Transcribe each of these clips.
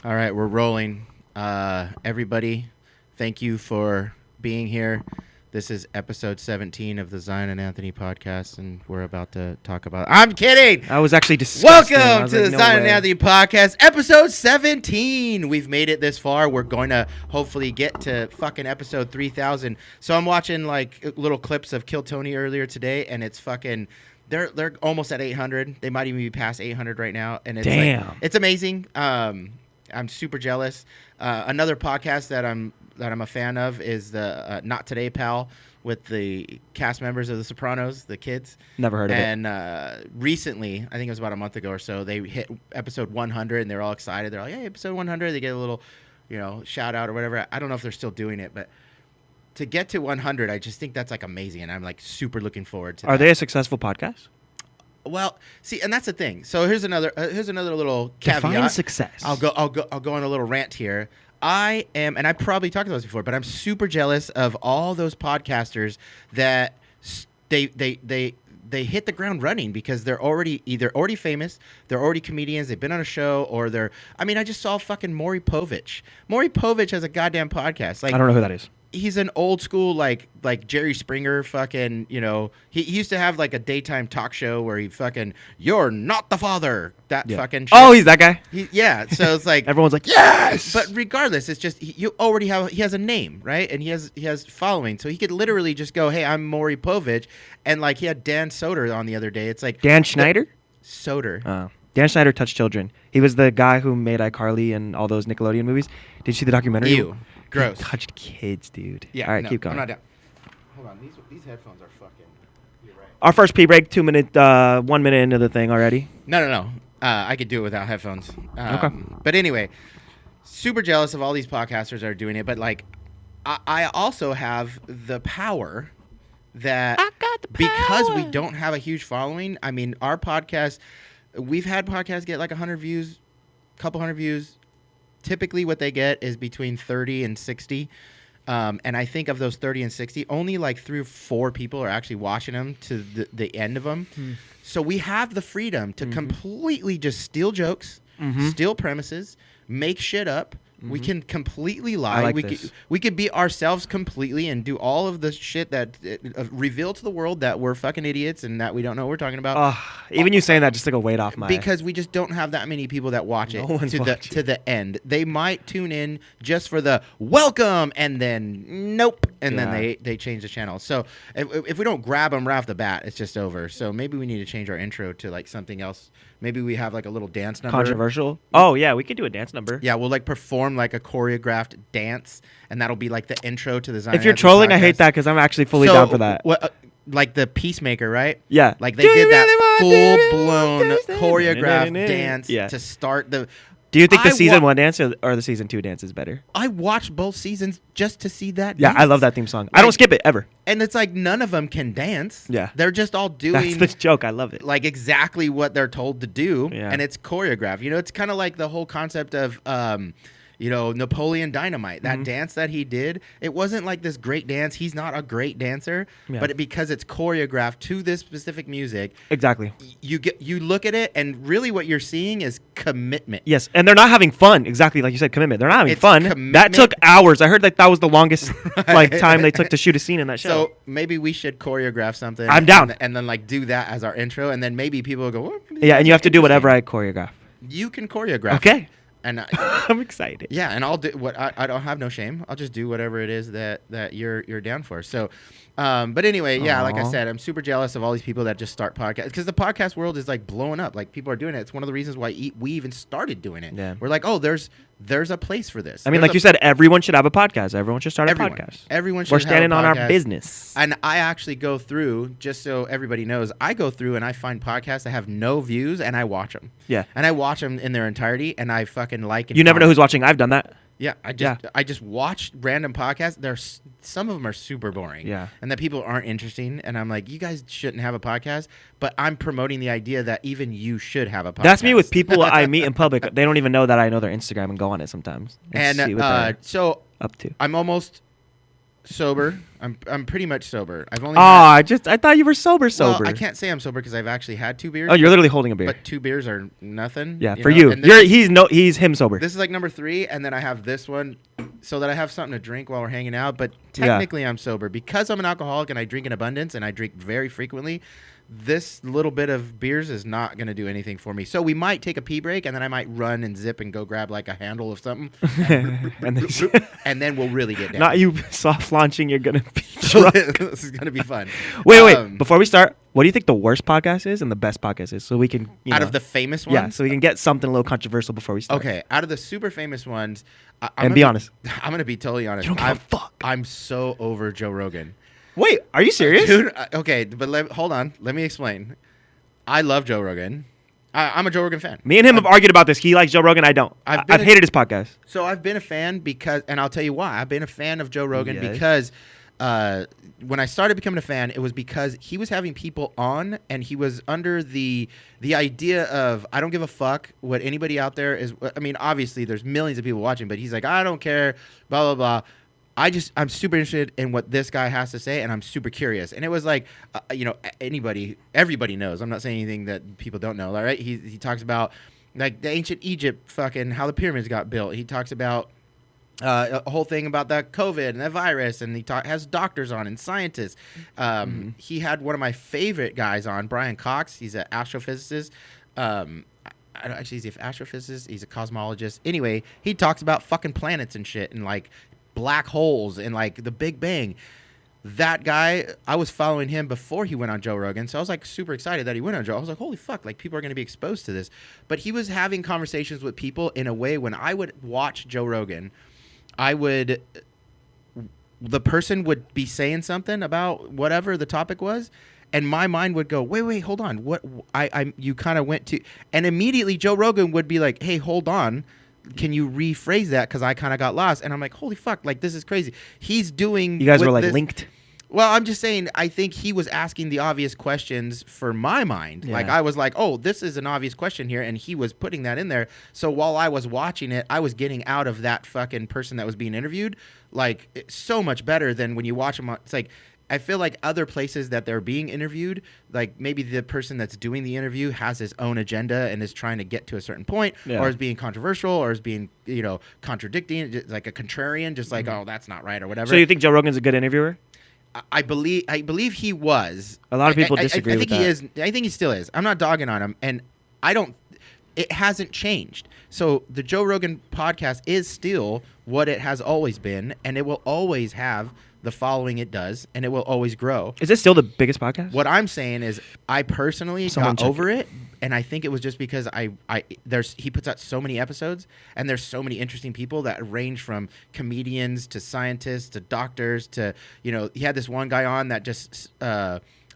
All right, we're rolling. Everybody, thank you for being here. This is episode 17 of the Zion and Anthony podcast, and we're about to talk about... I'm kidding! I was actually disgusting. Welcome to the Zion and Anthony podcast, episode 17. We've made it this far. We're going to hopefully get to fucking episode 3,000. So I'm watching like little clips of Kill Tony earlier today, and it's fucking... They're almost at 800. They might even be past 800 right now, and it's Damn. like, it's amazing. I'm super jealous. Another podcast that I'm a fan of is the Not Today Pal with the cast members of The Sopranos, the kids. Never heard of it. And recently, I think it was about a month ago or so, they hit episode 100 and they're all excited. They're like, "Hey, episode 100!" They get a little, shout out or whatever. I don't know if they're still doing it, but to get to 100, I just think that's like amazing, and I'm like super looking forward to. Are they a successful podcast? Well, see, and that's the thing. So here's another little caveat. Define success. I'll go on a little rant here. I am, and I probably talked about this before, but I'm super jealous of all those podcasters that they hit the ground running because they're either already famous, they're already comedians, they've been on a show, or I just saw fucking Maury Povich. Maury Povich has a goddamn podcast. Like, I don't know who that is. He's an old school like Jerry Springer fucking, he used to have like a daytime talk show where he fucking, "You're not the father." That fucking shit. Oh, he's that guy? Yeah. So it's like everyone's like, "Yes!" But regardless, it's just he has a name, right? And he has following. So he could literally just go, "Hey, I'm Maury Povich." And like he had Dan Soder on the other day. It's like Dan Schneider? Soder. Oh. Dan Schneider touched children. He was the guy who made iCarly and all those Nickelodeon movies. Did you see the documentary? Ew. Gross. He touched kids, dude. Yeah. All right, no, keep going. I'm not down. Hold on. These headphones are fucking. You're right. Our first pee break, 2 minute, 1 minute into the thing already. No. I could do it without headphones. Okay. But anyway, super jealous of all these podcasters that are doing it. But like, I also have the power that because we don't have a huge following. I mean, our podcast, we've had podcasts get like 100 views, couple hundred views. Typically what they get is between 30 and 60. And I think of those 30 and 60, only like 3 or 4 people are actually watching them to the end of them. So we have the freedom to completely just steal jokes, steal premises, make shit up. We can completely lie. I like We could be ourselves completely and do all of the shit that reveal to the world that we're fucking idiots and that we don't know what we're talking about. Even you saying that just took a weight off my... Because we just don't have that many people that watch it to the end. They might tune in just for the welcome and then nope. And then they change the channel. So if we don't grab them right off the bat, it's just over. So maybe we need to change our intro to like something else. Maybe we have like a little dance number. Controversial? Oh, yeah, we could do a dance number. Yeah, we'll like perform like a choreographed dance, and that'll be like the intro to the Zion. If you're trolling, podcast. I hate that because I'm actually fully down for that. Like the Peacemaker, right? Yeah. Like they did that full-blown choreographed dance to start the... Do you think the season 1 dance or the season 2 dance is better? I watched both seasons just to see that dance. I love that theme song. I don't skip it ever. And it's like none of them can dance. Yeah. They're just all doing... That's the joke. I love it. Like exactly what they're told to do. Yeah. And it's choreographed. It's kind of like the whole concept of... Napoleon Dynamite, that dance that he did, it wasn't like this great dance. He's not a great dancer, but because it's choreographed to this specific music. Exactly. You look at it, and really what you're seeing is commitment. Yes, and they're not having fun. Exactly, like you said, commitment. They're not having fun. Commitment. That took hours. I heard that was the longest time they took to shoot a scene in that show. So maybe we should choreograph something. I'm down. And then like do that as our intro, and then maybe people will go, "Oh, yeah, and you have to do whatever I choreograph. You can choreograph. Okay. And I'm excited. Yeah, and I'll do what I don't have no shame. I'll just do whatever it is that you're down for. So, but anyway, yeah, like I said, I'm super jealous of all these people that just start podcasts because the podcast world is like blowing up. Like people are doing it. It's one of the reasons why we even started doing it. Yeah. We're like, oh, there's a place for this. I mean, like you said, everyone should have a podcast. Everyone should start a podcast. Everyone should. We're standing on our business. And I actually go through, just so everybody knows, I go through and I find podcasts that have no views and I watch them. Yeah. And I watch them in their entirety and I fucking like it. You never know who's watching. I've done that. Yeah, I just watch random podcasts. Some of them are super boring. Yeah. And that people aren't interesting. And I'm like, you guys shouldn't have a podcast. But I'm promoting the idea that even you should have a podcast. That's me with people I meet in public. They don't even know that I know their Instagram and go on it sometimes. And so up to. I'm almost Sober. I'm pretty much sober. I've only. I thought you were sober. Well, I can't say I'm sober because I've actually had 2 beers. Oh, you're literally holding a beer. But 2 beers are nothing. Yeah, for you. He's him sober. This is like number 3, and then I have this one, so that I have something to drink while we're hanging out. But technically, I'm sober because I'm an alcoholic and I drink in abundance and I drink very frequently. This little bit of beers is not going to do anything for me. So we might take a pee break, and then I might run and zip and go grab like a handle of something, and then we'll really get down. Not you soft launching. You're gonna be drunk. This is gonna be fun. Wait. Before we start, what do you think the worst podcast is and the best podcast is? So we can out of the famous ones. Yeah, so we can get something a little controversial before we start. Okay, out of the super famous ones, be honest. I'm gonna be totally honest. You don't give a fuck. I'm so over Joe Rogan. Wait, are you serious? Dude, okay, but hold on. Let me explain. I love Joe Rogan. I'm a Joe Rogan fan. Me and him have argued about this. He likes Joe Rogan. I don't. I've hated his podcast. So I've been a fan because, and I'll tell you why. I've been a fan of Joe Rogan because when I started becoming a fan, it was because he was having people on, and he was under the idea of, I don't give a fuck what anybody out there is. I mean, obviously, there's millions of people watching, but he's like, I don't care, blah, blah, blah. I'm super interested in what this guy has to say, and I'm super curious. And it was like, everybody knows. I'm not saying anything that people don't know. All right, he talks about like the ancient Egypt, fucking how the pyramids got built. He talks about a whole thing about that COVID and that virus, and has doctors on and scientists. He had one of my favorite guys on, Brian Cox. He's an astrophysicist. He's an astrophysicist. He's a cosmologist. Anyway, he talks about fucking planets and shit, and like black holes and like the Big Bang. That guy, I was following him before he went on Joe Rogan, so I was like super excited that he went on Joe. I was like, holy fuck, like people are going to be exposed to this. But he was having conversations with people in a way when I would watch Joe Rogan, the person would be saying something about whatever the topic was, and my mind would go, wait, hold on, what you kind of went to, and immediately Joe Rogan would be like, hey, hold on, can you rephrase that? Because I kind of got lost. And I'm like, holy fuck, like this is crazy. He's doing. You guys were like linked. Well, I'm just saying, I think he was asking the obvious questions for my mind. Yeah. Like I was like, oh, this is an obvious question here. And he was putting that in there. So while I was watching it, I was getting out of that fucking person that was being interviewed. Like it's so much better than when you watch him. It's like, I feel like other places that they're being interviewed, like maybe the person that's doing the interview has his own agenda and is trying to get to a certain point, or is being controversial, or is being, contradicting, like a contrarian, just like, oh, that's not right, or whatever. So you think Joe Rogan's a good interviewer? I believe he was. A lot of people disagree with that. I think he is. I think he still is. I'm not dogging on him, and it hasn't changed. So the Joe Rogan podcast is still what it has always been, and it will always have the following it does, and it will always grow. Is it still the biggest podcast? What I'm saying is I personally got over it, and I think it was just because he puts out so many episodes, and there's so many interesting people that range from comedians to scientists to doctors to, he had this one guy on that just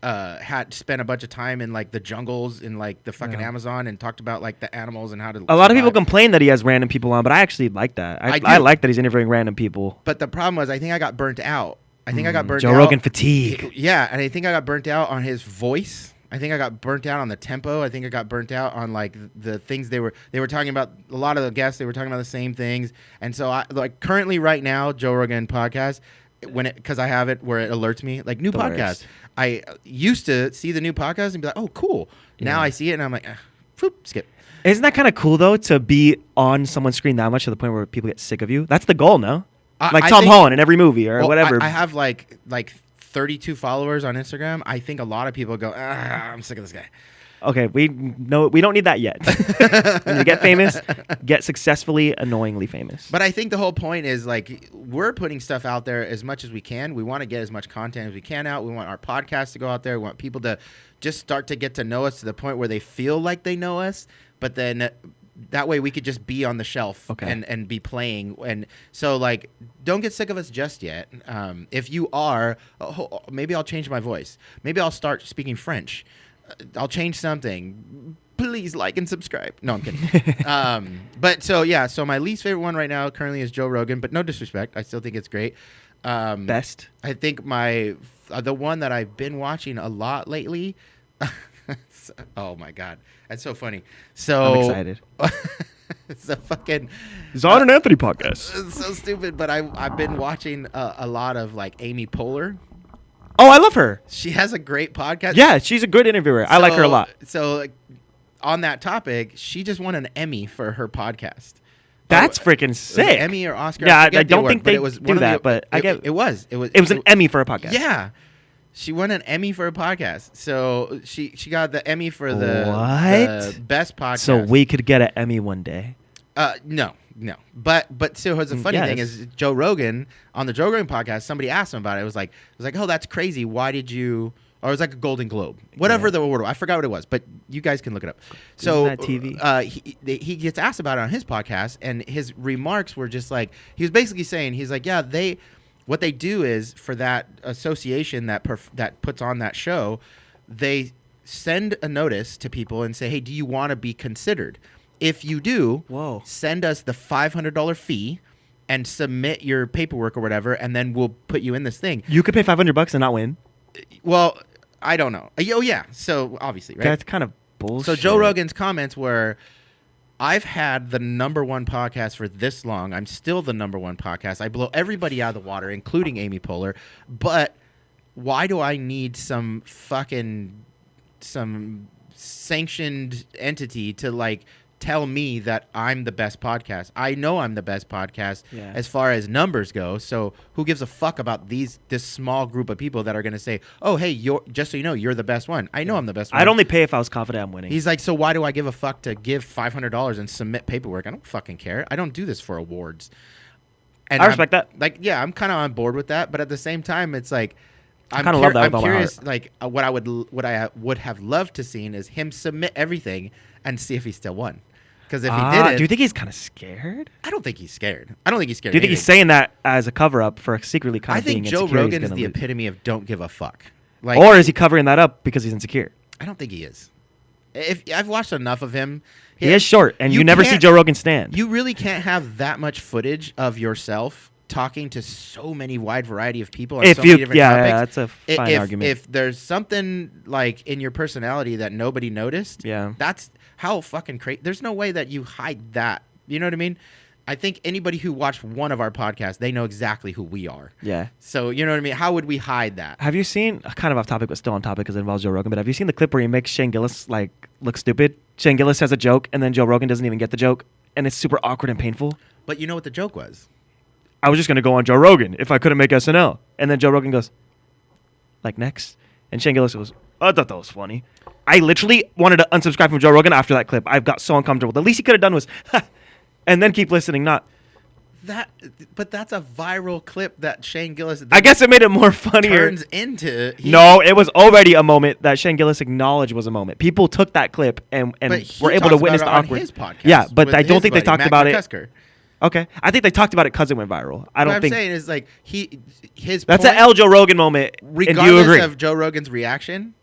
had spent a bunch of time in like the jungles in like the fucking Amazon and talked about like the animals and how to a lot of people complain that he has random people on, but I actually like that. I like that he's interviewing random people. But the problem was, I think I got burnt out. Joe Rogan fatigue. Yeah, and I think I got burnt out on his voice. I think I got burnt out on the tempo. I think I got burnt out on like the things they were talking about. A lot of the guests, they were talking about the same things. And so I like currently right now, Joe Rogan podcast, because I have it where it alerts me like new podcast. I used to see the new podcast and be like, oh, cool. Now I see it and I'm like, skip. Isn't that kind of cool though, to be on someone's screen that much to the point where people get sick of you? That's the goal, no? Like Tom Holland in every movie or whatever. I have like 32 followers on Instagram. I think a lot of people go, I'm sick of this guy. Okay, we don't need that yet. When you get famous, get successfully, annoyingly famous. But I think the whole point is like we're putting stuff out there as much as we can. We want to get as much content as we can out. We want our podcast to go out there. We want people to just start to get to know us to the point where they feel like they know us. But then that way we could just be on the shelf and be playing. And so like, don't get sick of us just yet. If you are, maybe I'll change my voice. Maybe I'll start speaking French. I'll change something. Please like and subscribe. No, I'm kidding. But so my least favorite one right now currently is Joe Rogan, but no disrespect. I still think it's great. Best? I think the one that I've been watching a lot lately. Oh my God. That's so funny. So I'm excited. It's a fucking Zon and Anthony podcast. It's so stupid, but I've been watching a lot of like Amy Poehler. Oh, I love her. She has a great podcast. Yeah, she's a good interviewer. I like her a lot. So like, on that topic, she just won an Emmy for her podcast. That's freaking sick. Emmy or Oscar? Yeah, I don't think they do that, but I get it was an Emmy for a podcast. Yeah. She won an Emmy for a podcast. So she got the Emmy for the best podcast. So we could get an Emmy one day. No. But so the funny thing is Joe Rogan, on the Joe Rogan podcast, somebody asked him about it. It was like, oh, that's crazy. Why did you? Or it was like a Golden Globe, whatever the award. I forgot what it was, but you guys can look it up. So TV? He gets asked about it on his podcast, and his remarks were just like, he was basically saying, he's like, yeah, what they do is for that association that puts on that show, they send a notice to people and say, hey, do you want to be considered? If you do, send us the $500 fee and submit your paperwork or whatever, and then we'll put you in this thing. You could pay $500 and not win. Well, I don't know. Oh yeah, so obviously, right? That's kind of bullshit. So Joe Rogan's comments were, I've had the #1 podcast for this long. I'm still the #1 podcast. I blow everybody out of the water, including Amy Poehler. But why do I need some sanctioned entity to like tell me that I'm the best podcast? I know I'm the best podcast as far as numbers go. So who gives a fuck about this small group of people that are going to say, oh, hey, just so you know, you're the best one. I know I'm the best one. I'd only pay if I was confident I'm winning. He's like, so why do I give a fuck to give $500 and submit paperwork? I don't fucking care. I don't do this for awards. And I respect that. Like, yeah, I'm kind of on board with that. But at the same time, it's like, I'm curious. Like, what I would have loved to seen is him submit everything and see if he still won. Because if he didn't, do you think he's kind of scared? I don't think he's scared. I don't think he's scared. Do you think he's saying that as a cover up for secretly kind of being insecure? I think Joe Rogan is the epitome of don't give a fuck. Like, or is he covering that up because he's insecure? I don't think he is. If I've watched enough of him, he is short, and you never see Joe Rogan stand. You really can't have that much footage of yourself talking to so many wide variety of people on so many different topics. Yeah, that's a fine argument. If there's something like in your personality that nobody noticed, that's how fucking crazy. There's no way that you hide that. You know what I mean? I think anybody who watched one of our podcasts, they know exactly who we are. Yeah. So, you know what I mean? How would we hide that? Have you seen, kind of off topic, but still on topic because it involves Joe Rogan, but have you seen the clip where he makes Shane Gillis like look stupid? Shane Gillis has a joke, and then Joe Rogan doesn't even get the joke, and it's super awkward and painful. But you know what the joke was? I was just going to go on Joe Rogan if I couldn't make SNL. And then Joe Rogan goes, like, next. And Shane Gillis goes, I thought that was funny. I literally wanted to unsubscribe from Joe Rogan after that clip. I got so uncomfortable. The least he could have done was, and then keep listening, not. But that's a viral clip that Shane Gillis. I guess it made it more funnier. Turns into. No, it was already a moment that Shane Gillis acknowledged was a moment. People took that clip and were able to witness the awkward. His podcast yeah, but I don't think they talked about it. Okay. Okay, I think they talked about it because it went viral. I don't what think. I'm saying is like his. That's an L Joe Rogan moment. Regardless and do you agree? Of Joe Rogan's reaction,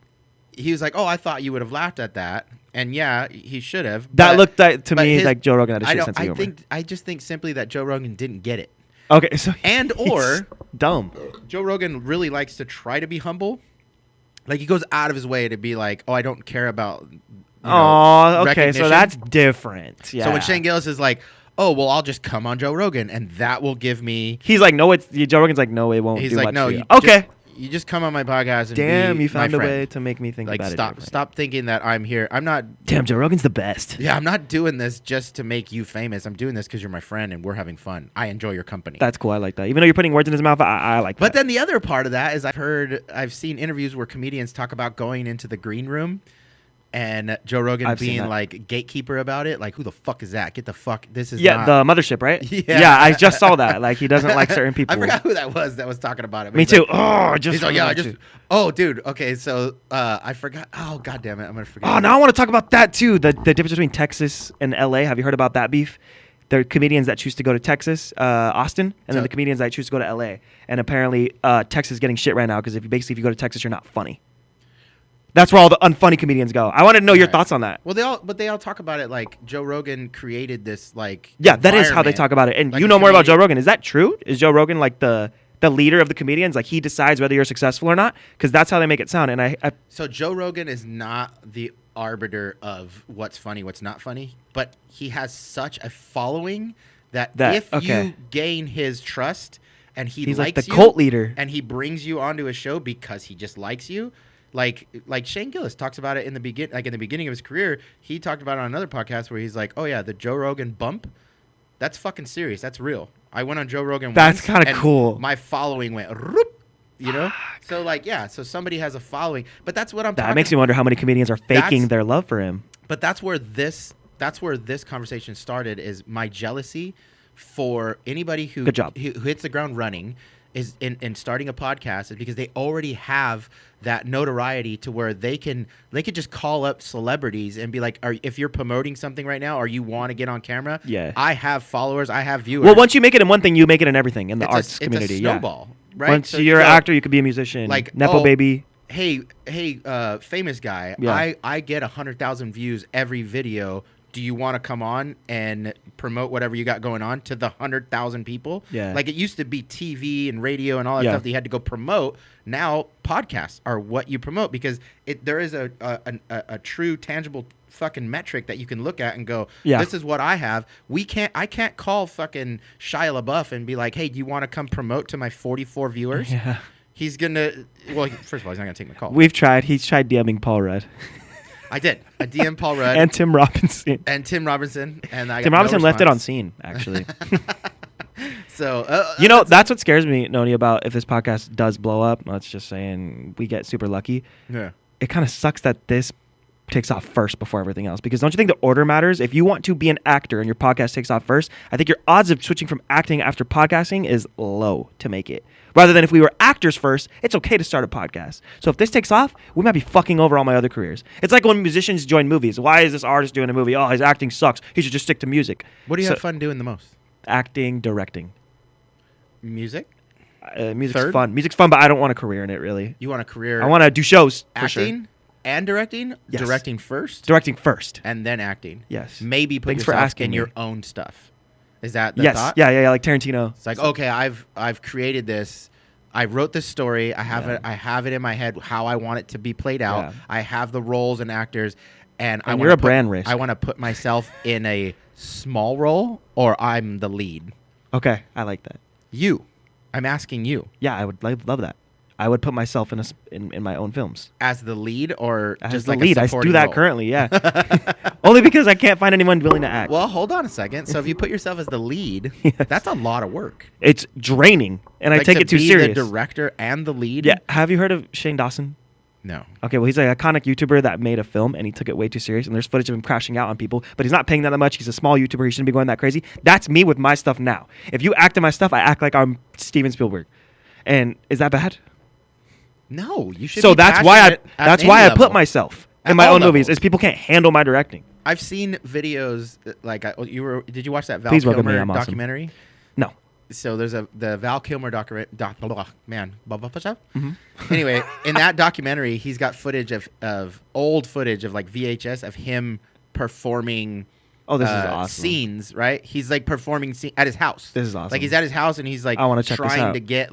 he was like, "Oh, I thought you would have laughed at that," and yeah, he should have. That looked to me like Joe Rogan had a shit sense of humor. I just think simply that Joe Rogan didn't get it. Okay, so or dumb. Joe Rogan really likes to try to be humble. Like he goes out of his way to be like, "Oh, I don't care about." Oh, okay, so that's different. Yeah. So when Shane Gillis is like, "Oh, well, I'll just come on Joe Rogan, and that will give me." He's like, "No, Joe Rogan's like, no, it won't." He's do like, much "No, for you." Okay. You just come on my podcast and damn, be you found my a friend. way to make me think like, about it. Stop thinking that I'm here. I'm not. Damn, Joe Rogan's the best. Yeah, I'm not doing this just to make you famous. I'm doing this because you're my friend and we're having fun. I enjoy your company. That's cool. I like that. Even though you're putting words in his mouth, I like that. But then the other part of that is I've seen interviews where comedians talk about going into the green room. And Joe Rogan being like gatekeeper about it, like who the fuck is that? Get the fuck. This is not... the mothership, right? Yeah, I just saw that. Like he doesn't like certain people. I forgot who that was talking about it. Me too. Like, he's like, yeah, oh, dude. Okay, so I forgot. Oh, god damn it, I'm gonna forget. Oh, now I want to talk about that too. The difference between Texas and LA. Have you heard about that beef? There are comedians that choose to go to Texas, Austin, and then the comedians that choose to go to LA. And apparently, Texas is getting shit right now because if you go to Texas, you're not funny. That's where all the unfunny comedians go. I wanted to know your thoughts on that. Well, they all talk about it like Joe Rogan created this like. Yeah, that is how they talk about it. And like you know more about Joe Rogan. Is that true? Is Joe Rogan like the leader of the comedians? Like he decides whether you're successful or not? Because that's how they make it sound. And So Joe Rogan is not the arbiter of what's funny, what's not funny, but he has such a following that if you gain his trust and he's likes like the you, cult leader, and he brings you onto a show because he just likes you. Like Shane Gillis talks about it in the beginning of his career. He talked about it on another podcast where he's like, "Oh yeah, the Joe Rogan bump, that's fucking serious. That's real. I went on Joe Rogan. That's kind of cool. My following went, roop, you know. So like, yeah. So somebody has a following, but that's what I'm. That makes me wonder how many comedians are faking their love for him. But that's where this conversation started. Is my jealousy for anybody who hits the ground running is in starting a podcast is because they already have that notoriety to where they could just call up celebrities and be like, if you're promoting something right now or you want to get on camera, I have followers, I have viewers. Well, once you make it in one thing, you make it in everything in the arts community. It's a snowball, right? Once so you're an actor, you could be a musician, like Nepo baby. Hey, famous guy, I get 100,000 views every video. Do you want to come on and promote whatever you got going on to the 100,000 people? Yeah. Like it used to be TV and radio and all that stuff that you had to go promote. Now podcasts are what you promote because there is a true tangible fucking metric that you can look at and go, this is what I have. I can't call fucking Shia LaBeouf and be like, hey, do you want to come promote to my 44 viewers? Yeah. He's gonna. Well, first of all, he's not gonna take my call. We've tried. He's tried DMing Paul Rudd. I did. I DM Paul Rudd. And Tim Robinson. And Tim Robinson left it on scene, actually. So, that's what scares me, Noni, about if this podcast does blow up. Let's just saying we get super lucky. Yeah. It kind of sucks that this takes off first before everything else. Because don't you think the order matters? If you want to be an actor and your podcast takes off first, I think your odds of switching from acting after podcasting is low to make it. Rather than if we were actors first, it's okay to start a podcast. So if this takes off, we might be fucking over all my other careers. It's like when musicians join movies. Why is this artist doing a movie? Oh, his acting sucks. He should just stick to music. What do you have fun doing the most? Acting, directing. Music? Music's fun. Music's fun, but I don't want a career in it, really. You want a career? I want to do shows, acting for sure. And directing? Yes. Directing first? Directing first. And then acting? Yes. Maybe put yourself in your own stuff. Is that the thought? Yeah, like Tarantino. It's like, okay, I've created this. I wrote this story. I have it in my head how I want it to be played out. Yeah. I have the roles and actors, and you're a brand risk. I want to put myself in a small role, or I'm the lead. Okay, I like that. I'm asking you. Yeah, I would love that. I would put myself in my own films as the lead, or as just the like lead. I do that currently. Yeah, only because I can't find anyone willing to act. Well, hold on a second. So if you put yourself as the lead, that's a lot of work. It's draining, and I take it too serious. The director and the lead. Yeah. Have you heard of Shane Dawson? No. Okay, well, he's an iconic YouTuber that made a film, and he took it way too serious, and there's footage of him crashing out on people, but he's not paying that much. He's a small YouTuber. He shouldn't be going that crazy. That's me with my stuff now. If you act in my stuff, I act like I'm Steven Spielberg. And is that bad? No, you should. So that's why I put myself in my own movies, is people can't handle my directing. I've seen videos like did you watch that Val Kilmer documentary? Awesome. No. So there's the Val Kilmer documentary. Anyway, in that documentary, he's got footage of old footage of like VHS of him performing. Oh, this is awesome. Scenes, right? He's like performing at his house. This is awesome. Like he's at his house and he's like trying to get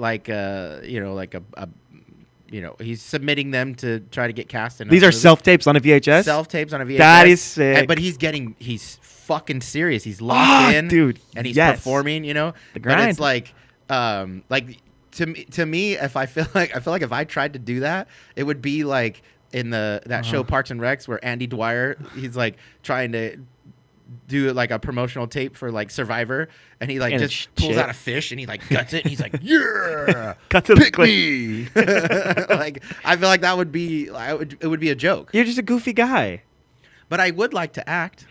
he's submitting them to try to get cast in. These are self-tapes on a VHS? Self-tapes on a VHS. That is sick. But he's fucking serious. He's locked in. Dude. And he's performing, The grind. But it's like to me, if I feel like if I tried to do that, it would be like in that show Parks and Recs where Andy Dwyer, he's like trying to do like a promotional tape for like Survivor, and he like just pulls out a fish and he like guts it and he's like, yeah, pick me. Like I feel like that would be it would be a joke. You're just a goofy guy. But I would like to act.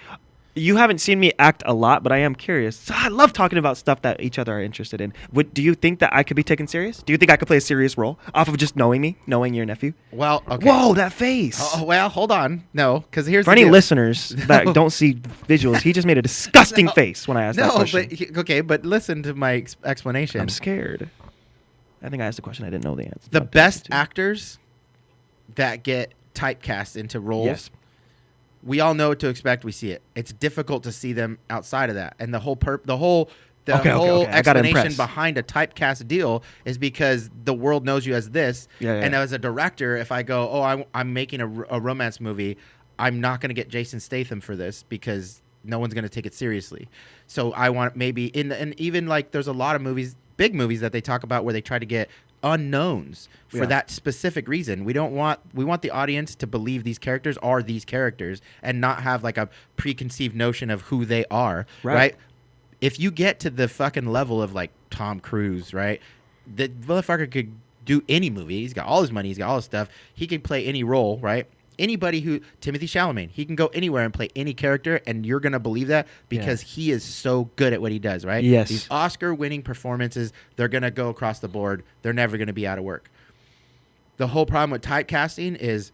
You haven't seen me act a lot, but I am curious. So I love talking about stuff that each other are interested in. Do you think that I could be taken serious? Do you think I could play a serious role off of just knowing me, knowing your nephew? Well, okay. Whoa, that face. Oh, well, hold on. No, because here's for any listeners that don't see visuals, he just made a disgusting face when I asked that question. But listen to my explanation. I'm scared. I think I asked a question I didn't know the answer. The best actors that get typecast into roles. Yes. We all know what to expect. We see it. It's difficult to see them outside of that. And the whole explanation behind a typecast deal is because the world knows you as this. Yeah. And as a director, if I go, I'm making a romance movie, I'm not going to get Jason Statham for this because no one's going to take it seriously. So I want maybe and even like there's a lot of movies, big movies that they talk about where they try to get unknowns for that specific reason. We want the audience to believe these characters are these characters and not have like a preconceived notion of who they are, right? If you get to the fucking level of like Tom Cruise, right? The motherfucker could do any movie. He's got all his money, he's got all his stuff. He can play any role, right? Anybody who Timothy Chalamet, he can go anywhere and play any character, and you're gonna believe that because he is so good at what he does, right? Yes. These Oscar-winning performances, they're gonna go across the board. They're never gonna be out of work. The whole problem with typecasting is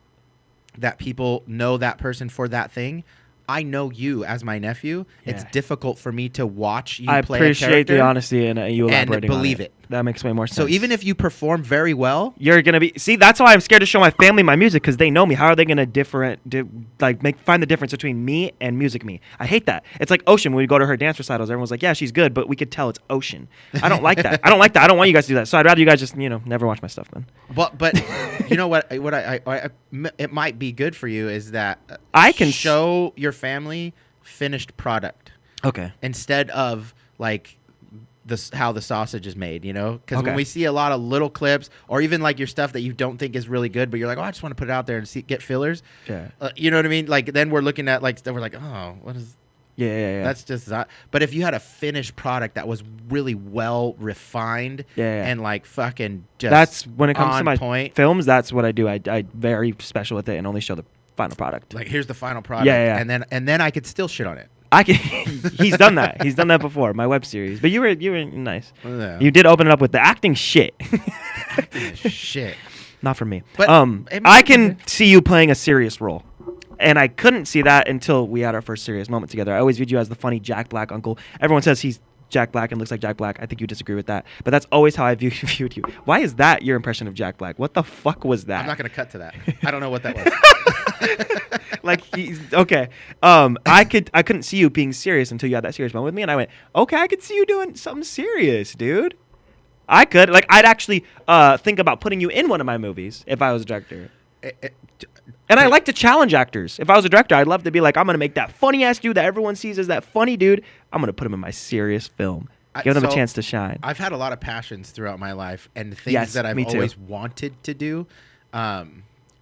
that people know that person for that thing. I know you as my nephew. Yeah. It's difficult for me to watch you play a character. I appreciate the honesty and you elaborating and believe on it. That makes way more sense. So even if you perform very well, you're gonna be. See, that's why I'm scared to show my family my music because they know me. How are they gonna find the difference between me and music me? I hate that. It's like Ocean when we go to her dance recitals. Everyone's like, "Yeah, she's good," but we could tell it's Ocean. I don't like that. I don't want you guys to do that. So I'd rather you guys just never watch my stuff then. But you know what? It might be good for you is that I can show your family finished product. Okay. Instead of like how the sausage is made, because when we see a lot of little clips or even like your stuff that you don't think is really good, but you're like, oh, I just want to put it out there and get fillers. Yeah. You know what I mean? Like then we're looking at like stuff. We're like, oh, what is? Yeah. That's just that. But if you had a finished product that was really well refined, and like fucking just that's when it comes to my point. Films. That's what I do. I very special with it and only show the final product. Like here's the final product. Yeah. And then I could still shit on it. He's done that. He's done that before. My web series. But you were nice. Yeah. You did open it up with the acting shit. Acting is shit. Not for me. But I can see you playing a serious role. And I couldn't see that until we had our first serious moment together. I always viewed you as the funny Jack Black uncle. Everyone says he's Jack Black and looks like Jack Black. I think you disagree with that. But that's always how I viewed you. Why is that your impression of Jack Black? What the fuck was that? I'm not going to cut to that. I don't know what that was. Like he's okay. I couldn't see you being serious until you had that serious moment with me, and I went, okay, I could see you doing something serious, dude. I could I'd actually think about putting you in one of my movies if I was a director. And I like to challenge actors. If I was a director, I'd love to be like, I'm gonna make that funny ass dude that everyone sees as that funny dude. I'm gonna put him in my serious film. Give them a chance to shine. I've had a lot of passions throughout my life and things that I've always wanted to do.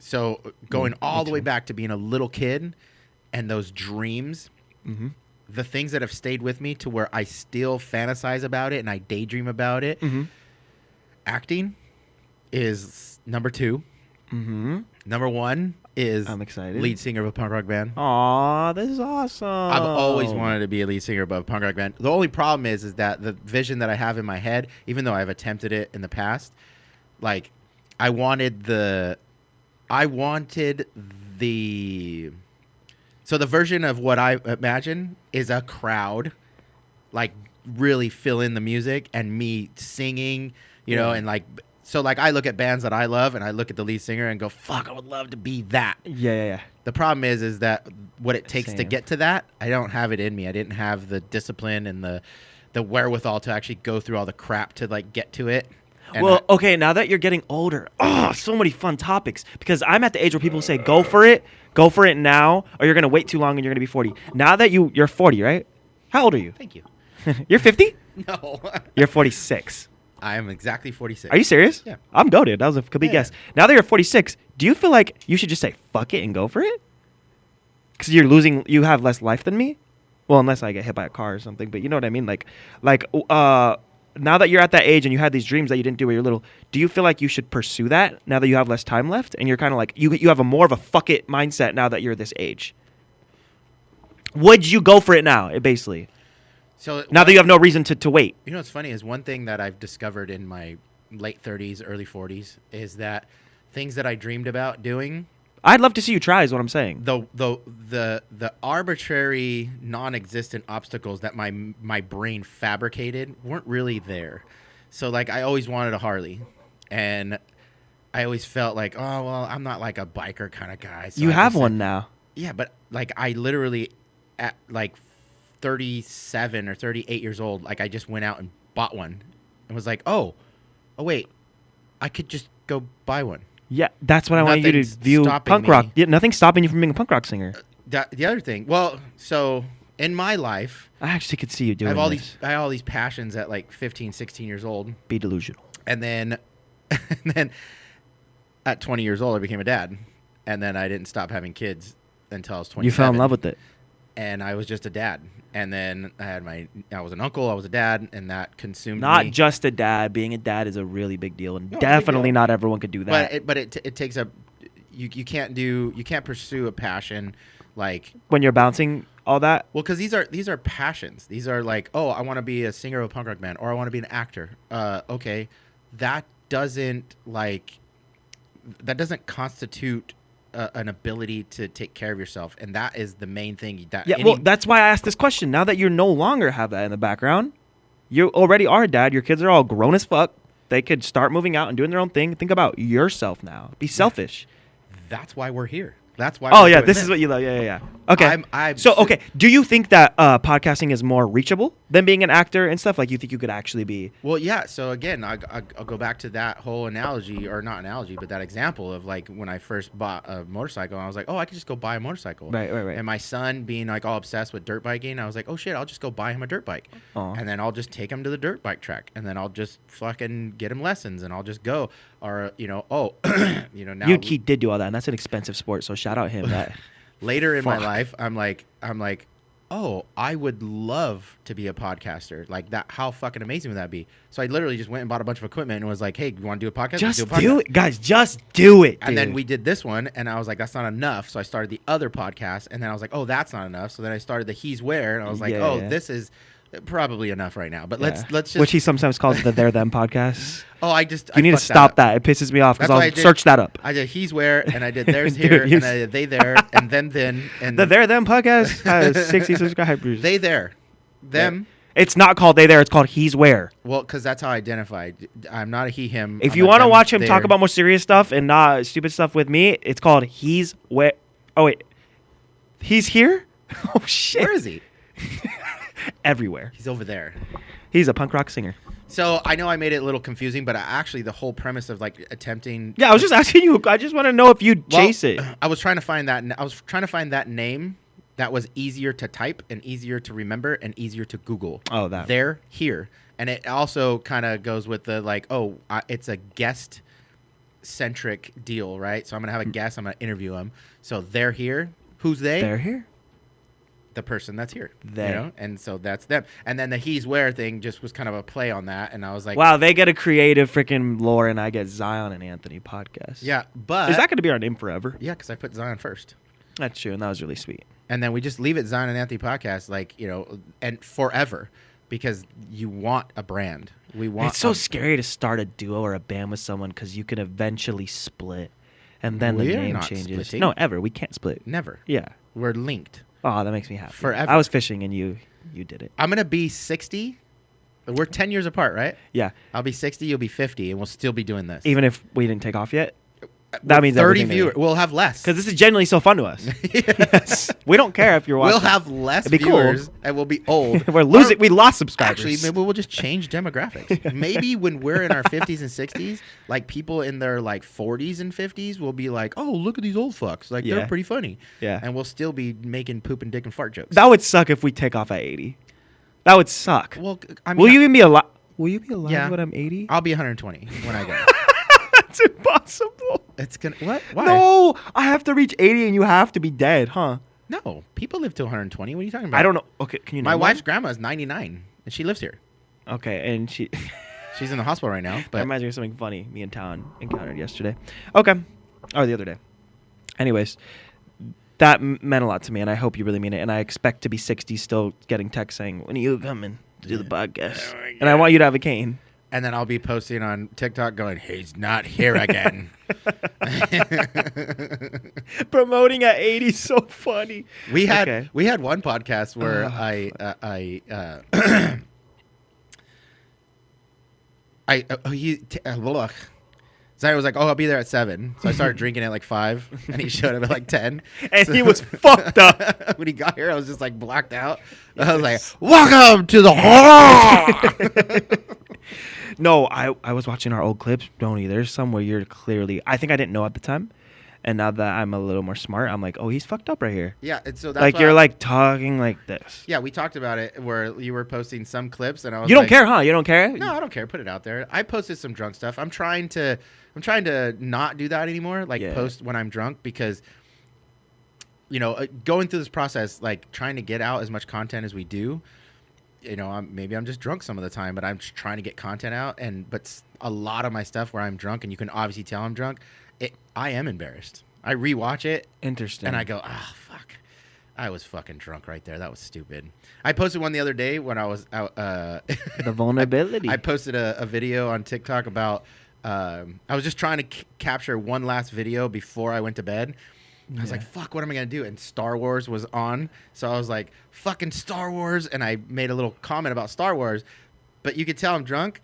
So going all the way back to being a little kid and those dreams, the things that have stayed with me to where I still fantasize about it and I daydream about it. Acting is number 2. Number 1 is I'm excited. Lead singer of a punk rock band. Aw, this is awesome. I've always wanted to be a lead singer of a punk rock band. The only problem is that the vision that I have in my head, even though I've attempted it in the past, like I wanted the so the version of what I imagine is a crowd, like really fill in the music and me singing, and like. So, like, I look at bands that I love, and I look at the lead singer and go, fuck, I would love to be that. Yeah. The problem is that what it takes to get to that, I don't have it in me. I didn't have the discipline and the wherewithal to actually go through all the crap to, like, get to it. And okay, now that you're getting older, so many fun topics. Because I'm at the age where people say, go for it now, or you're going to wait too long and you're going to be 40. Now that you're 40, right? How old are you? Thank you. You're 50? No. You're 46. I am exactly 46. Are you serious? Yeah. I'm goated. That was a complete guess. Now that you're 46, do you feel like you should just say fuck it and go for it? Because you have less life than me? Well, unless I get hit by a car or something, but you know what I mean? Like, now that you're at that age and you had these dreams that you didn't do when you were little, do you feel like you should pursue that now that you have less time left? And you're kind of like, you have a more of a fuck it mindset now that you're this age. Would you go for it now, basically? So now that you have no reason to wait. You know what's funny is one thing that I've discovered in my late 30s, early 40s is that things that I dreamed about doing. I'd love to see you try is what I'm saying. The arbitrary, non-existent obstacles that my brain fabricated weren't really there. So like I always wanted a Harley, and I always felt like, oh well, I'm not like a biker kind of guy. So you have one now. Yeah, but like I literally at like 37 or 38 years old, like I just went out and bought one and was like, oh wait, I could just go buy one. Yeah, that's what I want you to Nothing's view stopping punk me. rock. Yeah, nothing's stopping you from being a punk rock singer. The other thing, well, so in my life, I actually could see you doing I have this. all these passions at like 15, 16 years old. Be delusional. And then at 20 years old, I became a dad. And then I didn't stop having kids until I was 27. You fell in love with it. And I was just a dad. And then I was an uncle, I was a dad, and that consumed Not me. just a dad. Being a dad is a really big deal, and No, definitely big deal. not everyone could do that. But it takes a you can't pursue a passion like, when you're bouncing all that, well, because these are passions. These are like, oh, I want to be a singer of a punk rock band, or I want to be an actor. Okay, that doesn't constitute an ability to take care of yourself, and that is the main thing. well, that's why I asked this question. Now that you no longer have that in the background, you already are a dad. Your kids are all grown as fuck. They could start moving out and doing their own thing. Think about yourself now. Be selfish. That's why we're here. That's why. Oh we're yeah, doing this is what you love. Yeah. Okay. I'm so okay, do you think that podcasting is more reachable than being an actor and stuff? Like, you think you could actually be? Well, yeah. So again, I'll go back to that whole analogy, or not analogy, but that example of like when I first bought a motorcycle, I was like, oh, I could just go buy a motorcycle. Right. And my son being like all obsessed with dirt biking, I was like, oh shit, I'll just go buy him a dirt bike, Aw. and then I'll just take him to the dirt bike track, and then I'll just fucking get him lessons, and I'll just go, or now He did do all that, and that's an expensive sport. So shout out him. That later in my Fuck. life, I'm like, oh, I would love to be a podcaster. Like that, how fucking amazing would that be? So I literally just went and bought a bunch of equipment and was like, hey, you want to do a podcast? Let's just do a podcast. do it, guys. Just do it. And then dude. we did this one, and I was like, that's not enough. So I started the other podcast, and then I was like, oh, that's not enough. So then I started the He's Where, and I was like, Yeah. this is probably enough right now. But Yeah. let's just. Which he sometimes calls the They're Them podcast. Oh, I You need to fucked stop up. that. It pisses me off because That's why I I'll did- search that up. I did He's Where, and I did There's Dude, Here, you and I did They There, and then, and The They're Them podcast has 60 subscribers. They There. Them. It's not called They There. It's called He's Where. Well, because that's how I identify. I'm not a he, him. If I'm you a want to them, watch him there. talk about more serious stuff and not stupid stuff with me, it's called He's Where. Oh, wait. He's here? Oh, shit. Where is he? Everywhere. He's over there. He's a punk rock singer. So I know I made it a little confusing, but actually the whole premise of like attempting. Yeah, I was just asking you. I just want to know if you'd chase it. I was trying to find that. I was trying to find that name that was easier to type and easier to remember and easier to Google. Oh, that. They're here, and it also kind of goes with the like, it's a guest centric deal, right? So I'm gonna have a guest. I'm gonna interview them. So they're here. Who's they? They're here. The person that's here. They. And so that's them. And then the He's Where thing just was kind of a play on that, and I was like, Wow, they get a creative freaking lore, and I get Zion and Anthony podcast. yeah, but Is that going to be our name forever? yeah, because I put Zion first. That's true, and that was really sweet. And then we just leave it Zion and Anthony podcast, like, and forever, because you want a brand. We want. It's so scary to start a duo or a band with someone because you can eventually split, and then the We're name not changes. splitting. No, ever. We can't split. Never. Yeah. We're linked. Oh, that makes me happy. Forever. I was fishing and you did it. I'm gonna be 60. We're 10 years apart, right? Yeah. I'll be 60. You'll be 50, and we'll still be doing this. Even if we didn't take off yet, that means 30 everything viewers. We'll have less. because this is genuinely so fun to us. Yes. We don't care if you're watching. We'll have less It'd be cool. viewers, and we'll be old. We're losing. Or- We lost subscribers. Actually, maybe we'll just change demographics. Maybe when we're in our 50s and 60s, like people in their like 40s and 50s will be like, "Oh, look at these old fucks! Like Yeah. they're pretty funny." Yeah. and we'll still be making poop and dick and fart jokes. That would suck if we take off at 80. That would suck. Well, I mean, Will you even be alive? Will you be alive Yeah. when I'm 80? I'll be 120 when I go. That's impossible. It's gonna what? Why? No, I have to reach 80 and you have to be dead, huh? No, people live to 120. What are you talking about? I don't know. Okay, can you? My name wife's one? grandma is 99, and she lives here. Okay, and she. She's in the hospital right now. That But reminds me of something funny me and Town encountered yesterday. Okay, or the other day. Anyways, that meant a lot to me, and I hope you really mean it. And I expect to be 60 still getting texts saying, "When are you coming to do the podcast?" And I want you to have a cane. and then I'll be posting on TikTok going, "He's not here again." Promoting at 80 is so funny. We had Okay. one podcast where Zion was like, "Oh, I'll be there at 7." So I started drinking at like 5, and he showed up at like 10. And So- he was fucked up. When he got here, I was just like blacked out. I was like, "Welcome to the horror." No, I was watching our old clips, Donnie. There's some where you're clearly. I think I didn't know at the time, and now that I'm a little more smart, I'm like, oh, he's fucked up right here. Yeah, and so that's Like why you're like talking like this. Yeah, we talked about it where you were posting some clips, and I was. You don't care, huh? You don't care? No, I don't care. Put it out there. I posted some drunk stuff. I'm trying to not do that anymore. Like post when I'm drunk because, going through this process, like trying to get out as much content as we do. Maybe I'm just drunk some of the time, but I'm just trying to get content out. But a lot of my stuff where I'm drunk, and you can obviously tell I'm drunk, I am embarrassed. I rewatch it. Interesting. And I go, fuck. I was fucking drunk right there. That was stupid. I posted one the other day when I was out. The vulnerability. I posted a video on TikTok about, I was just trying to capture one last video before I went to bed. I was like, fuck, what am I going to do? And Star Wars was on. So I was like, fucking Star Wars. And I made a little comment about Star Wars. But you could tell I'm drunk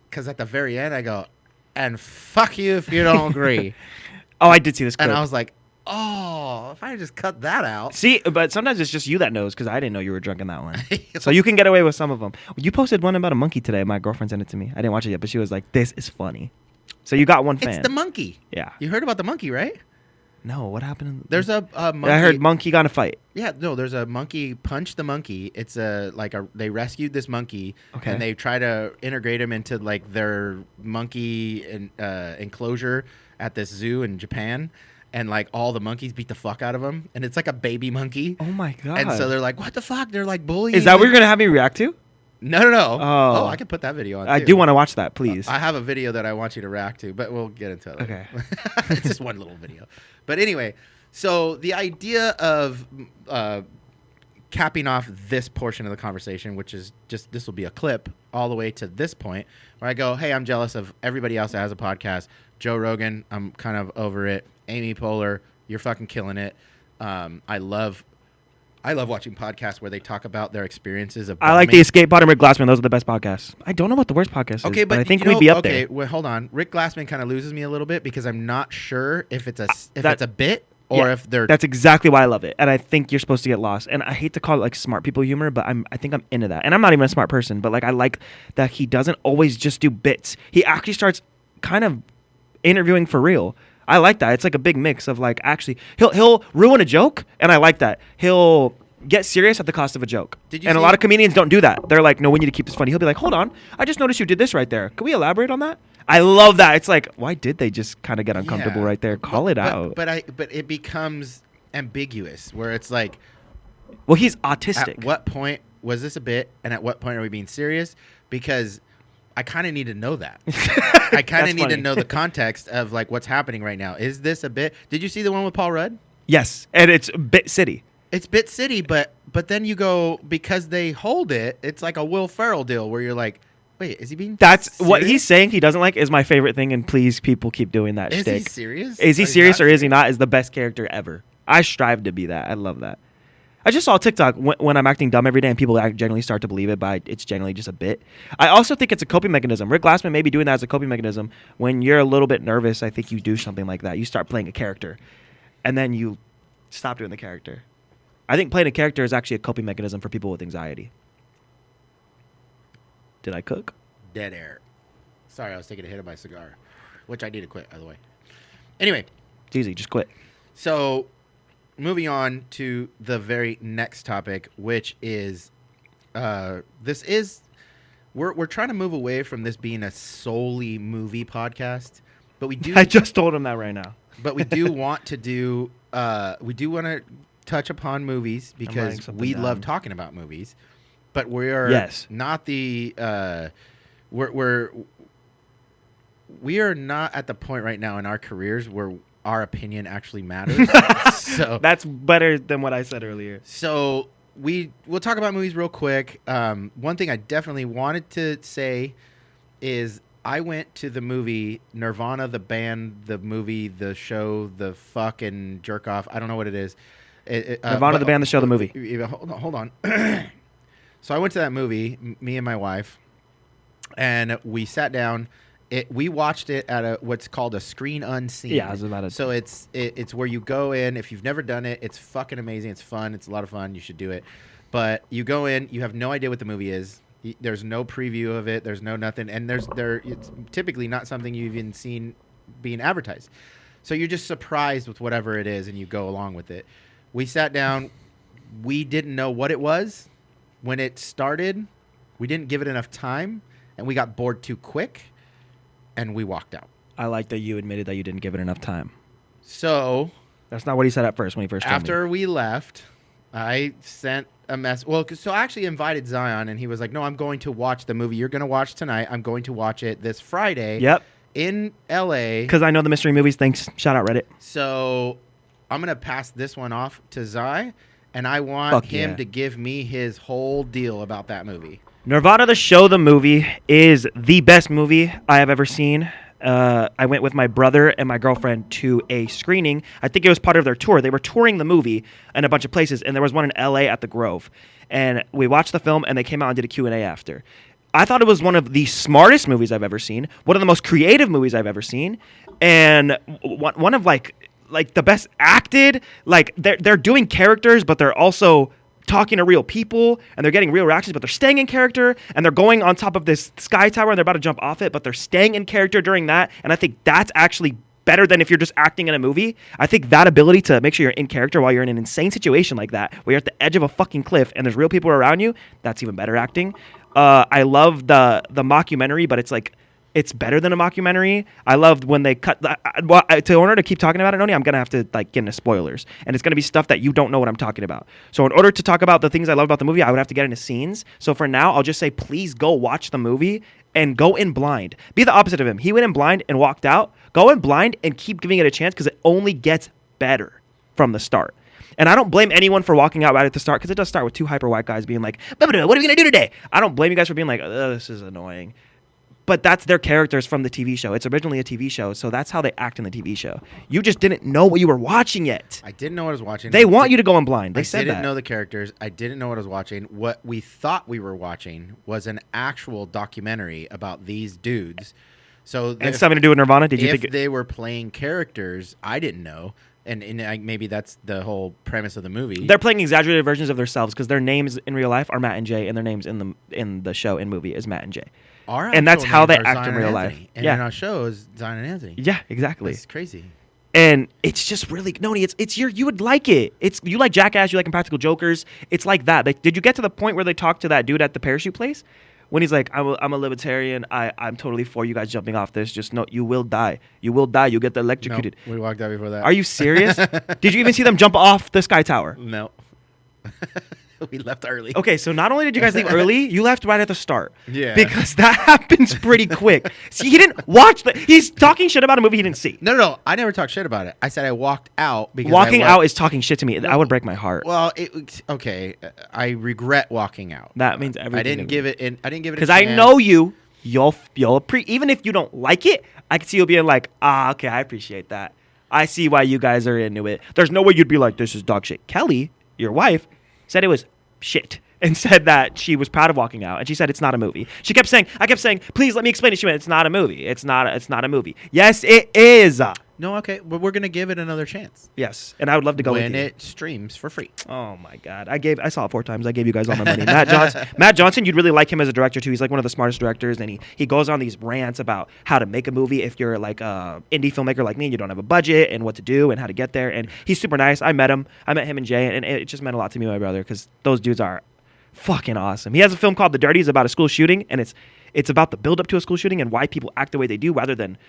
because at the very end I go, and fuck you if you don't agree. Oh, I did see this clip. And I was like, oh, if I just cut that out. See, but sometimes it's just you that knows because I didn't know you were drunk in that one. So you can get away with some of them. You posted one about a monkey today. My girlfriend sent it to me. I didn't watch it yet, but she was like, this is funny. So you got one fan. It's the monkey. Yeah. You heard about the monkey, right? No, what happened? There's a monkey. I heard monkey got in a fight. Yeah, no, there's a monkey punched the monkey. It's they rescued this monkey, and they try to integrate him into like their monkey enclosure at this zoo in Japan, and like all the monkeys beat the fuck out of him, and it's like a baby monkey. Oh my god! And so they're like, "What the fuck?" They're like bullying. Is that what you're gonna have me react to? No. Oh, I can put that video on. I too. do want to watch that, please. I have a video that I want you to react to, but we'll get into it later. Okay. It's just one little video. But anyway, so the idea of capping off this portion of the conversation, which is just this will be a clip all the way to this point where I go, hey, I'm jealous of everybody else that has a podcast. Joe Rogan, I'm kind of over it. Amy Poehler, you're fucking killing it. I love watching podcasts where they talk about their experiences of bombing. I like the Escape Pod and Rick Glassman. Those are the best podcasts. I don't know what the worst podcast is. Okay, but I think we'd be up there. Okay, well, hold on. Rick Glassman kind of loses me a little bit because I'm not sure if it's a bit or if they're. That's exactly why I love it, and I think you're supposed to get lost. And I hate to call it like smart people humor, but I think I'm into that. And I'm not even a smart person, but like I like that he doesn't always just do bits. He actually starts kind of interviewing for real. I like that. It's like a big mix of like actually he'll ruin a joke, and I like that. He'll get serious at the cost of a joke. And a lot of comedians don't do that. They're like, no, we need to keep this funny. He'll be like, hold on, I just noticed you did this right there. Can we elaborate on that? I love that. It's like, why did they just kind of get uncomfortable right there? Call it out. But it becomes ambiguous where it's like, well, he's autistic. At what point was this a bit, and at what point are we being serious? Because I kind of need to know that. I kind of need to know the context of like what's happening right now. Is this a bit? Did you see the one with Paul Rudd? Yes, and it's Bit City. It's Bit City, but then you go, because they hold it, it's like a Will Ferrell deal where you're like, wait, is he being That's serious? What he's saying he doesn't like is my favorite thing, and please, people keep doing that shtick. Is he serious? Is he serious or is he not? Is the best character ever. I strive to be that. I love that. I just saw TikTok when I'm acting dumb every day and people generally start to believe it, but it's generally just a bit. I also think it's a coping mechanism. Rick Glassman may be doing that as a coping mechanism. When you're a little bit nervous, I think you do something like that. You start playing a character, and then you stop doing the character. I think playing a character is actually a coping mechanism for people with anxiety. Did I cook? Dead air. Sorry, I was taking a hit of my cigar, which I need to quit, by the way. Anyway. It's easy. Just quit. So, moving on to the very next topic, which is, we're trying to move away from this being a solely movie podcast, but we do. I just told him that right now. But we do want to do. We do want to touch upon movies because we love talking about movies, but we are not the. We are not at the point right now in our careers where our opinion actually matters. So that's better than what I said earlier. So we'll talk about movies real quick. One thing I definitely wanted to say is I went to the movie Nirvana, the band, the movie, the show, the fucking jerk off. I don't know what it is. Nirvana, the band, the show, the movie. Hold on. So I went to that movie, me and my wife, and we sat down. We watched it at what's called a screen unseen. Yeah, I was about to. So it's where you go in. If you've never done it, it's fucking amazing. It's fun. It's a lot of fun. You should do it. But you go in, you have no idea what the movie is. There's no preview of it. There's no nothing, and it's typically not something you've even seen being advertised. So you're just surprised with whatever it is, and you go along with it. We sat down. We didn't know what it was when it started. We didn't give it enough time, and we got bored too quick, and we walked out. I like that you admitted that you didn't give it enough time. So that's not what he said at first when he first told me. After we left, I sent a mess. Well, so I actually invited Zion, and he was like, "No, I'm going to watch the movie you're going to watch tonight. I'm going to watch it this Friday." Yep. In L.A. Because I know the mystery movies. Thanks. Shout out Reddit. So I'm going to pass this one off to Zai, and I want him to give me his whole deal about that movie. Nirvana the show, the movie, is the best movie I have ever seen. I went with my brother and my girlfriend to a screening. I think it was part of their tour. They were touring the movie in a bunch of places, and there was one in L.A. at the Grove. And we watched the film, and they came out and did a Q&A after. I thought it was one of the smartest movies I've ever seen, one of the most creative movies I've ever seen, and one of like the best acted. Like they're doing characters, but they're also talking to real people, and they're getting real reactions, but they're staying in character, and they're going on top of this sky tower, and they're about to jump off it, but they're staying in character during that, and I think that's actually better than if you're just acting in a movie. I think that ability to make sure you're in character while you're in an insane situation like that, where you're at the edge of a fucking cliff, and there's real people around you, that's even better acting. I love the mockumentary, but it's like, it's better than a mockumentary. I loved when they cut in order to keep talking about it, Noni, I'm going to have to like get into spoilers. And it's going to be stuff that you don't know what I'm talking about. So in order to talk about the things I love about the movie, I would have to get into scenes. So for now, I'll just say, please go watch the movie and go in blind. Be the opposite of him. He went in blind and walked out. Go in blind and keep giving it a chance, because it only gets better from the start. And I don't blame anyone for walking out right at the start, because it does start with two hyper white guys being like, what are we going to do today? I don't blame you guys for being like, oh, this is annoying. But that's their characters from the TV show. It's originally a TV show, so that's how they act in the TV show. You just didn't know what you were watching yet. I didn't know what I was watching. They want you to go in blind. They said that. I didn't know the characters. I didn't know what I was watching. What we thought we were watching was an actual documentary about these dudes. So and something to do with Nirvana? Did you think think they were playing characters? I didn't know. And maybe that's the whole premise of the movie. They're playing exaggerated versions of themselves, because their names in real life are Matt and Jay, and their names in the show and movie is Matt and Jay. And that's how they act in real life. And in our show is Zion and Anthony. Yeah, exactly. It's crazy. And it's just really you would like it. You like Jackass, you like Impractical Jokers. It's like that. Did you get to the point where they talked to that dude at the parachute place? When he's like, I'm a libertarian. I'm totally for you guys jumping off this. Just know you will die. You will die. You get electrocuted. No, we walked out before that. Are you serious? Did you even see them jump off the Sky Tower? No. We left early. Okay, so not only did you guys leave early, you left right at the start. Yeah. Because that happens pretty quick. See, he didn't watch he's talking shit about a movie he didn't see. No. I never talked shit about it. I said I walked out because walking out is talking shit to me. I would break my heart. Well, okay. I regret walking out. That means everything. I didn't give it because I know you. You'll even if you don't like it, I can see you being like, okay, I appreciate that. I see why you guys are into it. There's no way you'd be like, this is dog shit. Kelly, your wife, said it was shit and said that she was proud of walking out, and she said it's not a movie. I kept saying, please let me explain it. She went, it's not a movie. It's not a movie. Yes, it is. No, okay, but we're gonna give it another chance. Yes, and I would love to go when with you. it streams for free. Oh my God, I saw it 4 times. I gave you guys all my money. Matt Johnson, you'd really like him as a director too. He's like one of the smartest directors, and he goes on these rants about how to make a movie if you're like a indie filmmaker like me and you don't have a budget, and what to do and how to get there. And he's super nice. I met him and Jay, and it just meant a lot to me and my brother, because those dudes are fucking awesome. He has a film called The Dirties about a school shooting, and it's about the build up to a school shooting and why people act the way they do, rather than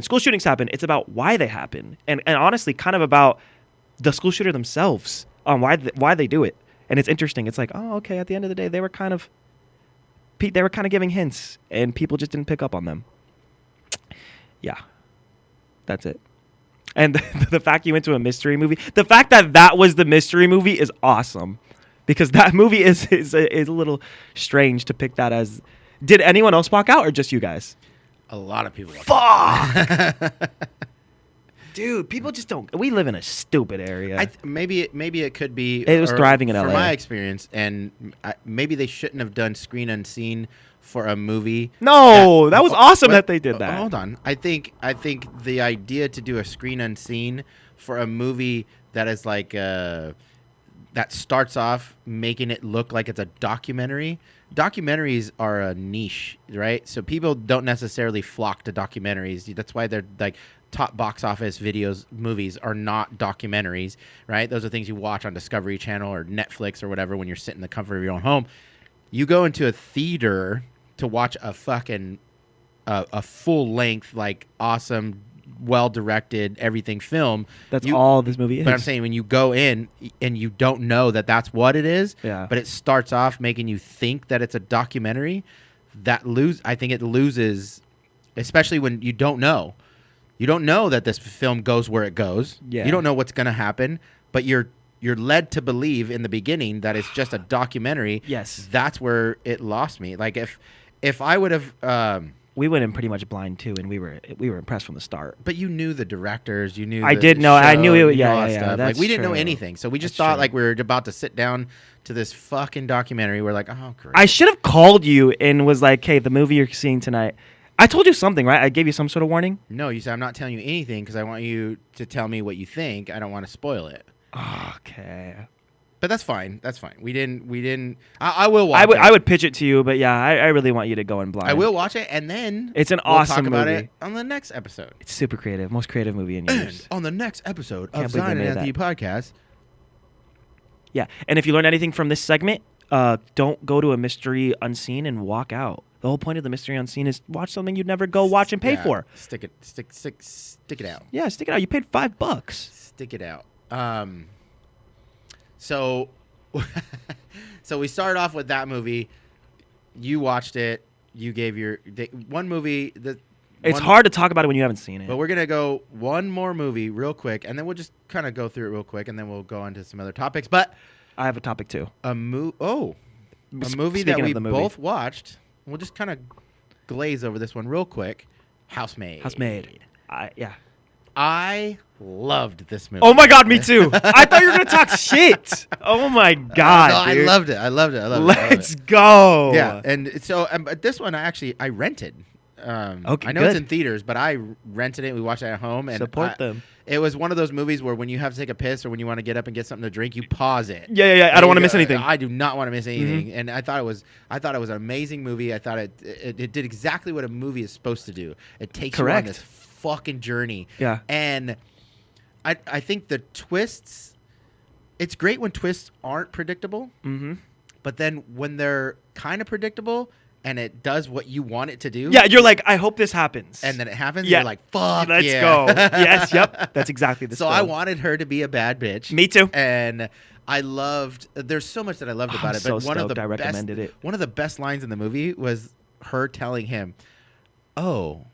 school shootings happen. It's about why they happen, and honestly, kind of about the school shooter themselves on why they do it. And it's interesting. It's like, oh, okay. At the end of the day, they were kind of giving hints, and people just didn't pick up on them. Yeah, that's it. And the fact you went to a mystery movie, the fact that was the mystery movie is awesome, because that movie is a little strange to pick that as. Did anyone else walk out, or just you guys? A lot of people. Fuck! Dude, people just don't. We live in a stupid area. Maybe it could be. It was thriving in LA. From my experience, and maybe they shouldn't have done screen unseen for a movie. No, that was awesome that they did that. Hold on. I think the idea to do a screen unseen for a movie that is like that that starts off making it look like it's a documentary. Documentaries are a niche, right? So people don't necessarily flock to documentaries. That's why they're like top box office videos, movies are not documentaries, right? Those are things you watch on Discovery Channel or Netflix or whatever when you're sitting in the comfort of your own home. You go into a theater to watch a fucking a full length, like awesome, well directed, everything film. That's all this movie is. But I'm saying when you go in and you don't know that that's what it is, but it starts off making you think that it's a documentary, I think it loses, especially when you don't know. You don't know that this film goes where it goes. Yeah. You don't know what's going to happen, but you're led to believe in the beginning that it's just a documentary. Yes. That's where it lost me. Like if I would have we went in pretty much blind too, and we were impressed from the start. But you knew the directors, you knew. I did know. I knew it. Yeah. Stuff. Like we didn't know true. anything, so we just thought like we were about to sit down to this fucking documentary. We're like, oh, great. I should have called you and was like, hey, the movie you're seeing tonight. I told you something, right? I gave you some sort of warning. No, you said I'm not telling you anything because I want you to tell me what you think. I don't want to spoil it. Okay. But that's fine. That's fine. We didn't. I will watch it. I would pitch it to you, but yeah, I really want you to go in blind. I will watch it, and then it's an we'll awesome talk about movie. it on the next episode. It's super creative. Most creative movie in years. On the next episode Can't of believe they Zion and made Anthony Podcast. Yeah, and if you learn anything from this segment, don't go to a mystery unseen and walk out. The whole point of the mystery unseen is watch something you'd never go watch and pay for. Stick it out. Yeah, stick it out. You paid $5. Stick it out. So we started off with that movie. You watched it. You gave your one movie. It's hard to talk about it when you haven't seen it. But we're going to go one more movie real quick, and then we'll just kind of go through it real quick, and then we'll go on to some other topics. But I have a topic, too. A movie that we both watched. We'll just kind of glaze over this one real quick. Housemaid. Yeah. I loved this movie. Oh, my God, me too. I thought you were going to talk shit. Oh, my God, no, dude. I loved it. Let's go. Yeah, and so but this one I rented. Okay, I know it's in theaters, but I rented it. We watched it at home. And support them. It was one of those movies where when you have to take a piss or when you want to get up and get something to drink, you pause it. Yeah. I don't want to miss anything. I do not want to miss anything. Mm-hmm. And I thought it was an amazing movie. I thought it did exactly what a movie is supposed to do. It takes you on this fucking journey. Yeah. And I think the twists. It's great when twists aren't predictable. Mm-hmm. But then when they're kind of predictable. And it does what you want it to do. Yeah, you're like, I hope this happens. And then it happens. Yeah. You're like, fuck, let's go. Yes, yep. That's exactly the story. So I wanted her to be a bad bitch. Me too. And I loved. There's so much that I loved about it. But one of the best lines in the movie was her telling him, "Oh,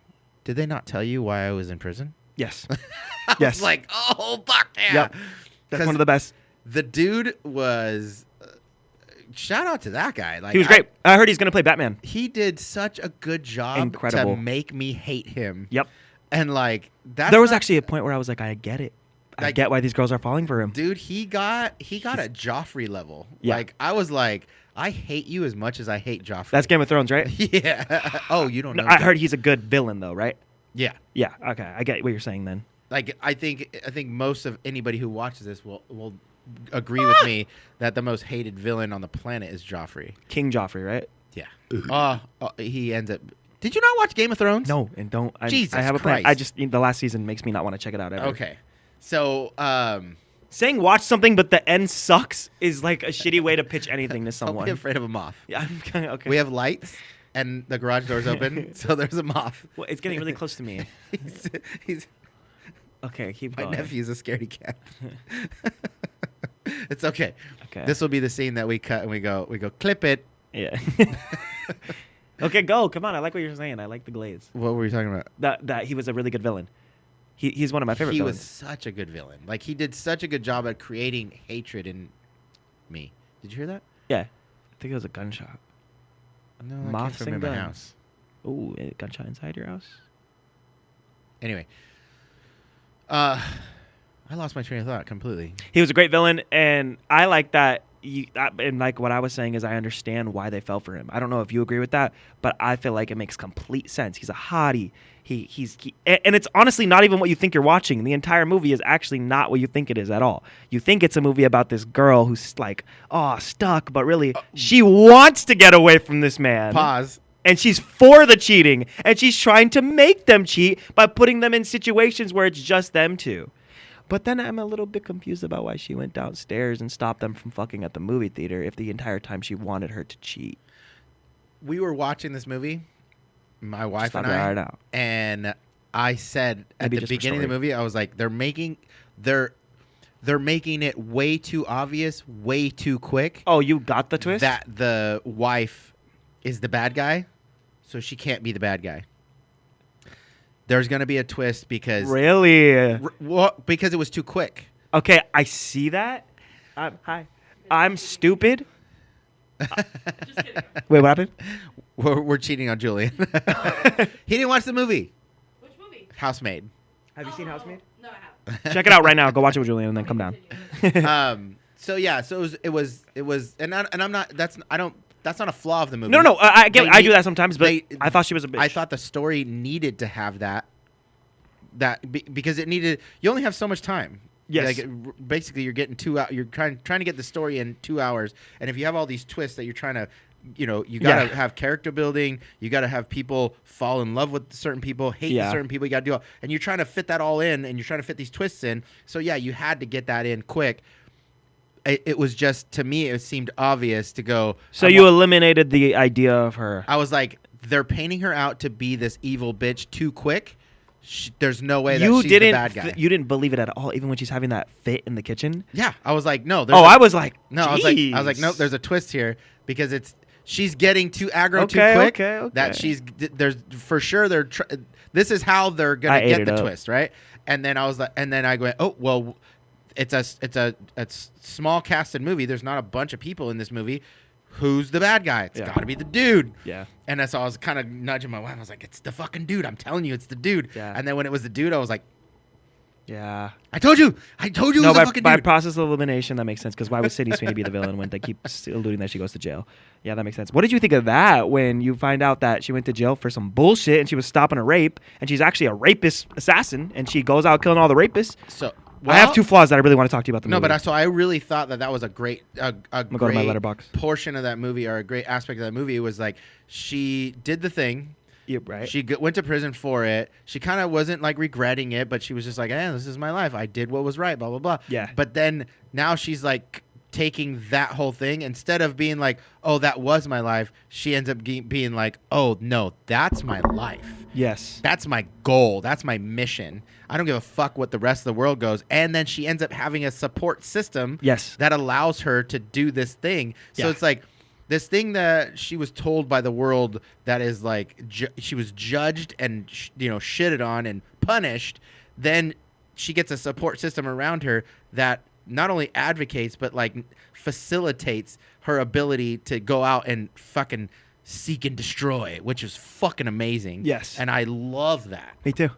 did they not tell you why I was in prison?" Yes. I was like, oh, fuck yeah. Yep. That's one of the best. The dude was. Shout out to that guy. Like, he was great. I heard he's going to play Batman. He did such a good job to make me hate him. Yep. And like there was actually a point where I was like, I get it. I get why these girls are falling for him. Dude, he got a Joffrey level. Yeah. Like I was like, I hate you as much as I hate Joffrey. That's Game of Thrones, right? Yeah. Oh, you don't know. I heard he's a good villain though, right? Yeah. Yeah. Okay. I get what you're saying then. Like I think most of anybody who watches this will agree with me that the most hated villain on the planet is Joffrey. King Joffrey, right? Yeah. He ends up. Did you not watch Game of Thrones? No, and don't. Jesus I have a Christ. plan. I just the last season makes me not want to check it out ever. Okay. So saying watch something but the end sucks is like a shitty way to pitch anything to someone. Don't be afraid of a moth. Yeah, I'm kind of okay. We have lights and the garage door's open, so there's a moth. Well, it's getting really close to me. he's okay, keep going. My nephew's a scaredy cat. It's okay. Okay. This will be the scene that we cut and we go clip it. Yeah. Okay, go. Come on. I like what you're saying. I like the glaze. What were you talking about? That he was a really good villain. He's one of my favorite villains. He was such a good villain. Like he did such a good job at creating hatred in me. Did you hear that? Yeah. I think it was a gunshot. No, moths came from and in guns. my house. Ooh, a gunshot inside your house? Anyway. I lost my train of thought completely. He was a great villain, and I like that and like what I was saying is I understand why they fell for him. I don't know if you agree with that, but I feel like it makes complete sense. He's a hottie. And it's honestly not even what you think you're watching. The entire movie is actually not what you think it is at all. You think it's a movie about this girl who's like, stuck, but really she wants to get away from this man. Pause. And she's for the cheating, and she's trying to make them cheat by putting them in situations where it's just them two. But then I'm a little bit confused about why she went downstairs and stopped them from fucking at the movie theater if the entire time she wanted her to cheat. We were watching this movie, my wife Stop and I, right out. and I said at Maybe the just for beginning of the story. movie, I was like, they're making it way too obvious, way too quick. Oh, you got the twist? That the wife is the bad guy, so she can't be the bad guy. There's gonna be a twist because Really? because it was too quick. Okay, I see that. Hi. I'm stupid. Just kidding. Wait, what happened? We're cheating on Julian. He didn't watch the movie Which movie? Housemaid. Have you seen Housemaid? No, I haven't. Check it out right now. Go watch it with Julian and then come down. So yeah, so it was, and I'm not. That's not a flaw of the movie. No, I get. They I do need- that sometimes, but they- I thought she was a bitch. I thought the story needed to have that. Because it needed. You only have so much time. Yes. Like basically, you're getting 2 hours. You're trying to get the story in 2 hours, and if you have all these twists that you're trying to, you gotta have character building. You gotta have people fall in love with certain people, hate certain people. You gotta do all, and you're trying to fit that all in, and you're trying to fit these twists in. So yeah, you had to get that in quick. It was just, to me, it seemed obvious to go. So you eliminated the idea of her. I was like, they're painting her out to be this evil bitch too quick. There's no way that she's the bad guy. You didn't believe it at all, even when she's having that fit in the kitchen. Yeah, I was like, no. I was like, no. I was like, no. There's a twist here because she's getting too aggro too quick. Okay. That there's for sure this is how they're gonna get the twist, right? And then I was like, and then I go, oh well, it's a small casted movie. There's not a bunch of people in this movie. Who's the bad guy? It's got to be the dude. Yeah. And so I was kind of nudging my wife. I was like, it's the fucking dude. I'm telling you, it's the dude. Yeah. And then when it was the dude, I was like, yeah. I told you. It was the fucking by dude. process of elimination, that makes sense. Because why would Sydney Sweeney be the villain when they keep alluding that she goes to jail? Yeah, that makes sense. What did you think of that when you find out that she went to jail for some bullshit and she was stopping a rape and she's actually a rapist assassin and she goes out killing all the rapists? So I have two flaws that I really want to talk to you about the movie. No, but I really thought that was a great, I'm gonna go to my letterbox. portion of that movie, or a great aspect of that movie. It was like she did the thing. Yeah, right. She went to prison for it. She kind of wasn't like regretting it, but she was just like, this is my life. I did what was right, blah, blah, blah. Yeah. But then now she's like taking that whole thing, instead of being like, oh, that was my life, she ends up being like, oh, no, that's my life. Yes. That's my goal. That's my mission. I don't give a fuck what the rest of the world goes. And then she ends up having a support system that allows her to do this thing. So it's like this thing that she was told by the world that is like she was judged and shitted on and punished. Then she gets a support system around her that not only advocates but like facilitates her ability to go out and fucking seek and destroy, which is fucking amazing. Yes. And I love that. Me too.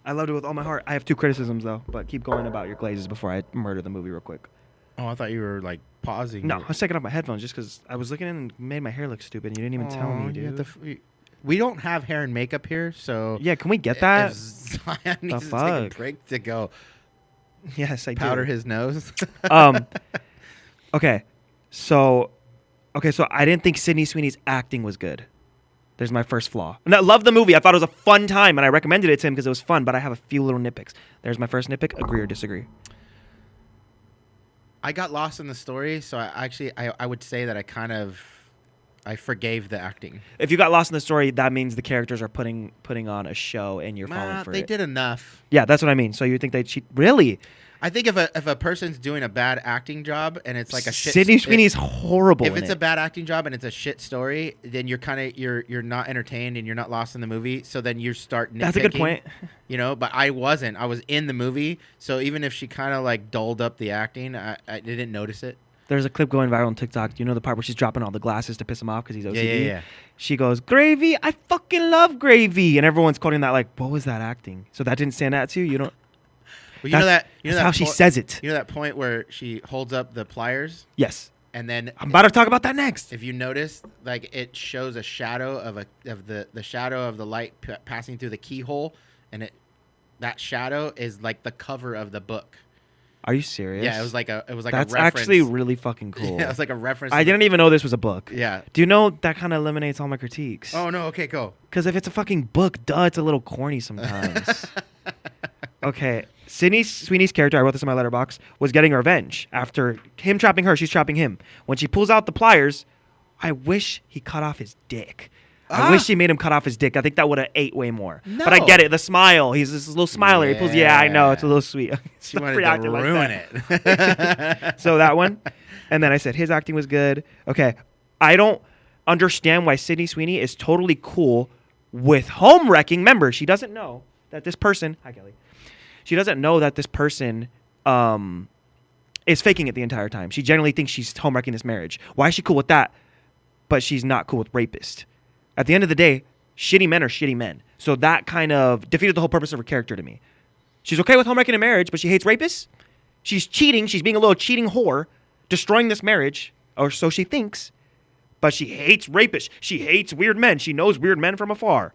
I loved it with all my heart. I have two criticisms though, but keep going about your glazes before I murder the movie real quick. Oh, I thought you were like pausing. No, I was taking off my headphones just because I was looking in and made my hair look stupid. And you didn't even tell me, dude. We don't have hair and makeup here, so yeah, can we get that? If Zion needs to take fuck? a break to go Yes, I powder do. his nose. Okay, so I didn't think Sydney Sweeney's acting was good. There's my first flaw. And I love the movie. I thought it was a fun time, and I recommended it to him because it was fun. But I have a few little nitpicks. There's my first nitpick. Agree or disagree? I got lost in the story, so I would say that I forgave the acting. If you got lost in the story, that means the characters are putting on a show, and you're falling for it. They did enough. Yeah, that's what I mean. So you think they cheat? Really? I think if a person's doing a bad acting job and it's like a shit, Sydney Sweeney's horrible. If it's a bad acting job and it's a shit story, then you're you're not entertained and you're not lost in the movie. So then you start nitpicking. That's a good point. But I wasn't. I was in the movie. So even if she kind of like dulled up the acting, I didn't notice it. There's a clip going viral on TikTok. You know the part where she's dropping all the glasses to piss him off because he's OCD? Yeah. She goes, "Gravy, I fucking love gravy," and everyone's quoting that like, "What was that acting?" So that didn't stand out to you. You don't. Well, you know that. You know That's that how she po- says it. You know that point where she holds up the pliers, Yes. and then I'm about to talk about that next. if you notice, like it shows a shadow of the shadow of the light passing through the keyhole, and that shadow is like the cover of the book. Are you serious? Yeah, it was like a That's reference. actually really fucking cool. Yeah, it was like a reference. I didn't even know this was a book. Yeah. Do you know that kind of eliminates all my critiques? Oh no. Okay, go. Because if it's a fucking book, it's a little corny sometimes. Okay, Sydney Sweeney's character, I wrote this in my letterbox, was getting revenge after him trapping her. She's trapping him. When she pulls out the pliers, I wish he cut off his dick. I wish she made him cut off his dick. I think that would have ate way more. No. But I get it. The smile. He's this little smiler. He pulls. Yeah, I know. It's a little sweet. She Stop wanted to reacting like ruin that. it. So that one, and then I said his acting was good. Okay, I don't understand why Sydney Sweeney is totally cool with home wrecking. Remember, she doesn't know that this person. Hi, Kelly. She doesn't know that this person is faking it the entire time. She generally thinks she's home wrecking this marriage. Why is she cool with that? But she's not cool with rapist. At the end of the day, shitty men are shitty men. So that kind of defeated the whole purpose of her character to me. She's okay with home wrecking a marriage, but she hates rapists. She's cheating. She's being a little cheating whore, destroying this marriage, or so she thinks. But she hates rapists. She hates weird men. She knows weird men from afar.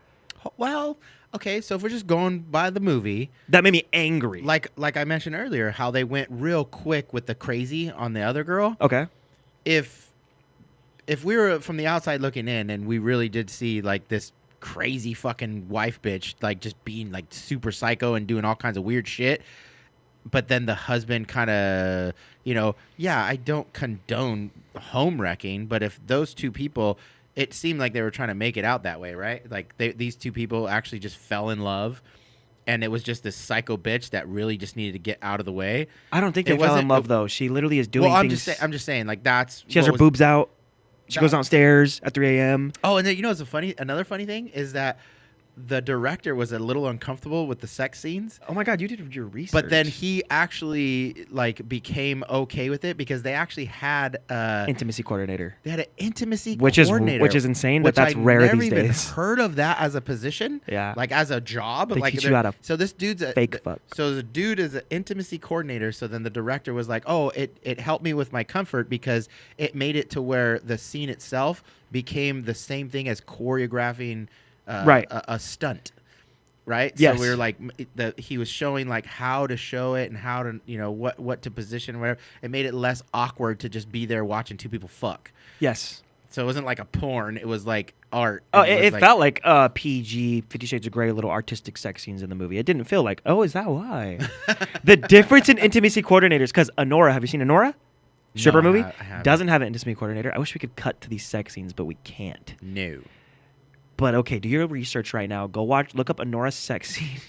Well, okay, so if we're just going by the movie, That made me angry. like I mentioned earlier, how they went real quick with the crazy on the other girl. Okay. If we were from the outside looking in and we really did see like this crazy fucking wife bitch like just being like super psycho and doing all kinds of weird shit, but then the husband kind of, yeah, I don't condone home wrecking, but if those two people, it seemed like they were trying to make it out that way, right? Like these two people actually just fell in love, and it was just this psycho bitch that really just needed to get out of the way. I don't think It they fell in wasn't- love, though. She literally is doing Well, I'm things. just saying, like that's She has what her was- boobs out. She That- goes downstairs at 3 a.m. Oh, and then another funny thing is that the director was a little uncomfortable with the sex scenes. Oh my God, you did your research. But then he actually like became okay with it because they actually had Intimacy coordinator. they had an intimacy Which is coordinator, insane that which that's I rare never these even days. heard of that as a position. Yeah. like as a job. They like teach you how to so this dude's a fake fuck. So the dude is an intimacy coordinator. So then the director was like, "Oh, it helped me with my comfort because it made it to where the scene itself became the same thing as choreographing Right. a stunt." Right. Yes. So we were like, he was showing like how to show it and how to, what to position, whatever. It made it less awkward to just be there watching two people fuck. Yes. So it wasn't like a porn. It was like art. Oh, was it like- felt like PG, 50 Shades of Grey, little artistic sex scenes in the movie. It didn't feel like, oh, is that why? The difference in intimacy coordinators, because Honora, have you seen Honora? Stripper No, I movie? haven't. Doesn't have an intimacy coordinator. I wish we could cut to these sex scenes, but we can't. No. But okay, do your research right now. Look up Honora's sex scene.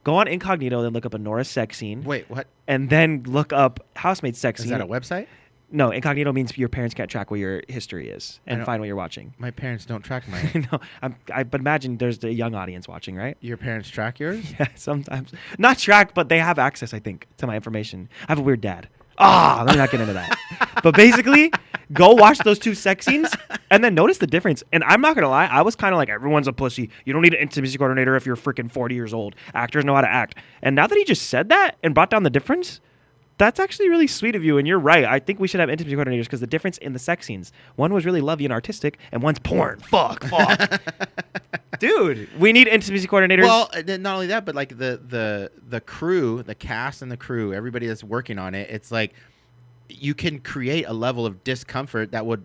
Go on incognito, then look up Honora's sex scene. Wait, what? And then look up housemaid's sex Is scene. that a website? No, incognito means your parents can't track what your history is I and don't- find what you're watching. My parents don't track mine. No, but imagine there's the young audience watching, right? Your parents track yours? Yeah, sometimes. Not tracked, but they have access, I think, to my information. I have a weird dad. Let me not get into that. But basically, go watch those two sex scenes and then notice the difference. And I'm not going to lie, I was kind of like, everyone's a pussy. You don't need an intimacy coordinator if you're freaking 40 years old. Actors know how to act. And now that he just said that and brought down the difference, that's actually really sweet of you. And you're right. I think we should have intimacy coordinators because the difference in the sex scenes, one was really lovey and artistic and one's porn. Fuck. Dude, we need intimacy coordinators. Well, then not only that, but like the crew, the cast and the crew, everybody that's working on it, it's like you can create a level of discomfort that would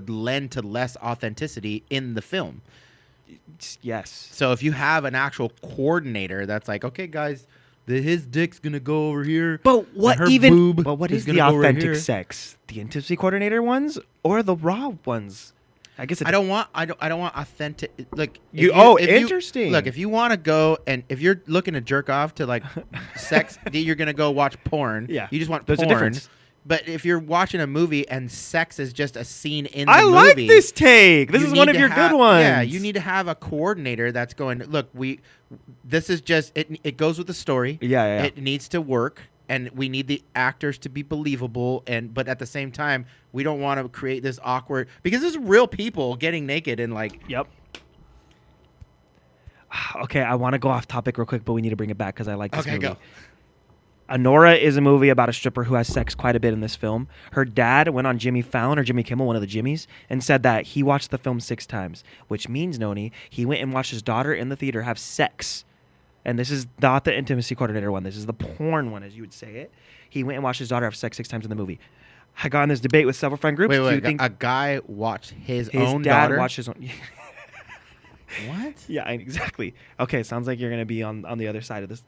lend to less authenticity in the film. Yes. So if you have an actual coordinator that's like, okay, guys, his dick's gonna go over here. But what and her even? boob But what is is gonna the go right authentic here. sex? The intimacy coordinator ones or the raw ones? I guess I don't want authentic. Like interesting. Look, if you want to go and if you're looking to jerk off to like sex, you're gonna go watch porn. Yeah. You just want There's a porn. difference. But if you're watching a movie and sex is just a scene in the I movie, like this take. This you is one need of to your have- good ones. Yeah, you need to have a coordinator that's going, look, this is just it goes with the story. Yeah. It needs to work, and we need the actors to be believable, but at the same time, we don't want to create this awkward, because there's real people getting naked and like. Yep. Okay, I want to go off topic real quick, but we need to bring it back because I like this Okay, movie. go. Honora is a movie about a stripper who has sex quite a bit in this film. Her dad went on Jimmy Fallon or Jimmy Kimmel, one of the Jimmys, and said that he watched the film 6 times, which means, Noni, he went and watched his daughter in the theater have sex. And this is not the intimacy coordinator one. This is the porn one, as you would say it. He went and watched his daughter have sex 6 times in the movie. I got in this debate with several friend groups. Wait, Do you think a guy watched his his own dad daughter? watched his own... What? Yeah, exactly. Okay, sounds like you're going to be on the other side of this.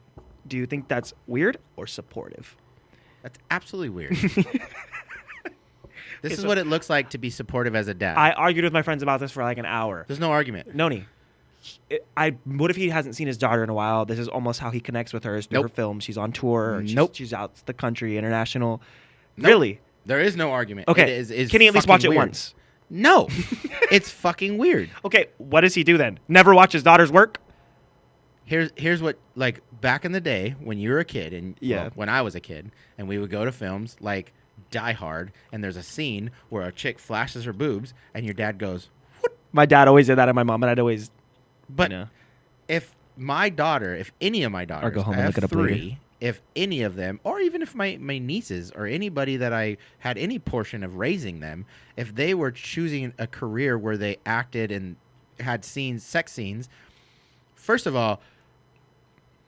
Do you think that's weird or supportive? That's absolutely weird. This is what it looks like to be supportive as a dad. I argued with my friends about this for like an hour. There's no argument. Noni, what if he hasn't seen his daughter in a while? This is almost how he connects with her is through her film. She's on tour. Or she's out the country, international. Nope. Really? There is no argument. Okay. It is Can he at least watch it weird. once? No. It's fucking weird. Okay, what does he do then? Never watch his daughter's work? Here's what, like, back in the day when you were a kid and Yeah. well, when I was a kid and we would go to films like Die Hard and there's a scene where a chick flashes her boobs and your dad goes, My dad always did that, and my mom, and I'd always, but you know. if my daughter, if any of my daughters, go home I and have look it up later. 3, if any of them, or even if my nieces or anybody that I had any portion of raising them, if they were choosing a career where they acted and had sex scenes, first of all,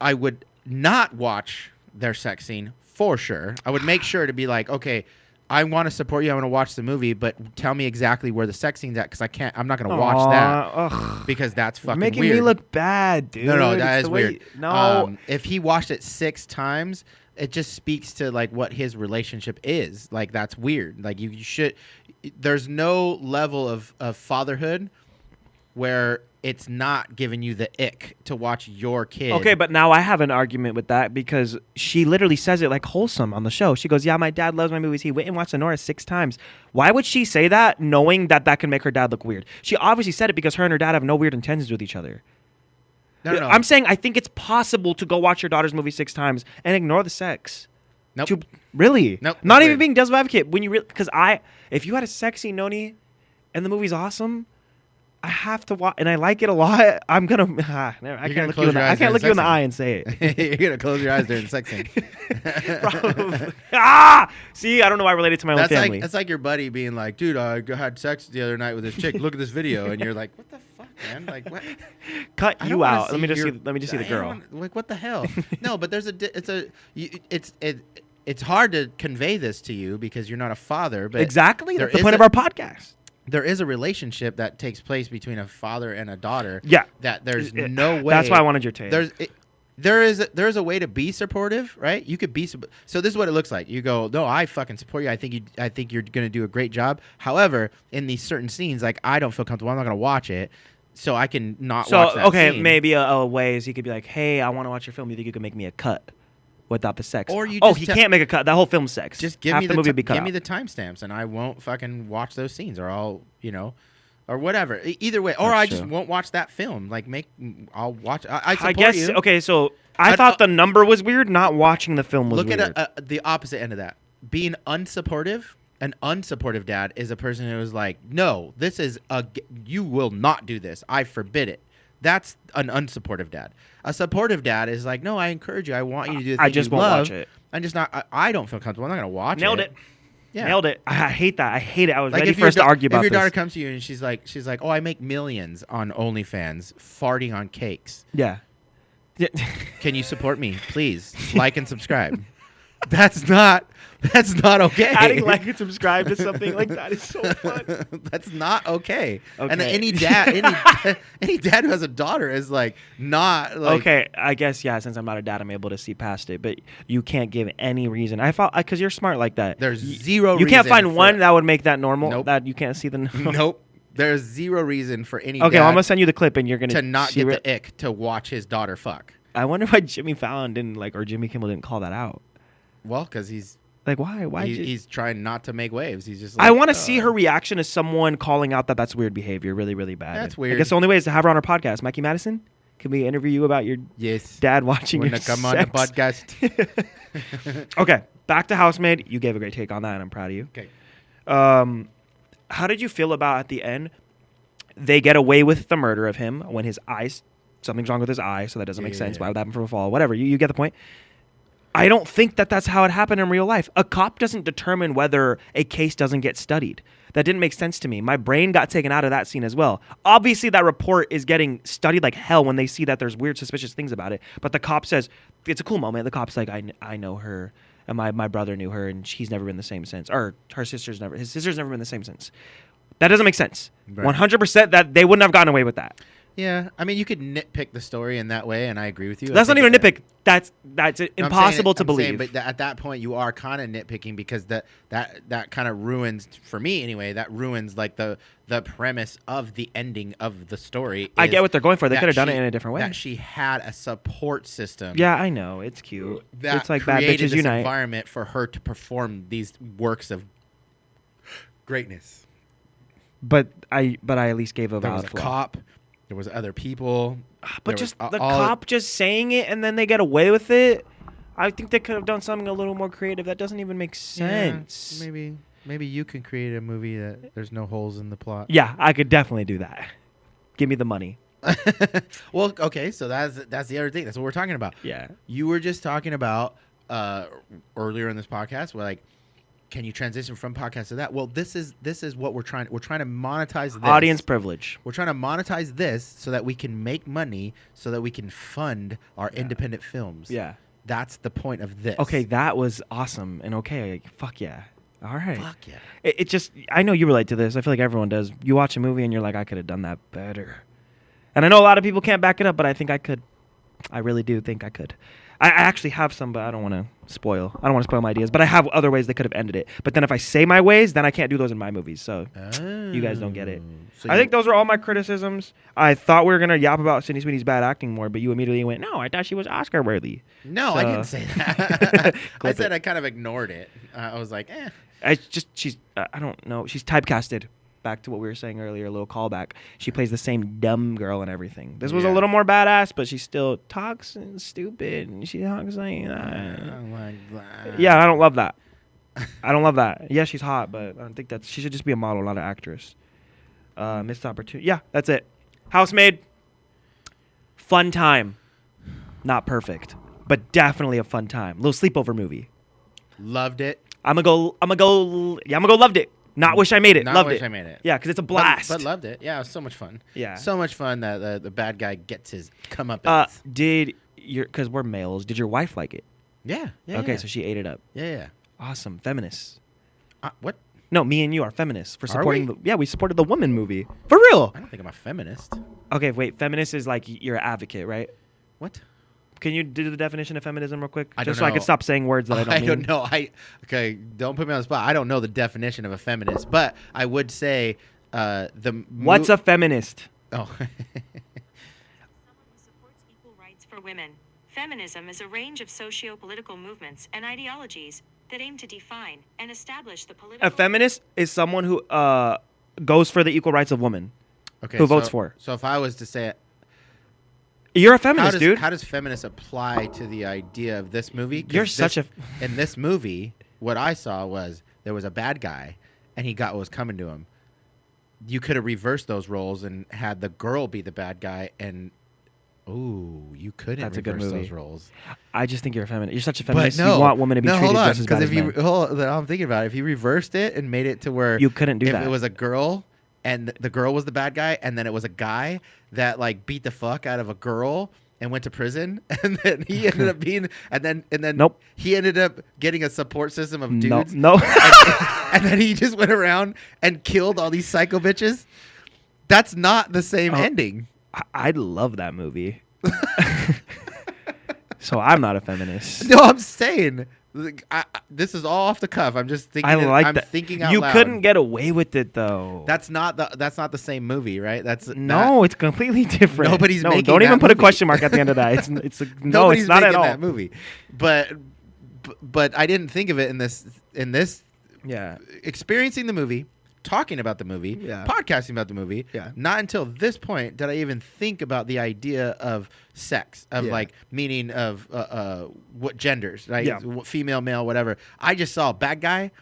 I would not watch their sex scene for sure. I would make sure to be like, okay, I want to support you. I want to watch the movie, but tell me exactly where the sex scene's at because I'm not going to watch that because that's fucking making weird. me look bad, dude. No, that It's is the way weird. No. If he watched it 6 times, it just speaks to like what his relationship is. Like that's weird. Like you should. There's no level of fatherhood where it's not giving you the ick to watch your kid. Okay, but now I have an argument with that because she literally says it like wholesome on the show. She goes, yeah, my dad loves my movies. He went and watched Honora 6 times. Why would she say that knowing that can make her dad look weird? She obviously said it because her and her dad have no weird intentions with each other. No. I'm saying I think it's possible to go watch your daughter's movie 6 times and ignore the sex. Nope. Really? Nope. Not even Weird. being devil's advocate. When you because if you had a sexy Noni and the movie's awesome, I have to watch, and I like it a lot. I'm gonna. I can't look you in the. I can't look you in the eye and say it. You're gonna close your eyes during the sex scene. Probably. See, I don't know why I related to my own family. That's like your buddy being like, dude, I had sex the other night with this chick. Look at this video, and you're like, what the fuck, man? Like, what? Cut I you don't wanna out. Let me just see the I girl. don't wanna- like, what the hell? No, but it's hard to convey this to you because you're not a father. But Exactly. there That's the is point of our podcast. There is a relationship that takes place between a father and a daughter. Yeah. That there's no way. That's why I wanted your take. There is a way to be supportive, right? You could be so. This is what it looks like. You go, no, I fucking support you. I think you're gonna do a great job. However, in these certain scenes, like I don't feel comfortable. I'm not gonna watch it, so I can not watch that scene. Maybe a way is he could be like, hey, I want to watch your film. You think you could make me a cut without the sex? Or you he can't make a cut. That whole film's sex. Just give Half me the movie would be cut give me out. the timestamps, and I won't fucking watch those scenes, or I'll or whatever. Either way, or That's I just true. won't watch that film. Like I'll watch. I support I guess you. okay. So I thought the number was weird. Not watching the film was Look weird. at the opposite end of that. Being unsupportive. An unsupportive dad is a person who is like, no, this is you will not do this. I forbid it. That's an unsupportive dad. A supportive dad is like, no, I encourage you. I want you to do the thing I just you won't love. watch it. I'm just not. I don't feel comfortable. I'm not gonna watch Nailed it. it. Yeah. Nailed it. I hate that. I hate it. I was Like ready if for us to argue about If your this. daughter comes to you and she's like, oh, I make millions on OnlyFans farting on cakes. Yeah. Can you support me, please? Like and subscribe. That's not okay. Adding like and subscribe to something like that is so fun. That's not okay. And Okay. any dad who has a daughter is like not like. Okay, I guess since I'm not a dad, I'm able to see past it. But you can't give any reason. I thought because you're smart like that. There's zero. You can't reason find for- one that would make that normal. Nope. That you can't see the. Nope. There's zero reason for any. Okay, dad well, I'm gonna send you the clip, and you're gonna to not see get the ick to watch his daughter fuck. I wonder why Jimmy Fallon didn't or Jimmy Kimmel didn't call that out. Well, because he's Like why? Why? he's trying not to make waves. He's just. Like, I want to see her reaction as someone calling out that that's weird behavior, really, really bad. That's I weird. guess the only way is to have her on our podcast. Mikey Madison, can we interview you about your Yes. dad watching When your to come sex? on the podcast. Okay, back to Housemaid. You gave a great take on that, and I'm proud of you. Okay. How did you feel about at the end? They get away with the murder of him when his eyes, something's wrong with his eye, so that doesn't make sense. Yeah. Why would that happen from a fall? Whatever. You get the point. I don't think that that's how it happened in real life. A cop doesn't determine whether a case doesn't get studied. That didn't make sense to me. My brain got taken out of that scene as well. Obviously, that report is getting studied like hell when they see that there's weird, suspicious things about it. But the cop says, it's a cool moment. The cop's like, I know her, and my brother knew her, and she's never been the same since. Or his sister's never been the same since. That doesn't make sense. Right. 100% that they wouldn't have gotten away with that. Yeah, I mean, you could nitpick the story in that way, and I agree with you. That's not even a nitpick. That's impossible to I'm saying, believe. but at that point, you are kind of nitpicking because that kind of ruins, for me anyway, that ruins like the premise of the ending of the story. I get what they're going for. They that could have done it she- in a different way. That she had a support system. Yeah, I know. It's cute. That It's like Bad created Bitches this Unite. environment for her to perform these works of greatness. But I at least gave a There was valid a flaw. cop. There was other people. But there just was the all- cop just saying it and then they get away with it. I think they could have done something a little more creative. That doesn't even make sense. Yeah, maybe you can create a movie that there's no holes in the plot. Yeah, I could definitely do that. Give me the money. Well, okay, so that's the other thing. That's what we're talking about. Yeah. You were just talking about earlier in this podcast, where like, can you transition from podcast to that? Well, this is what we're trying to monetize this. Audience privilege. We're trying to monetize this so that we can make money, so that we can fund our independent films. Yeah. That's the point of this. Okay, that was awesome. And okay, fuck yeah. All right. Fuck yeah. It just, I know you relate to this. I feel like everyone does. You watch a movie and you're like, I could have done that better. And I know a lot of people can't back it up, but I think I could. I really do think I could. I actually have some, but I don't want to spoil. I don't want to spoil my ideas, but I have other ways they could have ended it. But then if I say my ways, then I can't do those in my movies. So you guys don't get it. So I think those are all my criticisms. I thought we were going to yap about Sydney Sweeney's bad acting more, but you immediately went, no, I thought she was Oscar worthy. No, So- I didn't say that. I Clip said it. I kind of ignored it. I was like, eh. It's just, she's, I don't know. She's typecasted. Back to what we were saying earlier, a little callback. She plays the same dumb girl and everything. This was a Yeah. little more badass, but she still talks and stupid. And she talks like, I'm like, blah. yeah, I don't love that. I don't love that. Yeah, she's hot, but I don't think she should just be a model, not an actress. Missed opportunity. Yeah, that's it. Housemaid. Fun time. Not perfect, but definitely a fun time. Little sleepover movie. Loved it. I'm gonna go. Loved it. Not wish I made it. Not Loved wish it. I made it. Yeah, because it's a blast. But loved it. Yeah, it was so much fun. Yeah. So much fun that the bad guy gets his comeuppance. Because we're males, did your wife like it? Yeah. Okay, yeah. so she ate it up. Yeah. Awesome. Feminists. What? No, me and you are feminists for Are supporting. we? Yeah, we supported the woman movie. For real. I don't think I'm a feminist. Okay, wait. Feminist is like you're an advocate, right? What? Can you do the definition of feminism real quick? I Just don't so I know. can stop saying words that I don't I mean. don't know. Okay. Don't put me on the spot. I don't know the definition of a feminist, but I would say What's a feminist? Oh. Someone who supports equal rights for women. Feminism is a range of socio-political movements and ideologies that aim to define and establish the political... A feminist is someone who goes for the equal rights of women. Okay. Who votes for? So if I was to say it, You're a feminist, dude. How does feminist apply to the idea of this movie? 'Cause You're such in this movie, what I saw was there was a bad guy, and he got what was coming to him. You could have reversed those roles and had the girl be the bad guy, and you couldn't That's a good reverse movie. those roles. I just think you're a feminist. You're such a But feminist. no, You want women to be treated hold on, just as bad as men. I'm thinking about it. If you reversed it and made it to where You couldn't do if that. it was a girl and the girl was the bad guy, and then it was a guy that like beat the fuck out of a girl and went to prison, and then he ended up being, and then Nope. he ended up getting a support system of dudes, No. and then he just went around and killed all these psycho bitches. That's not the same ending. I love that movie. So I'm not a feminist. No, I'm saying this is all off the cuff. I'm just thinking. I like I'm that. thinking out You loud. couldn't get away with it though. That's not the same movie, right? no, it's completely different. Nobody's no, making don't even that put a movie. question mark at the end of that. It's no, Nobody's it's not at making all. that movie. But I didn't think of it in this Yeah. experiencing the movie, talking about the movie, Yeah. podcasting about the movie. Yeah. Not until this point did I even think about the idea of sex, of Yeah. like meaning of what genders, right? Yeah. Female, male, whatever. I just saw bad guy,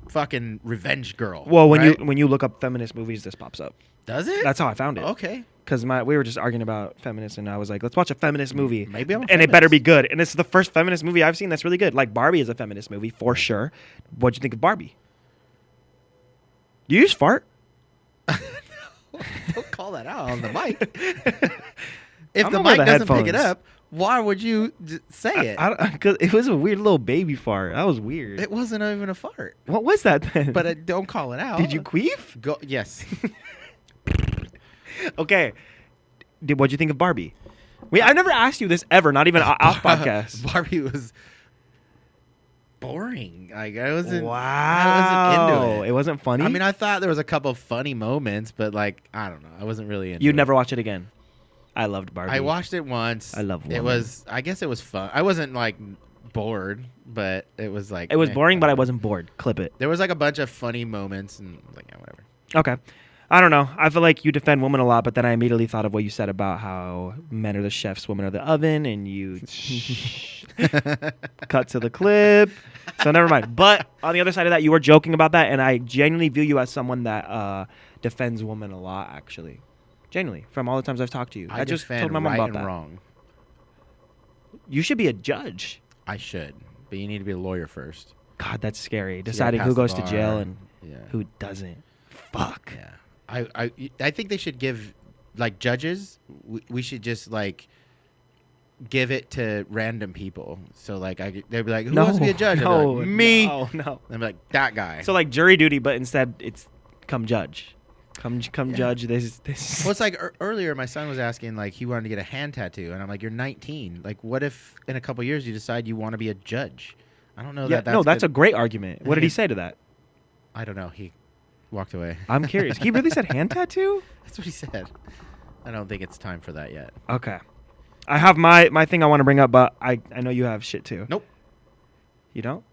fucking revenge girl. Well, when right? you look up feminist movies, this pops up. Does it? That's how I found it. Okay. Because we were just arguing about feminists, and I was like, let's watch a feminist movie. Maybe I'm a and it better feminist. be good. And it's the first feminist movie I've seen that's really good. Like Barbie is a feminist movie for sure. What'd you think of Barbie? Do you just fart? Don't call that out on the mic. If I'm the over mic the doesn't pick it headphones. up, why would you say it? Because it was a weird little baby fart. That was weird. It wasn't even a fart. What was that then? But don't call it out. did you queef? Go? Yes. Okay. What'd you think of Barbie? I never asked you this ever. Not even off podcast. Barbie was boring. Like I wasn't. Wow. I wasn't into it. It wasn't funny. I mean, I thought there was a couple of funny moments, but like I don't know. I wasn't really into You'd it. never watch it again. I loved Barbie. I watched it once. I love it. women. I guess it was fun. I wasn't like bored, but it was like It was boring, but I whatever. wasn't bored. Clip it. There was like a bunch of funny moments and like yeah, whatever. Okay. I don't know. I feel like you defend women a lot, but then I immediately thought of what you said about how men are the chefs, women are the oven, and you cut to the clip. So never mind. But on the other side of that, you were joking about that, and I genuinely view you as someone that defends women a lot, actually. Genuinely. From all the times I've talked to you. I just defend told my mom right about and that. wrong. You should be a judge. I should, but you need to be a lawyer first. God, that's scary. So you gotta Deciding pass who the goes to jail bar. and Yeah. who doesn't. Fuck. Yeah. I think they should give, like, judges, we should just, like, give it to random people. So, like, they'd be like, who wants to be a judge? I'd be No, like, me. No. I'd be like, that guy. So like jury duty, but instead it's come judge. Come Yeah. judge this. Well, it's like earlier my son was asking, like, he wanted to get a hand tattoo. And I'm like, you're 19. Like, what if in a couple years you decide you want to be a judge? I don't know Yeah, that's a great argument. What did he say to that? I don't know. He walked away. I'm curious. He really said hand tattoo? That's what he said. I don't think it's time for that yet. Okay. I have my thing I want to bring up, but I know you have shit too. Nope. You don't?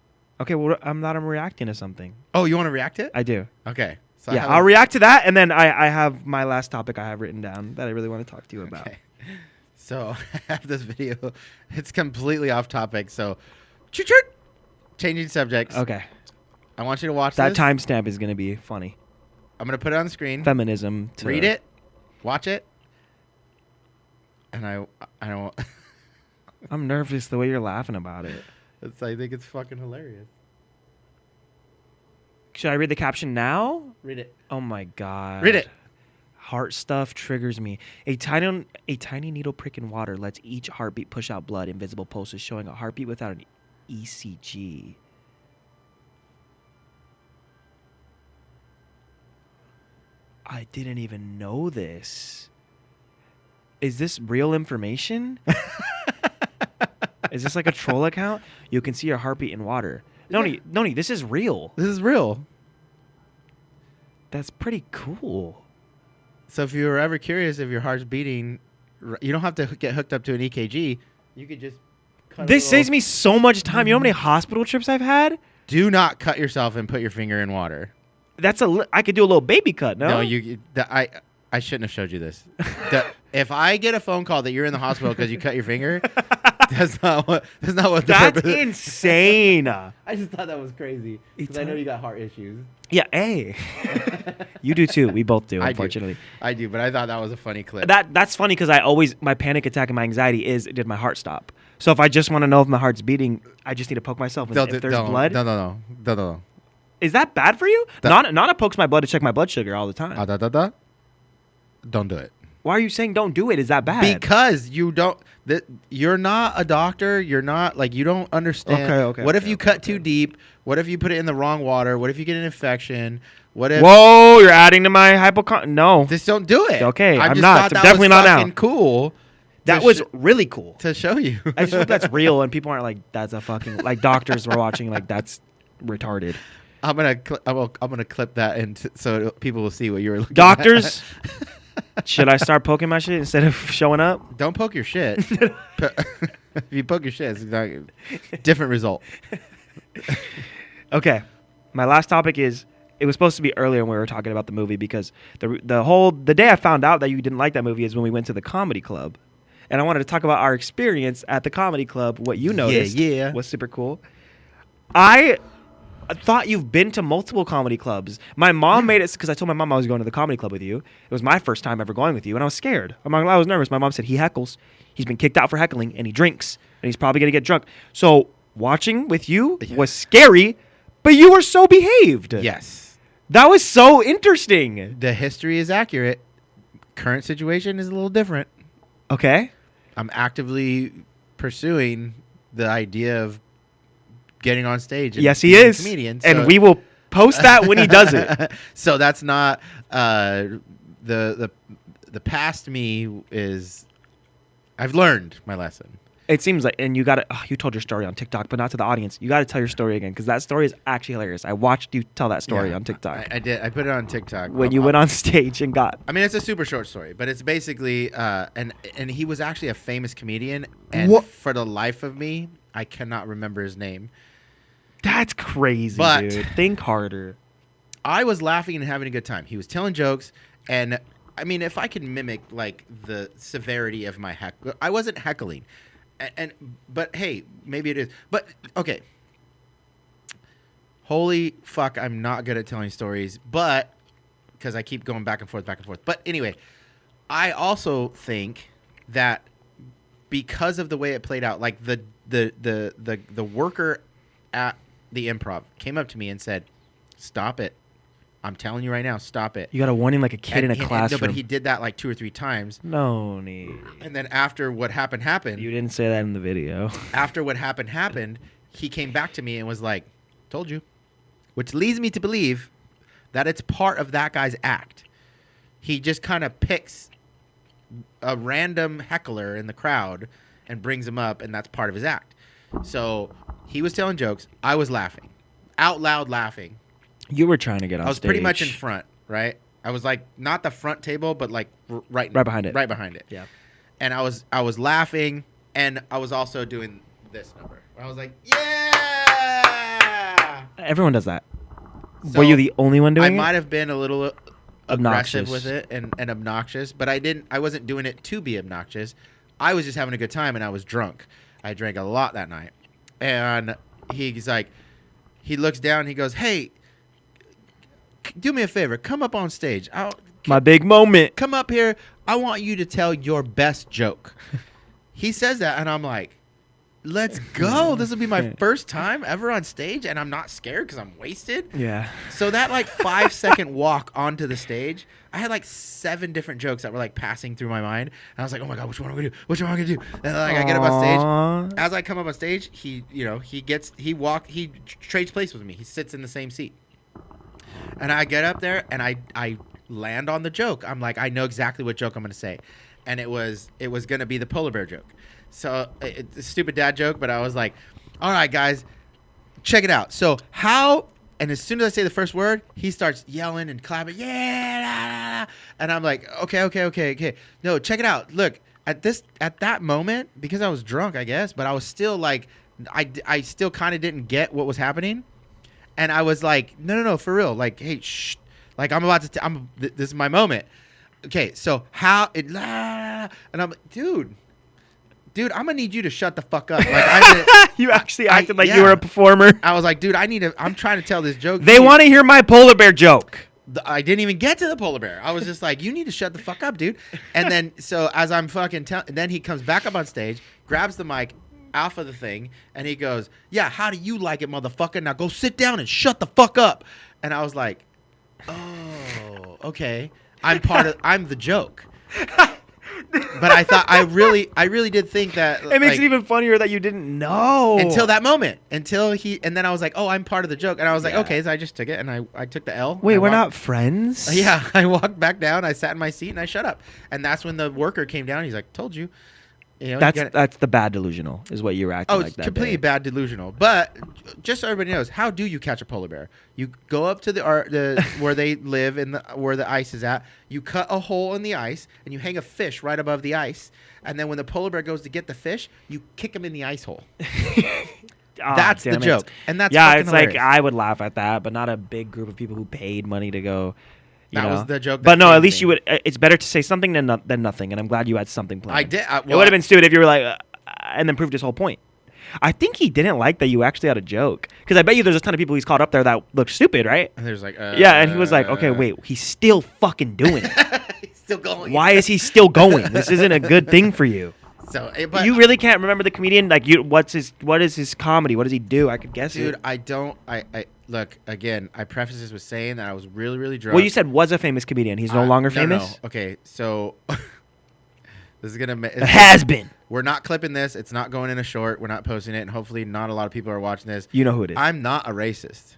Okay, well, I'm reacting to something. Oh, you want to react to it? I do. Okay. So I Yeah, have I'll react to that, and then I have my last topic I have written down that I really want to talk to you about. Okay. So I have this video. It's completely off topic. So, changing subjects. Okay. I want you to watch That this. timestamp is going to be funny. I'm going to put it on the screen. Feminism. To Read it. Watch it. And I don't. I'm nervous the way you're laughing about it. I think it's fucking hilarious. Should I read the caption now? Read it. Oh my god. Read it. Heart stuff triggers me. A tiny needle prick in water lets each heartbeat push out blood. Invisible pulses showing a heartbeat without an ECG. I didn't even know this. Is this real information? Is this like a troll account? You can see your heartbeat in water. Noni, this is real. This is real. That's pretty cool. So if you were ever curious if your heart's beating, you don't have to get hooked up to an EKG. You could just cut This saves me so much time. You know how many hospital trips I've had? Do not cut yourself and put your finger in water. I could do a little baby cut, no? I shouldn't have showed you this. If I get a phone call that you're in the hospital because you cut your finger, that's not what the That's purpose is. insane. I just thought that was crazy because I know you got heart issues. Yeah, hey. You do too. We both do, I do. unfortunately. I do, but I thought that was a funny clip. That's funny because my panic attack and my anxiety is, did my heart stop? So if I just want to know if my heart's beating, I just need to poke myself. And if there's blood. No. Is that bad for you? Nana pokes my blood to check my blood sugar all the time. Don't do it. Why are you saying don't do it? Is that bad? Because you don't. You're not a doctor. You're not like you don't understand. Okay. What if you cut too deep? What if you put it in the wrong water? What if you get an infection? What if? Whoa, you're adding to my No. Just don't do it. Okay, I I'm just not. thought that Definitely was not now. fucking cool. That was really cool. To show you. I just hope that's real and people aren't like, that's a fucking, like doctors were watching, like that's retarded. I'm gonna clip that so people will see what you were looking Doctors, at. should I start poking my shit instead of showing up? Don't poke your shit. If you poke your shit, it's not different result. Okay, my last topic is, it was supposed to be earlier when we were talking about the movie because the day I found out that you didn't like that movie is when we went to the comedy club. And I wanted to talk about our experience at the comedy club, what you noticed Yeah. was super cool. I thought you've been to multiple comedy clubs. My mom made it because I told my mom I was going to the comedy club with you. It was my first time ever going with you, and I was scared. I was nervous. My mom said he heckles. He's been kicked out for heckling, and he drinks, and he's probably gonna get drunk. So watching with you was scary, but you were so behaved. Yes. That was so interesting. The history is accurate. Current situation is a little different. Okay. I'm actively pursuing the idea of getting on stage. And Yes, he being a is. comedian, And so- we will post that when he does it. So that's not the past me is. I've learned my lesson. It seems like, and you got to, you told your story on TikTok, but not to the audience. You got to tell your story again because that story is actually hilarious. I watched you tell that story Yeah, on TikTok. I did. I put it on TikTok when you went on stage and got. I mean, it's a super short story, but it's basically, and he was actually a famous comedian, and What? for the life of me, I cannot remember his name. That's crazy, But- dude. Think harder. I was laughing and having a good time. He was telling jokes, and I mean, if I can mimic like the severity of my heckle, I wasn't heckling, but hey, maybe it is. But okay, holy fuck, I'm not good at telling stories, but because I keep going back and forth, back and forth. But anyway, I also think that because of the way it played out, like the worker at the Improv came up to me and said, "Stop it. I'm telling you right now, stop it." You got to warn him like a kid in a classroom. No, but he did that like 2 or 3 times. No need. And then after what happened, You didn't say that in the video. after what happened, he came back to me and was like, "Told you," which leads me to believe that it's part of that guy's act. He just kind of picks a random heckler in the crowd and brings him up, and that's part of his act. So he was telling jokes. I was laughing, out loud laughing. You were trying to get on I was stage. pretty much in front, right? I was like not the front table, but like right behind it. Right behind it. Yeah. And I was laughing, and I was also doing this number. I was like, yeah. Everyone does that. So Were you the only one doing I it? might have been a little aggressive Obnoxious. with it and obnoxious, but I wasn't doing it to be obnoxious. I was just having a good time, and I was drunk. I drank a lot that night, and he's like, he looks down, he goes, "Hey, do me a favor, come up on stage. My big moment. Come up here. I want you to tell your best joke." He says that, and I'm like, let's go. This will be my first time ever on stage, and I'm not scared because I'm wasted. Yeah. So that like 5-second walk onto the stage, I had like 7 different jokes that were like passing through my mind. And I was like, oh my God, which one am I gonna do? Which one am I gonna do? And then like I get up on stage. As I come up on stage, he trades place with me. He sits in the same seat. And I get up there and I land on the joke. I'm like, I know exactly what joke I'm gonna say. And it was gonna be the polar bear joke. So it's a stupid dad joke, but I was like, all right, guys, check it out. So how, and as soon as I say the first word, he starts yelling and clapping, yeah, la, la, la. And I'm like, okay. No, check it out. Look, at that moment, because I was drunk, I guess, but I was still like, I still kind of didn't get what was happening. And I was like, no, for real. Like, hey, shh. Like, I'm about to, this is my moment. Okay, so how, and I'm like, dude, I'm gonna need you to shut the fuck up. Like, You actually acted like yeah. you were a performer. I was like, dude, I'm trying to tell this joke. They want to hear my polar bear joke. I didn't even get to the polar bear. I was just like, you need to shut the fuck up, dude. And then, so as I'm fucking then he comes back up on stage, grabs the mic off of the thing, and he goes, yeah, how do you like it, motherfucker? Now go sit down and shut the fuck up. And I was like, oh, okay. I'm the joke. But I thought I really did think that It makes it even funnier that you didn't know. until that moment. And then I was like, oh, I'm part of the joke. And I was like, Yeah. okay, so I just took it and I took the L. Wait, I we're walked- not friends? Yeah, I walked back down, I sat in my seat and I shut up. And that's when the worker came down, he's like, told you. You know, you gotta- That's the bad delusional is what you were acting Oh, like it's that completely day. bad delusional. But just so everybody knows, how do you catch a polar bear? You go up to the where they live where the ice is at. You cut a hole in the ice and you hang a fish right above the ice. And then when the polar bear goes to get the fish, you kick him in the ice hole. Ah, That's the damn it. joke, and that's yeah. fucking It's like hilarious. I would laugh at that, but not a big group of people who paid money to go. That was the joke that But no, saved at least me. you would. It's better to say something than nothing, and I'm glad you had something planned. I did. It would have been stupid if you were like, and then proved his whole point. I think he didn't like that you actually had a joke. Because I bet you there's a ton of people he's called up there that look stupid, right? And there's like, Yeah, and he was like, okay, wait, he's still fucking doing it. He's still going. Why is he still going? This isn't a good thing for you. So, but You really can't remember the comedian? Like, what is his comedy? What does he do? I could guess dude, it. I don't. I look again. I preface this with saying that I was really, really drunk. Well, you said was a famous comedian. He's no longer famous? No. Okay, so this is gonna. Has been. We're not clipping this. It's not going in a short. We're not posting it, and hopefully, not a lot of people are watching this. You know who it is. I'm not a racist,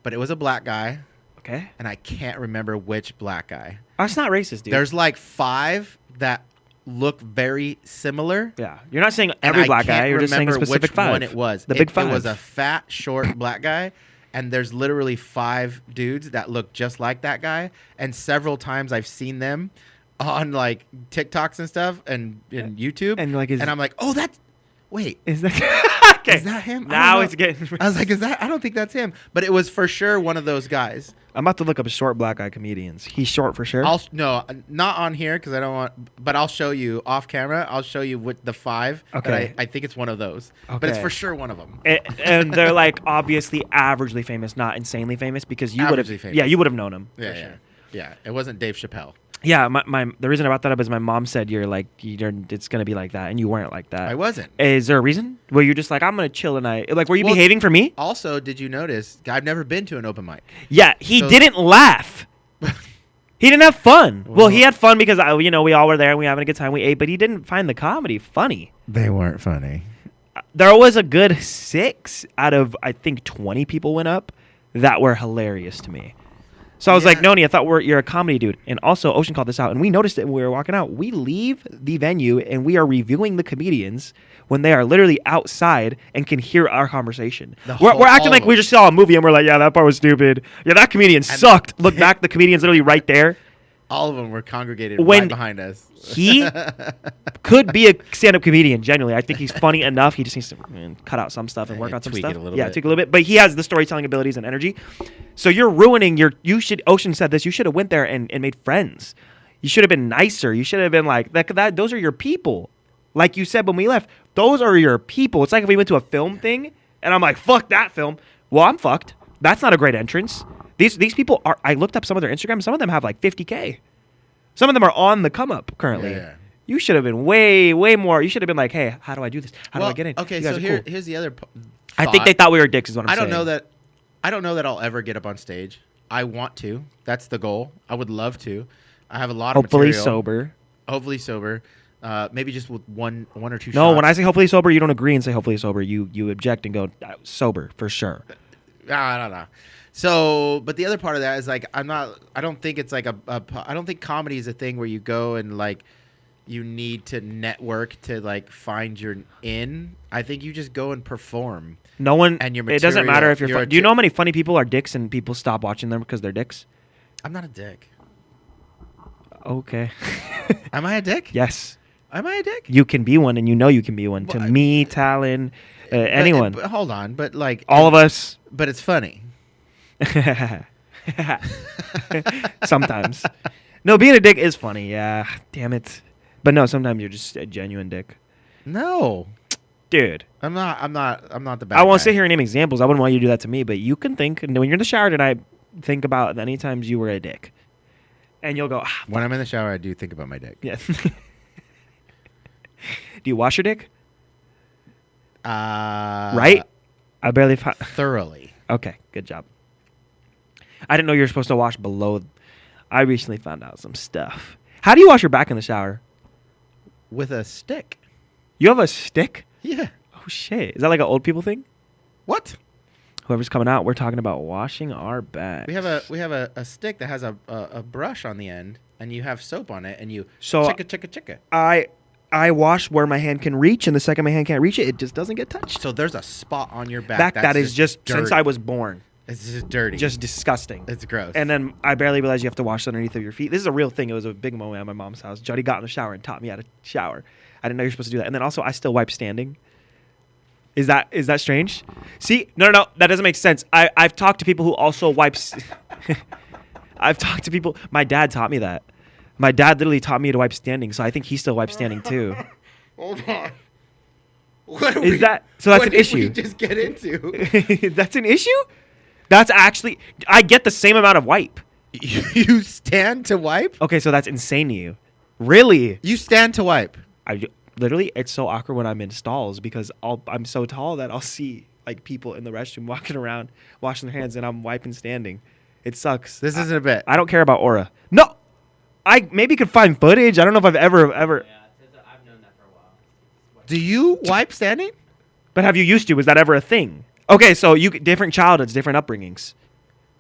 but it was a black guy, Okay. and I can't remember which black guy. That's not racist, dude. There's like 5 that look very similar. Yeah. You're not saying And every I black guy. can't You're just saying a remember specific which 5. one it was. The big 5. It was a fat, short black guy, and there's literally 5 dudes that look just like that guy. And several times I've seen them on like TikToks and stuff and YouTube. And like, and I'm like, oh, that's wait. is that okay? Is that him? I don't Now know. it's getting. I was like, is that? I don't think that's him. But it was for sure one of those guys. I'm about to look up short black guy comedians. He's short for sure. No, not on here because I don't want. But I'll show you off camera. I'll show you with the 5. Okay. I think it's one of those. But it's Okay. for sure one of them. And they're like obviously averagely famous, not insanely famous, because you would have. Averagely famous. Yeah, you would have known him. Yeah, for yeah, sure. yeah. It wasn't Dave Chappelle. Yeah, the reason I brought that up is my mom said it's gonna be like that, and you weren't like that. I wasn't. Is there a reason? Were you just like, I'm gonna chill tonight? Like, were you Well, behaving for me? Also, did you notice? I've never been to an open mic. Yeah, he So- didn't laugh. He didn't have fun. Well, he had fun because we all were there and we were having a good time. We ate, but he didn't find the comedy funny. They weren't funny. There was a good 6 out of I think 20 people went up that were hilarious to me. So I was Yeah. like, Noni, I thought you're a comedy dude. And also, Ocean called this out, and we noticed it when we were walking out. We leave the venue, and we are reviewing the comedians when they are literally outside and can hear our conversation. We're acting all like of we them. just saw a movie, and we're like, yeah, that part was stupid. Yeah, that comedian sucked. Look back, the comedian's literally right there. All of them were congregated When right behind us. He could be a stand-up comedian, genuinely. I think he's funny enough. He just needs to cut out some stuff and work Yeah, on some tweak stuff. it a little Yeah, bit. tweak a little bit. But he has the storytelling abilities and energy. So you're ruining Ocean said this, you should have went there and made friends. You should have been nicer. You should have been like, that. Those are your people. Like you said when we left, those are your people. It's like if we went to a film thing, and I'm like, fuck that film. Well, I'm fucked. That's not a great entrance. These people are, I looked up some of their Instagram. Some of them have like 50K. Some of them are on the come up currently. Yeah. You should have been way, way more. You should have been like, hey, how do I do this? How do I get in? Okay, You guys so are cool. here's the other. I think they thought we were dicks. Is what I'm I saying. don't know that I'll ever get up on stage. I want to. That's the goal. I would love to. I have a lot of Hopefully material. sober. Hopefully sober. Maybe just with one or two. No, shots. when I say hopefully sober, you don't agree and say hopefully sober. You object and go sober for sure. I don't know. So, but the other part of that is like I don't think it's like I don't think comedy is a thing where you go and like you need to network to like find your in. I think you just go and perform. No one. And your it doesn't matter material, if you're. you're a Do you chi- know how many funny people are dicks and people stop watching them because they're dicks? I'm not a dick. Okay. Am I a dick? Yes. Am I a dick? You can be one, and you know you can be one. To Well, me, Talon, anyone, But hold on, but like all of us. But it's funny. Sometimes. No, being a dick is funny. Yeah. Damn it. But no, sometimes you're just a genuine dick, No, dude. I'm not the bad I won't guy. sit here and name examples. I wouldn't want you to do that to me, but you can think. And when you're in the shower tonight, think about any times you were a dick, and you'll go, When I'm in the shower, I do think about my dick. yeah. Do you wash your dick? Right? I barely. Thoroughly. Okay, good job. I didn't know you were supposed to wash below. I recently found out some stuff. How do you wash your back in the shower? With a stick. You have a stick? Yeah. Oh shit! Is that like an old people thing? What? Whoever's coming out, we're talking about washing our back. We have a stick that has a brush on the end, and you have soap on it, and you So- chicka. I wash where my hand can reach, and the second my hand can't reach it, it just doesn't get touched. So there's a spot on your back. That is just dirty. since I was born, It's just dirty. just disgusting. It's gross. And then I barely realized you have to wash underneath of your feet. This is a real thing. It was a big moment at my mom's house. Jody got in the shower and taught me how to shower. I didn't know you're supposed to do that. And then also, I still wipe standing. Is that strange? See, no, that doesn't make sense. I've talked to people who also wipes. I've talked to people. My dad taught me that. My dad literally taught me to wipe standing, so I think he still wipes standing too. Hold on. What are Is that so? That's what an did issue. we just get into? That's an issue. That's actually I get the same amount of wipe. You stand to wipe? Okay, so that's insane to you. Really? You stand to wipe. Literally, it's so awkward when I'm in stalls because I'm so tall that I'll see like people in the restroom walking around, washing their hands, and I'm wiping standing. It sucks. This isn't a bit. I don't care about aura. No, I maybe could find footage. I don't know if I've ever. Yeah, I've known that for a while. Do you wipe standing? But have you used to? Was that ever a thing? Okay, so different childhoods, different upbringings.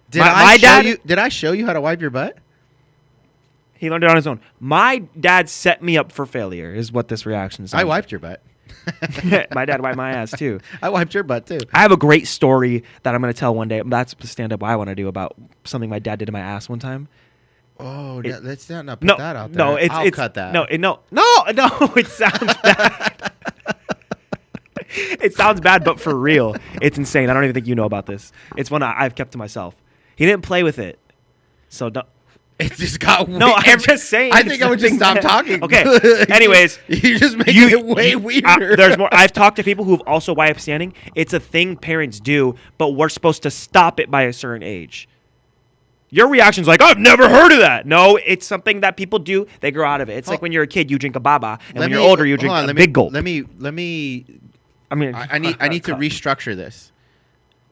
Did My I show dad- you? Did I show you how to wipe your butt? He learned it on his own. My dad set me up for failure. Is what this reaction is. I wiped your butt. My dad wiped my ass too. I wiped your butt too. I have a great story that I'm going to tell one day. That's the stand-up I want to do about something my dad did to my ass one time. Oh, let's not put No, that out there. no, I'll cut that. No, it sounds bad. It sounds bad, but for real, it's insane. I don't even think you know about this. It's one I've kept to myself. He didn't play with it, so don't. It just got No, I'm just saying. I think I would just stop talking. Okay. Anyways, you just make it way weirder. There's more. I've talked to people who've also wiped standing. It's a thing parents do, but we're supposed to stop it by a certain age. Your reaction's like, I've never heard of that. No, it's something that people do. They grow out of it. It's like when you're a kid, you drink a baba, and when you're older, you drink a big gulp. Let me. I mean, I need to restructure this.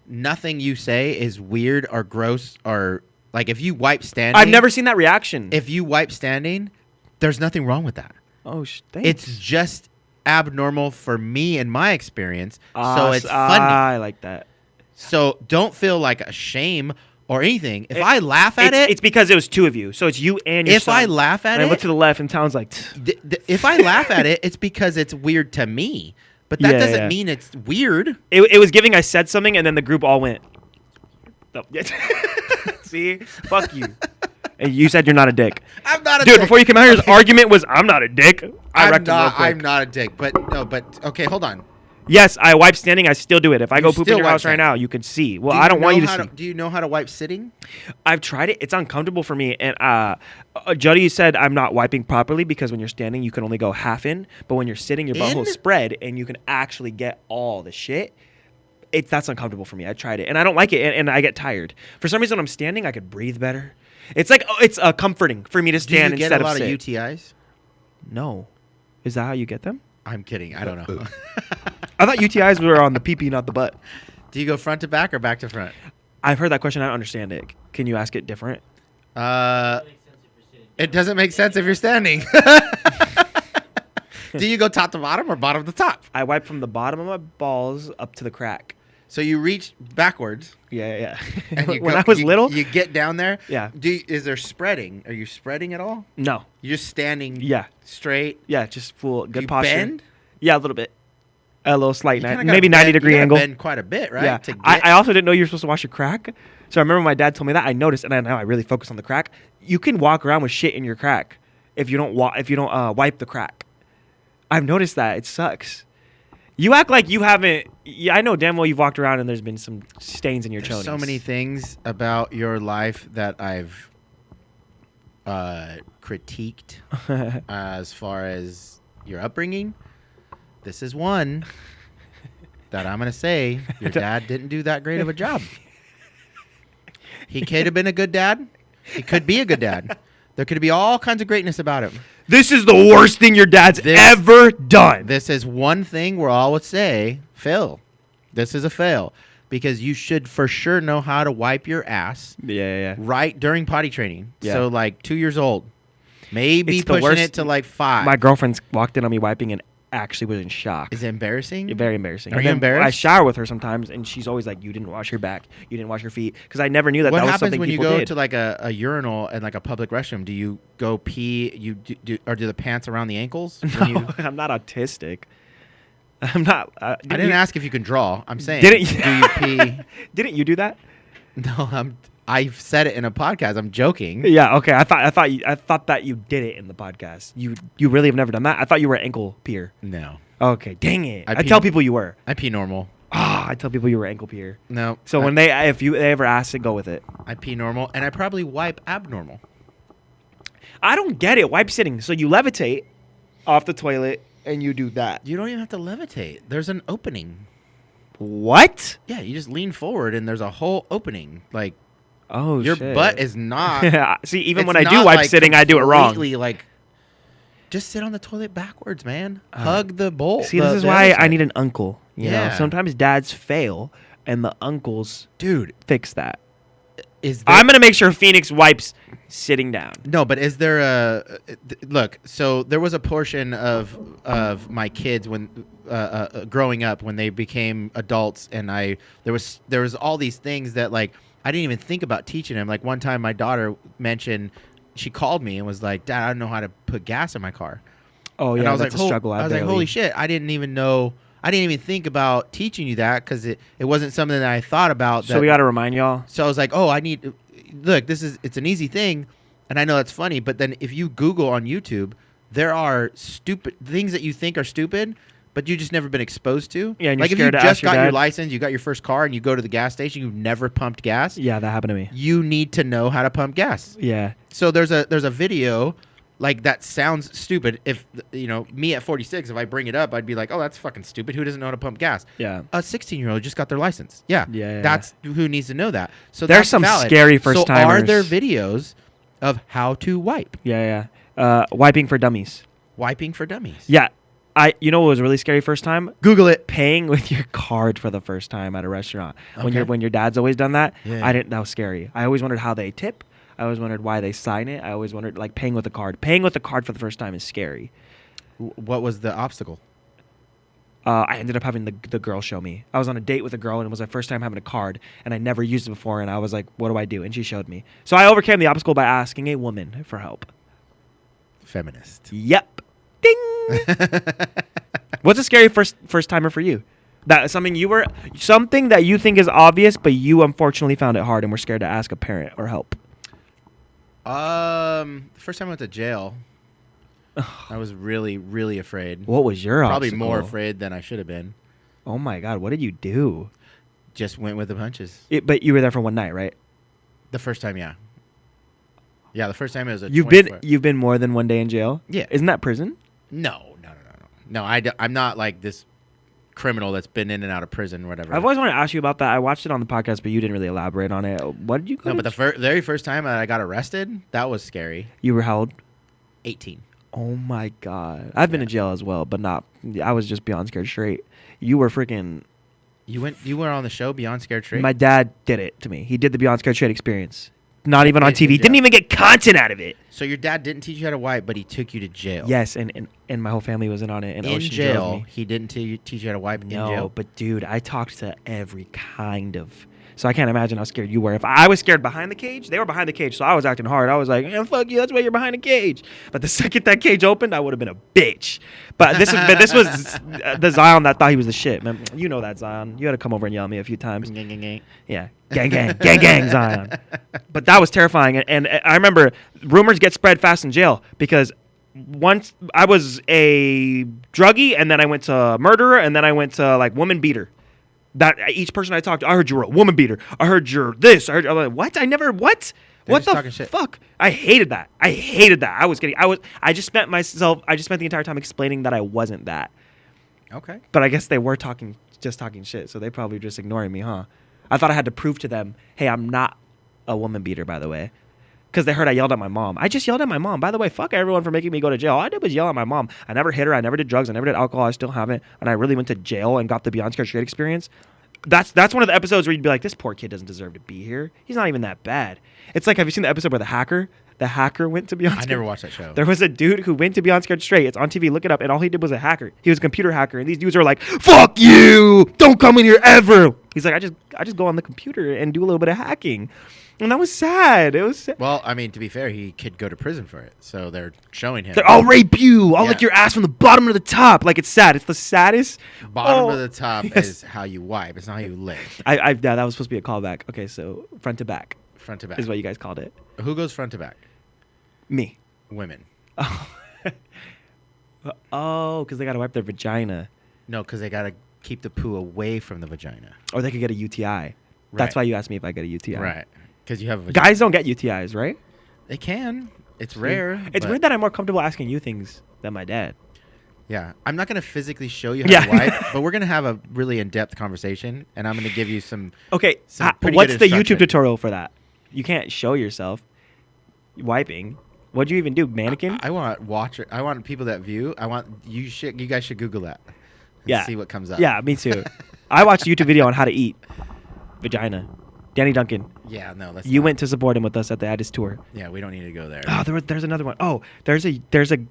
Nothing you say is weird or gross or like if you wipe standing. I've never seen that reaction. If you wipe standing, there's nothing wrong with that. Oh, thanks. It's just abnormal for me in my experience. So it's funny. I like that. So don't feel like a shame or anything. If I laugh at it's because it was two of you. So it's you and your if son. I laugh at and I it, look to the left and Town's like, if I laugh at it, it's because it's weird to me. But that Yeah, doesn't yeah. mean it's weird. it was giving I said something and then the group all went. Oh, see? Fuck you. And you said you're not a dick. I'm not a Dude, dick. before you came out here, his argument was, I'm not a dick. I I'm wrecked him real not. quick. I'm not a dick. But okay, hold on. Yes, I wipe standing. I still do it. If I go poop in still your wipe house right standing. now, you can see. Well, Do I don't want know you to how see. Do you know how to wipe sitting? I've tried it. It's uncomfortable for me. And Jody said I'm not wiping properly because when you're standing, you can only go half in. But when you're sitting, your butthole is spread and you can actually get all the shit. That's uncomfortable for me. I tried it and I don't like it and I get tired. For some reason, when I'm standing, I could breathe better. It's like it's comforting for me to Do you stand get instead a lot of of sit. UTIs? No, is that how you get them? I'm kidding. I don't know. I thought UTIs were on the pee-pee, not the butt. Do you go front to back or back to front? I've heard that question. I don't understand it. Can you ask it different? It doesn't make sense if you're standing. Do you go top to bottom or bottom to top? I wipe from the bottom of my balls up to the crack. So you reach backwards. Yeah. And you When go- I was you- little, you get down there. Yeah. Is there spreading? Are you spreading at all? no. You're just standing. Yeah. Straight. Yeah, just full good You posture. bend? Yeah, a little bit. A little slight, You kinda maybe gotta 90-degree you gotta angle. Bend quite a bit, right? Yeah. To get, I also didn't know you were supposed to wash your crack. So I remember my dad told me that. I noticed, and now I really focus on the crack. You can walk around with shit in your crack if you don't wipe the crack. I've noticed that. It sucks. You act like you haven't. Yeah, I know damn well you've walked around and there's been some stains in your There's chonies. so many things about your life that I've critiqued as far as your upbringing. This is one that I'm going to say your dad didn't do that great of a job. He could have been a good dad. He could be a good dad. There could be all kinds of greatness about him. This is the worst thing your dad's ever done. This is one thing where I would say, fail. This is a fail. Because you should for sure know how to wipe your ass Yeah. right during potty training. Yeah. So like 2 years old. Maybe It's the pushing worst. it to like 5. My girlfriend's walked in on me wiping and actually was in shock. Is it embarrassing? Very embarrassing. Are And you then embarrassed? I shower with her sometimes, and she's always like, "You didn't wash your back. You didn't wash your feet." Because I never knew that What that was happens something when you people go did. to like a urinal and like a public restroom? Do you go pee? You do or do the pants around the ankles? when No, you- I'm not autistic. I'm not. I didn't ask if you can draw. I'm saying, Didn't you- do you pee? Didn't you do that? No, I've said it in a podcast. I'm joking. Yeah. Okay. I thought that you did it in the podcast. You really have never done that. I thought you were an ankle peer. No, Okay. Dang it. I I pee- tell people you were. I pee normal. I tell people you were ankle peer. No. So when they ever ask it, go with it. I pee normal, and I probably wipe abnormal. I don't get it. Wipe sitting. So you levitate off the toilet and you do that. You don't even have to levitate. There's an opening. What? Yeah, you just lean forward and there's a whole opening. Like Oh, your shit. butt is not. See, even it's when I do not, wipe like, sitting, I do it wrong. completely, like, just sit on the toilet backwards, man. Hug the bowl. See, this is why I need an uncle. You know, Yeah. sometimes dads fail, and the uncles dude. fix that. Is there, I'm gonna make sure Phoenix wipes sitting down. no, but is there a look? So there was a portion of my kids when growing up when they became adults, and there was all these things that like I didn't even think about teaching them. Like one time, my daughter mentioned she called me and was like, "Dad, I don't know how to put gas in my car." Oh And yeah, I was that's like, a struggle. I was like, holy shit, I didn't even know. I didn't even think about teaching you that because it wasn't something that I thought about. So we got to remind y'all. So I was like, oh, look, it's an easy thing. And I know that's funny. But then if you Google on YouTube, there are stupid things that you think are stupid, but you just never been exposed to. Yeah, and you're like if scared you to ask just your got your dad. license, you got your first car, and you go to the gas station, you've never pumped gas. Yeah, that happened to me. You need to know how to pump gas. Yeah. So there's a video like that sounds stupid. If me at 46, if I bring it up, I'd be like, oh, that's fucking stupid. Who doesn't know how to pump gas? Yeah. A 16-year-old just got their license. Yeah. Yeah. That's who needs to know that. So There's that's some valid. scary So are first-timers. there videos of how to wipe? Yeah. Wiping for dummies. Wiping for dummies. Yeah. You know what was really scary first time? Google it. Paying with your card for the first time at a restaurant. Okay. When your dad's always done that, Yeah. that was scary. I always wondered how they tip. I always wondered why they sign it. I always wondered like paying with a card. Paying with a card for the first time is scary. What was the obstacle? I ended up having the girl show me. I was on a date with a girl, and it was my first time having a card, and I never used it before, and I was like, what do I do? And she showed me. So I overcame the obstacle by asking a woman for help. Feminist. Yep. Ding. What's a scary first timer for you? That something that you think is obvious, but you unfortunately found it hard and were scared to ask a parent or help. The first time I went to jail, I was really, really afraid. What was your Probably obstacle? more afraid than I should have been. Oh my God, what did you do? Just went with the punches. But you were there for one night, right? The first time, yeah. Yeah, the first time it was a You've 24 been more than one day in jail? Yeah. Isn't that prison? No. I'm not like this criminal that's been in and out of prison or whatever. I've always wanted to ask you about that. I watched it on the podcast, but you didn't really elaborate on it. What did you go No, to but the very first time that I got arrested, that was scary. You were held? 18. Oh my God. I've been to jail as well, but I was just beyond scared straight. You were freaking... You were on the show Beyond Scared Straight? My dad did it to me. He did the Beyond Scared Straight experience. Not even on In TV. jail. Didn't even get content out of it. So your dad didn't teach you how to wipe, but he took you to jail. Yes, and my whole family was in on it. And In Ocean drove jail, me. he didn't teach you how to wipe in No, jail? but dude, I talked to every kind of... So I can't imagine how scared you were. If I was scared behind the cage, they were behind the cage, so I was acting hard. I was like, "Yeah, fuck you, that's why you're behind the cage." But the second that cage opened, I would have been a bitch. But this was the Zion that thought he was the shit, man. You know that, Zion. You had to come over and yell at me a few times. Gang, gang, gang. Yeah, gang, Zion. But that was terrifying, and I remember rumors get spread fast in jail because once I was a druggie, and then I went to murderer, and then I went to like woman beater. That each person I talked to, I heard you were a woman beater. I heard you're this. I'm like, what? I never what? They're What just the talking shit. fuck? I hated that. I just spent the entire time explaining that I wasn't that. Okay. But I guess they were talking shit, so they probably were just ignoring me, huh? I thought I had to prove to them, hey, I'm not a woman beater, by the way. Because they heard I yelled at my mom. I just yelled at my mom. By the way, fuck everyone for making me go to jail. All I did was yell at my mom. I never hit her. I never did drugs. I never did alcohol. I still haven't. And I really went to jail and got the Beyond Scared Straight experience. That's one of the episodes where you'd be like, this poor kid doesn't deserve to be here. He's not even that bad. It's like, have you seen the episode where the hacker went to Beyond I Scared? never watched that show. There was a dude who went to Beyond Scared Straight. It's on TV. Look it up. And all he did was a hacker. He was a computer hacker. And these dudes are like, fuck you. Don't come in here ever. He's like, I just go on the computer and do a little bit of hacking. And that was sad. It was sad. Well, I mean, to be fair, he could go to prison for it. So they're showing him. Like, I'll rape you. I'll Yeah. lick your ass from the bottom to the top. Like, it's sad. It's the saddest. Bottom Oh, of the top yes. is how you wipe. It's not how you lick. Yeah, that was supposed to be a callback. Okay, so front to back Front to back. is what you guys called it. Who goes front to back? Me. Women. Oh, because they got to wipe their vagina. No, because they got to keep the poo away from the vagina. Or they could get a UTI. Right. That's why you asked me if I get a UTI. Right. Because you have a vagina. Guys don't get UTIs, right? They can. It's rare. It's but weird that I'm more comfortable asking you things than my dad. Yeah, I'm not gonna physically show you how Yeah. to wipe, but we're gonna have a really in-depth conversation, and I'm gonna give you some. Okay, Some pretty what's good the YouTube instruction. tutorial for that? You can't show yourself wiping. What'd you even do, mannequin? I want watcher. I want people that view. I want you. You guys should Google that. And Yeah. See what comes up. Yeah, me too. I watched a YouTube video on how to eat vagina. Danny Duncan. Yeah. No. Let's You not. went to support him with us at the Addis tour. Yeah. We don't need to go there. Oh, there's another one. Oh, there's a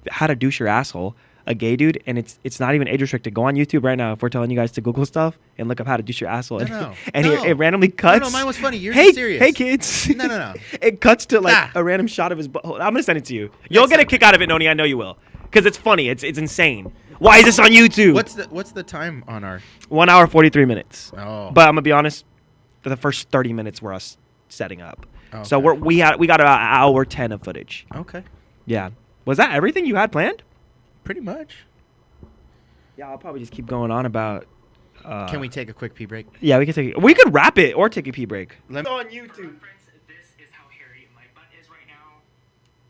how to douche your asshole. A gay dude, and it's not even age restricted. Go on YouTube right now if we're telling you guys to Google stuff and look up how to douche your asshole. No. And No. it randomly cuts. No, mine was funny. You're hey, serious. Hey, kids. No. It cuts to like Ah. a random shot of his butt. I'm gonna send it to you. You'll Yes, get a send kick out of it, Noni. I know you will, because it's funny. It's insane. Why is this on YouTube? What's the time on our? 1 hour 43 minutes. Oh. But I'm gonna be honest. The first 30 minutes were us setting up. So Okay. we got about an hour 10 of footage. Okay. Yeah. Was that everything you had planned? Pretty much. Yeah, I'll probably just keep going on about. Can we take a quick pee break? Yeah, we could wrap it or take a pee break. Let me, on YouTube. This is how hairy my butt is right now.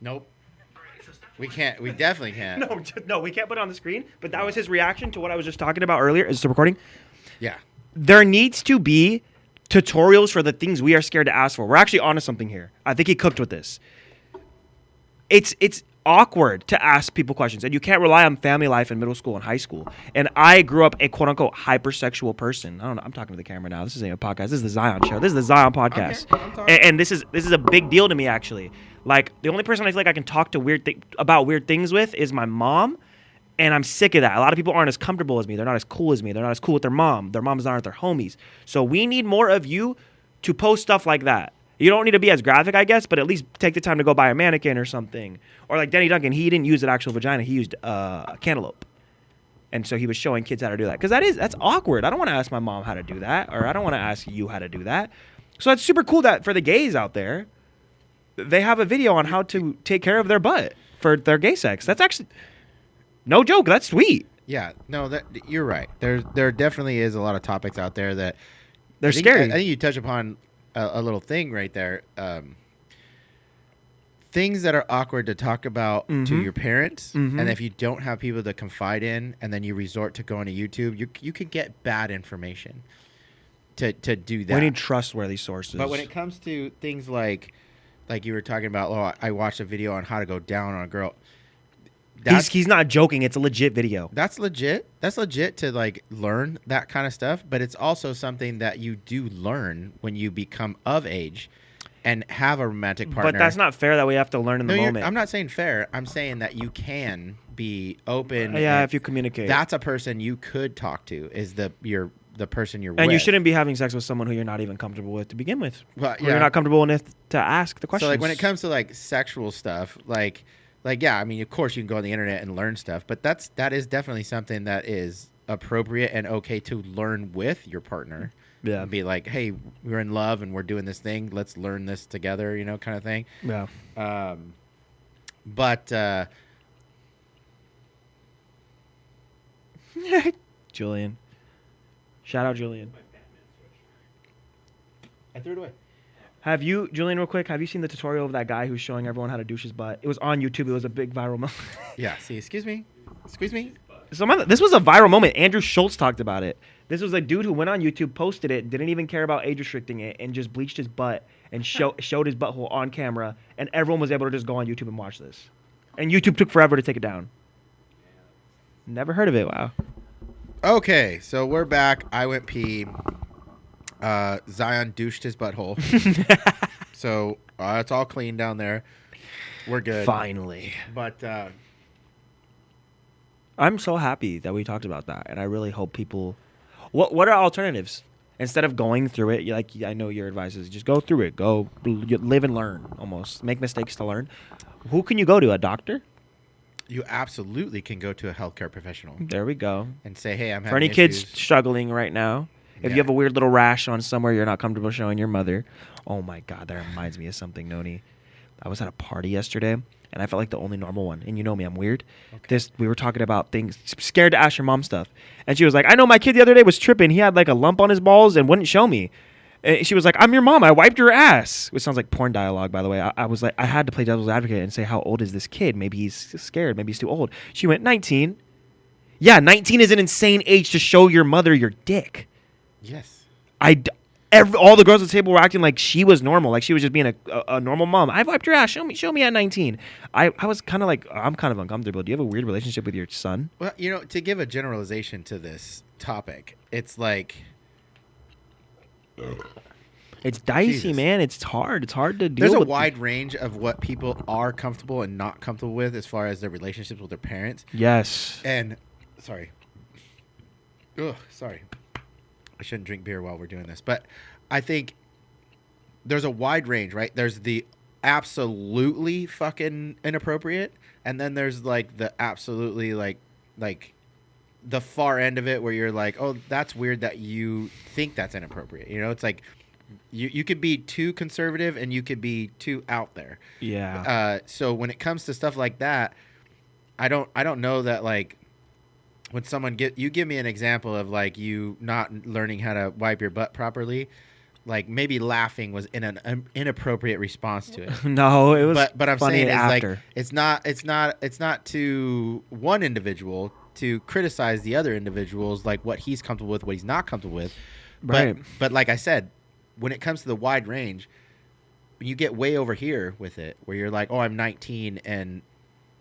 nope. Alright, so step We one. can't. We definitely can't. No, we can't put it on the screen. But that was his reaction to what I was just talking about earlier. Is the recording? Yeah. There needs to be tutorials for the things we are scared to ask for. We're actually onto something here. I think he cooked with this. It's awkward to ask people questions, and you can't rely on family life in middle school and high school. And I grew up a quote unquote hypersexual person. I don't know. I'm talking to the camera now. This isn't a podcast. This is the Zion show. This is the Zion podcast. Okay, I'm talking. And this is a big deal to me actually. Like the only person I feel like I can talk to about weird things with is my mom. And I'm sick of that. A lot of people aren't as comfortable as me. They're not as cool as me. They're not as cool with their mom. Their moms aren't their homies. So we need more of you to post stuff like that. You don't need to be as graphic, I guess, but at least take the time to go buy a mannequin or something. Or like Danny Duncan, he didn't use an actual vagina. He used a cantaloupe. And so he was showing kids how to do that. Because that's awkward. I don't want to ask my mom how to do that. Or I don't want to ask you how to do that. So it's super cool that for the gays out there, they have a video on how to take care of their butt for their gay sex. That's actually... No joke, that's sweet. Yeah. No. That you're right. There definitely is a lot of topics out there that They're I think- scary. I think you touch upon a little thing right there. Things that are awkward to talk about to Mhm. your parents, Mhm. and if you don't have people to confide in, and then you resort to going to YouTube, you could get bad information to do that. We need trustworthy sources. But when it comes to things like you were talking about, I watched a video on how to go down on a girl. he's not joking. It's a legit video. That's legit. That's legit to like learn that kind of stuff. But it's also something that you do learn when you become of age and have a romantic partner. But that's not fair that we have to learn in the moment. I'm not saying fair. I'm saying that you can be open. Yeah, and if you communicate. That's a person you could talk to. Is the person you're with. And you shouldn't be having sex with someone who you're not even comfortable with to begin with. Well, Or you're not comfortable enough to ask the questions. So like when it comes to like sexual stuff, like yeah, I mean, of course you can go on the internet and learn stuff, but that is definitely something that is appropriate and okay to learn with your partner. Yeah. And be like, hey, we're in love and we're doing this thing. Let's learn this together, kind of thing. Yeah. But Julian. Shout out Julian. I threw it away. Julian, real quick, have you seen the tutorial of that guy who's showing everyone how to douche his butt? It was on YouTube. It was a big viral moment. Yeah. See, excuse me. This was a viral moment. Andrew Schultz talked about it. This was a dude who went on YouTube, posted it, didn't even care about age restricting it, and just bleached his butt and showed his butthole on camera, and everyone was able to just go on YouTube and watch this. And YouTube took forever to take it down. Never heard of it. Wow. Okay, so we're back. I went pee. Zion douched his butthole. So it's all clean down there. We're good. Finally. But I'm so happy that we talked about that, and I really hope people. What are alternatives? Instead of going through it, I know your advice is just go through it, live and learn. Almost make mistakes to learn. Who can you go to? A doctor? you absolutely can go to a healthcare professional There we go. and say, hey, I'm having For any kids issues. struggling right now, if Yeah. you have a weird little rash on somewhere you're not comfortable showing your mother. Oh my God, that reminds me of something, Noni. I was at a party yesterday, and I felt like the only normal one. And you know me, I'm weird. Okay. We were talking about things, scared to ask your mom stuff. And she was like, I know my kid the other day was tripping. He had like a lump on his balls and wouldn't show me. And she was like, I'm your mom. I wiped your ass. Which sounds like porn dialogue, by the way. I was like, I had to play devil's advocate and say, how old is this kid? Maybe he's scared. Maybe he's too old. She went, 19. Yeah, 19 is an insane age to show your mother your dick. Yes. All the girls at the table were acting like she was normal, like she was just being a normal mom. I wiped your ass. Show me at 19. I was kind of like, I'm kind of uncomfortable. Do you have a weird relationship with your son? Well, to give a generalization to this topic, it's like It's dicey, Jesus. man. It's hard. It's hard to deal there's a with. wide range of what people are comfortable and not comfortable with as far as their relationships with their parents. Yes. And sorry. Ugh, sorry. I shouldn't drink beer while we're doing this, but I think there's a wide range, right? There's the absolutely fucking inappropriate, and then there's like the absolutely like the far end of it where you're like, oh, that's weird that you think that's inappropriate. It's like you could be too conservative and you could be too out there. Yeah. So when it comes to stuff like that, I don't know that like when someone give me an example of like you not learning how to wipe your butt properly, like maybe laughing was in an inappropriate response to it. No, it was. But I'm funny saying is after. like it's not to one individual to criticize the other individuals like what he's comfortable with, what he's not comfortable with. Right. But like I said, when it comes to the wide range, when you get way over here with it, where you're like, oh, I'm 19 and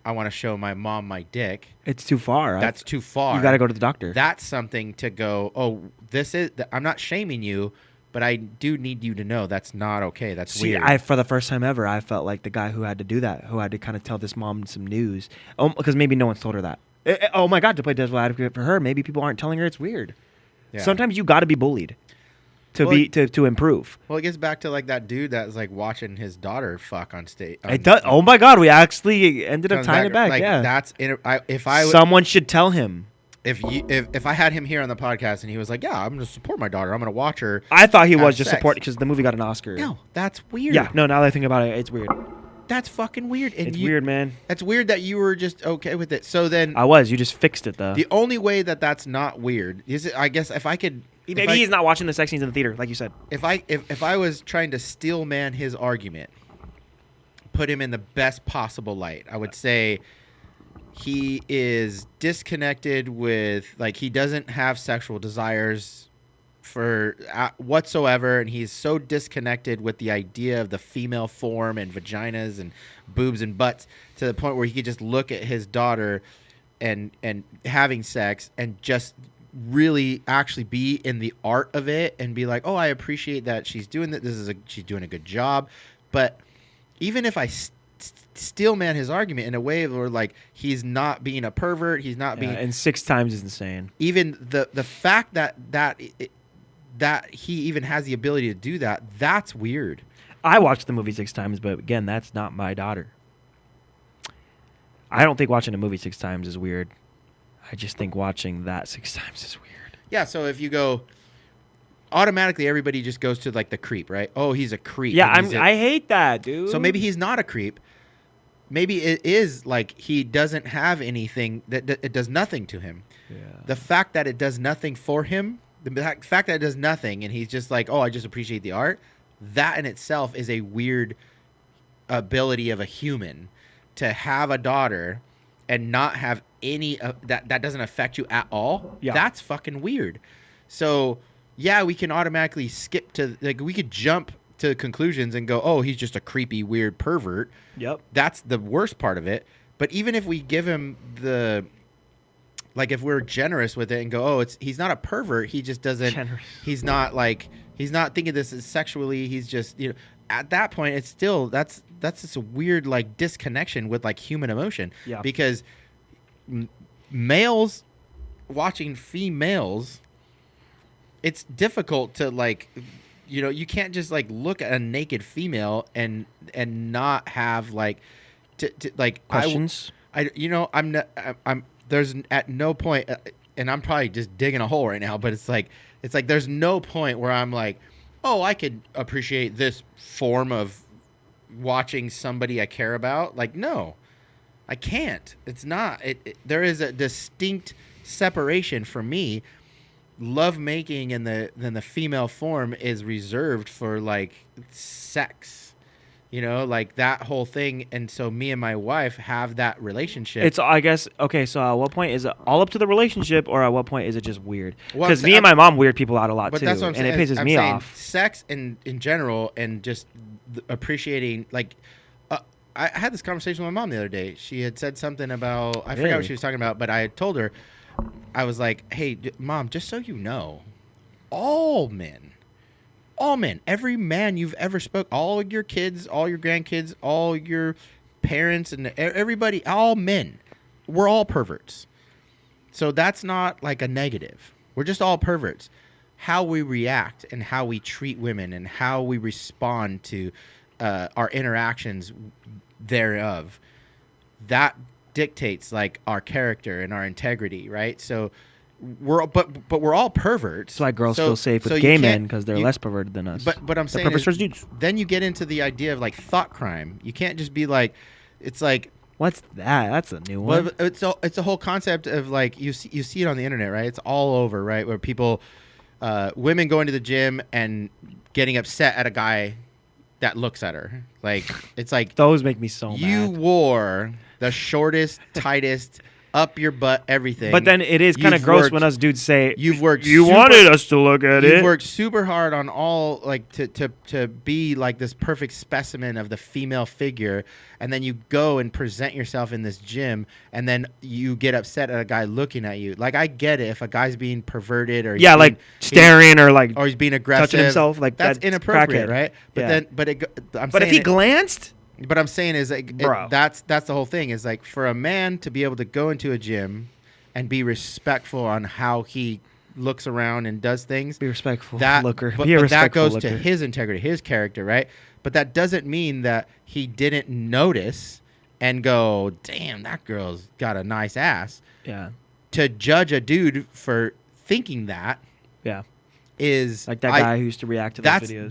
I want to show my mom my dick. It's too far. That's too far. You got to go to the doctor. That's something to go, oh, I'm not shaming you, but I do need you to know that's not okay. That's weird. For the first time ever, I felt like the guy who had to do that, who had to kind of tell this mom some news. Because maybe no one's told her that. Oh my God, to play devil's advocate for her, maybe people aren't telling her it's weird. Yeah. Sometimes you got to be bullied to improve. Well, it gets back to like that dude that was like watching his daughter fuck on stage. It does. Oh my God, we actually ended up tying it back. Like, yeah, that's someone should tell him. If I had him here on the podcast and he was like, yeah, I'm going to support my daughter, I'm going to watch her. I thought he was have just sex. supporting because the movie got an Oscar. No, that's weird. Yeah, no. Now that I think about it, it's weird. That's fucking weird. And It's weird, man. That's weird that you were just okay with it. So then I was. You just fixed it though. the only way that that's not weird is I guess if I could. Maybe he's not watching the sex scenes in the theater, like you said. If I was trying to steel man his argument, put him in the best possible light, I would say he is disconnected with, like, he doesn't have sexual desires for whatsoever, and he's so disconnected with the idea of the female form and vaginas and boobs and butts to the point where he could just look at his daughter and having sex and just really actually be in the art of it and be like, oh, I appreciate that she's doing that. She's doing a good job. But even if I steel man his argument in a way where like he's not being a pervert, he's not being, and 6 times is insane. even the fact that he even has the ability to do that, that's weird. I watched the movie 6 times, but again, that's not my daughter. I don't think watching a movie 6 times is weird. I just think watching that 6 times is weird. Yeah, so if you go automatically, everybody just goes to like the creep, right? Oh, he's a creep. Yeah, I I hate that, dude. So maybe he's not a creep. Maybe it is like he doesn't have anything that it does nothing to him. Yeah. The fact that it does nothing for him, the fact that it does nothing, and he's just like, oh, I just appreciate the art. That in itself is a weird ability of a human to have a daughter and not have any that doesn't affect you at all. Yeah. That's fucking weird. So yeah, we can automatically skip to, like, we could jump to conclusions and go, oh, he's just a creepy, weird pervert. Yep. That's the worst part of it. But even if we give him the, like, if we're generous with it and go, oh, he's not a pervert. He just doesn't. Generous. He's not like, he's not thinking this is sexually. He's just, at that point, it's still that's just a weird like disconnection with like human emotion. Yeah. Because males watching females, it's difficult to like, you can't just like look at a naked female and not have like to like Questions? I'm there's at no point, and I'm probably just digging a hole right now, but it's like there's no point where I'm like, oh, I could appreciate this form of watching somebody I care about. Like, no, I can't. It's not. There is a distinct separation for me. Love making in the female form is reserved for like sex, You know, like that whole thing. And so me and my wife have that relationship. It's, I guess, okay, so at what point is it all up to the relationship, or at what point is it just weird? Well, Because me and my mom weird people out a lot, but too, that's what I'm and saying. it pisses I'm me saying off. sex in general, and just appreciating, like, I had this conversation with my mom the other day. She had said something about, I forgot Really? what she was talking about, but I had told her, I was like, hey, Mom, just so you know, all men, every man you've ever spoke, all your kids, all your grandkids, all your parents, and everybody, all men, we're all perverts. So that's not like a negative. We're just all perverts. How we react and how we treat women and how we respond to our interactions thereof, that dictates like our character and our integrity, right? So we're all perverts. That's why girls So- feel safe so with you gay can't- men, because they're you- less perverted than us. But I'm They're saying perverts is, towards dudes. then you get into the idea of like thought crime. You can't just be like, it's like, What's that? That's a new one. well, it's a whole concept of like you see it on the internet, right? It's all over, right? Where people, women going to the gym and getting upset at a guy that looks at her. Like it's like Those make me so you mad. wore the shortest, tightest, up your butt, everything. But then it is kind of You've gross worked- when us dudes say, You've worked. you super- wanted us to look at You've it. worked super hard on all like to be like this perfect specimen of the female figure, and then you go and present yourself in this gym, and then you get upset at a guy looking at you. Like I get it if a guy's being perverted or he's Yeah, being- like staring or like or he's being aggressive, touching himself, like that's that's inappropriate, crackhead. right? But Yeah. then, But if he glanced, But I'm saying is like Bro. that's the whole thing is like for a man to be able to go into a gym and be respectful on how he looks around and does things. be respectful, That looker. but, Be a but that respectful goes looker. to his integrity, his character, right? But that doesn't mean that he didn't notice and go, "Damn, that girl's got a nice ass." Yeah, To judge a dude for thinking that yeah. is Like that guy who used to react to those videos.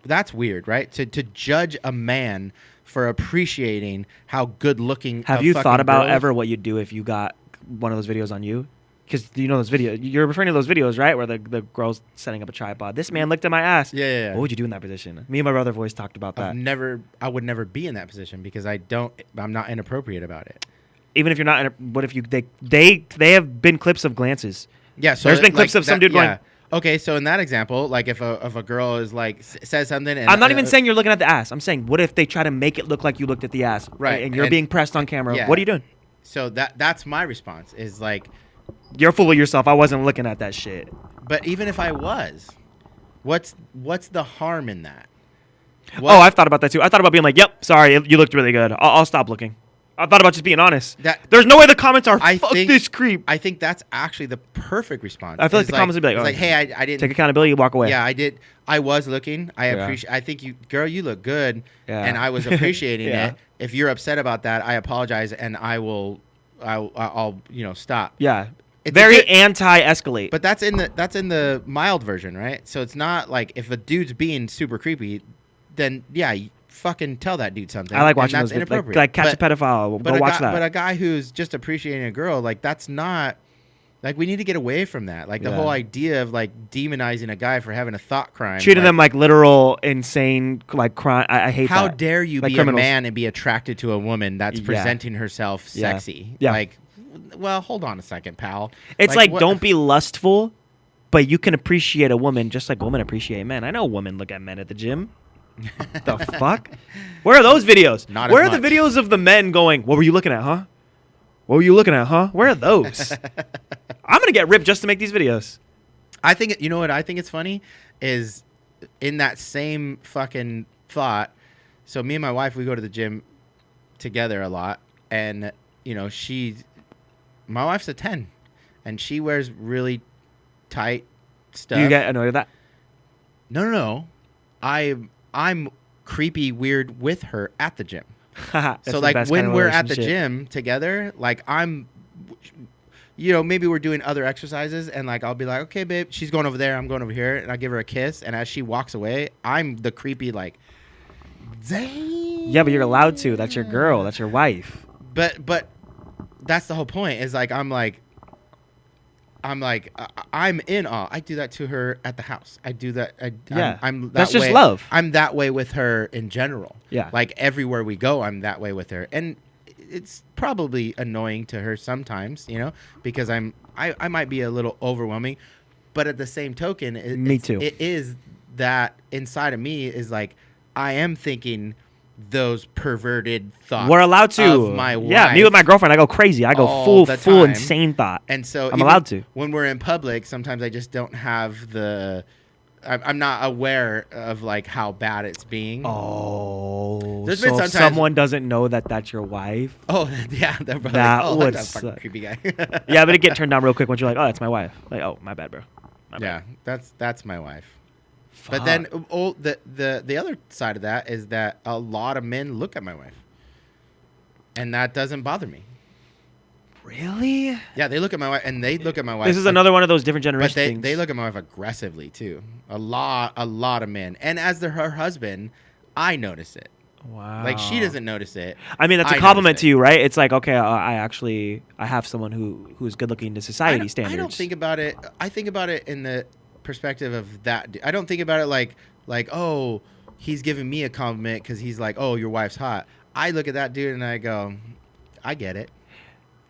that's weird, right? To judge a man for appreciating how good looking. Have a you fucking thought about girl is. ever what you'd do if you got one of those videos on you? Because you know those videos. You're referring to those videos, right? Where the girl's setting up a tripod. This man looked at my ass. Yeah. What would you do in that position? Me and my brother have always talked about that. I would never be in that position because I'm not inappropriate about it. Even if you're not, what if you? They have been clips of glances. Yeah, so There's been like clips of some dude going. Okay, so in that example, like if a girl is like says something, and I'm not even saying you're looking at the ass. I'm saying, what if they try to make it look like you looked at the ass, Right, And you're and- being pressed on camera. Yeah. What are you doing? So that's my response is like, You're full of yourself. I wasn't looking at that shit. but even if I was, what's the harm in that? Oh, I've thought about that too. I thought about being like, "Yep, sorry, you looked really good. I'll stop looking." I thought about just being honest. There's no way the comments are, I "Fuck think- this creep." I think that's actually the perfect response. I feel like It's the comments would be like, it's "Oh, like, hey, I didn't Take accountability, walk away. Yeah, I did. I was looking. I Yeah. appreciate. I think you, girl, you look good, Yeah. and I was appreciating Yeah. it. If you're upset about that, I apologize, and I'll stop. Yeah. It's a Very good- anti-escalate. But that's in the mild version, right? So it's not like if a dude's being super creepy, then yeah, you fucking tell that dude something. I like and watching that's those videos. inappropriate. Like catch But- a pedophile. but Go a watch guy, that. But a guy who's just appreciating a girl, like that's not. Like we need to get away from that. Like the Yeah. whole idea of like demonizing a guy for having a thought crime. Treating like, them like literal insane like crime. I hate how that. dare you Like be criminals. a man and be attracted to a woman that's Yeah. presenting herself Yeah. sexy? Yeah. Like, well, hold on a second, pal. It's like what- don't be lustful, but you can appreciate a woman just like women appreciate men. I know women look at men at the gym. The fuck? Where are those videos? Not as Where are the much. videos of the men going, "What were you looking at, huh? What were you looking at, huh?" Where are those? I'm going to get ripped just to make these videos. I think you know what I think it's funny is in that same fucking thought. So me and my wife, we go to the gym together a lot, and you know my wife's a 10, and she wears really tight stuff. Do you get annoyed at that? No. I'm creepy weird with her at the gym. That's So the like best when kind of we're at the relationship. gym together, like I'm, you know, maybe we're doing other exercises, and like I'll be like, okay, babe, she's going over there, I'm going over here, and I give her a kiss, and as she walks away, I'm the creepy like, dang. Yeah, but you're allowed to. That's your girl. That's your wife. But that's the whole point. Is like I'm like, I'm like, I'm in awe. I do that to her at the house. I do that. Yeah. I'm that That's just way. love. I'm that way with her in general. Yeah. Like everywhere we go, I'm that way with her, and it's probably annoying to her sometimes, because I might be a little overwhelming, but at the same token, Me too. It is that inside of me is like I am thinking those perverted thoughts. We're allowed to. Of my Yeah, wife. me with my girlfriend, I go crazy. I go All full the time. insane thought. And so I'm even allowed to. When we're in public, sometimes I just don't have the. I'm not aware of like how bad it's being. Oh, There's so been if sometimes- someone doesn't know that that's your wife. Oh yeah, they're probably That like, would that fucking suck. creepy guy. Yeah, but it get turned down real quick once you're like, oh, that's my wife. Like, oh, my bad, bro. My bad. Yeah, that's my wife. But then the other side of that is that a lot of men look at my wife, and that doesn't bother me. Really? Yeah, they look at my wife, and they look at my wife. This is another one of those different generation But they, things. they look at my wife aggressively too. A lot of men, and as her husband, I notice it. Wow. Like she doesn't notice it. I mean, that's a I compliment notice to it. you, right? It's like, okay, I have someone who's good looking to society standards. I don't think about it. I think about it in the perspective of that. I don't think about it like oh, he's giving me a compliment because he's like, oh, your wife's hot. I look at that dude and I go, I get it.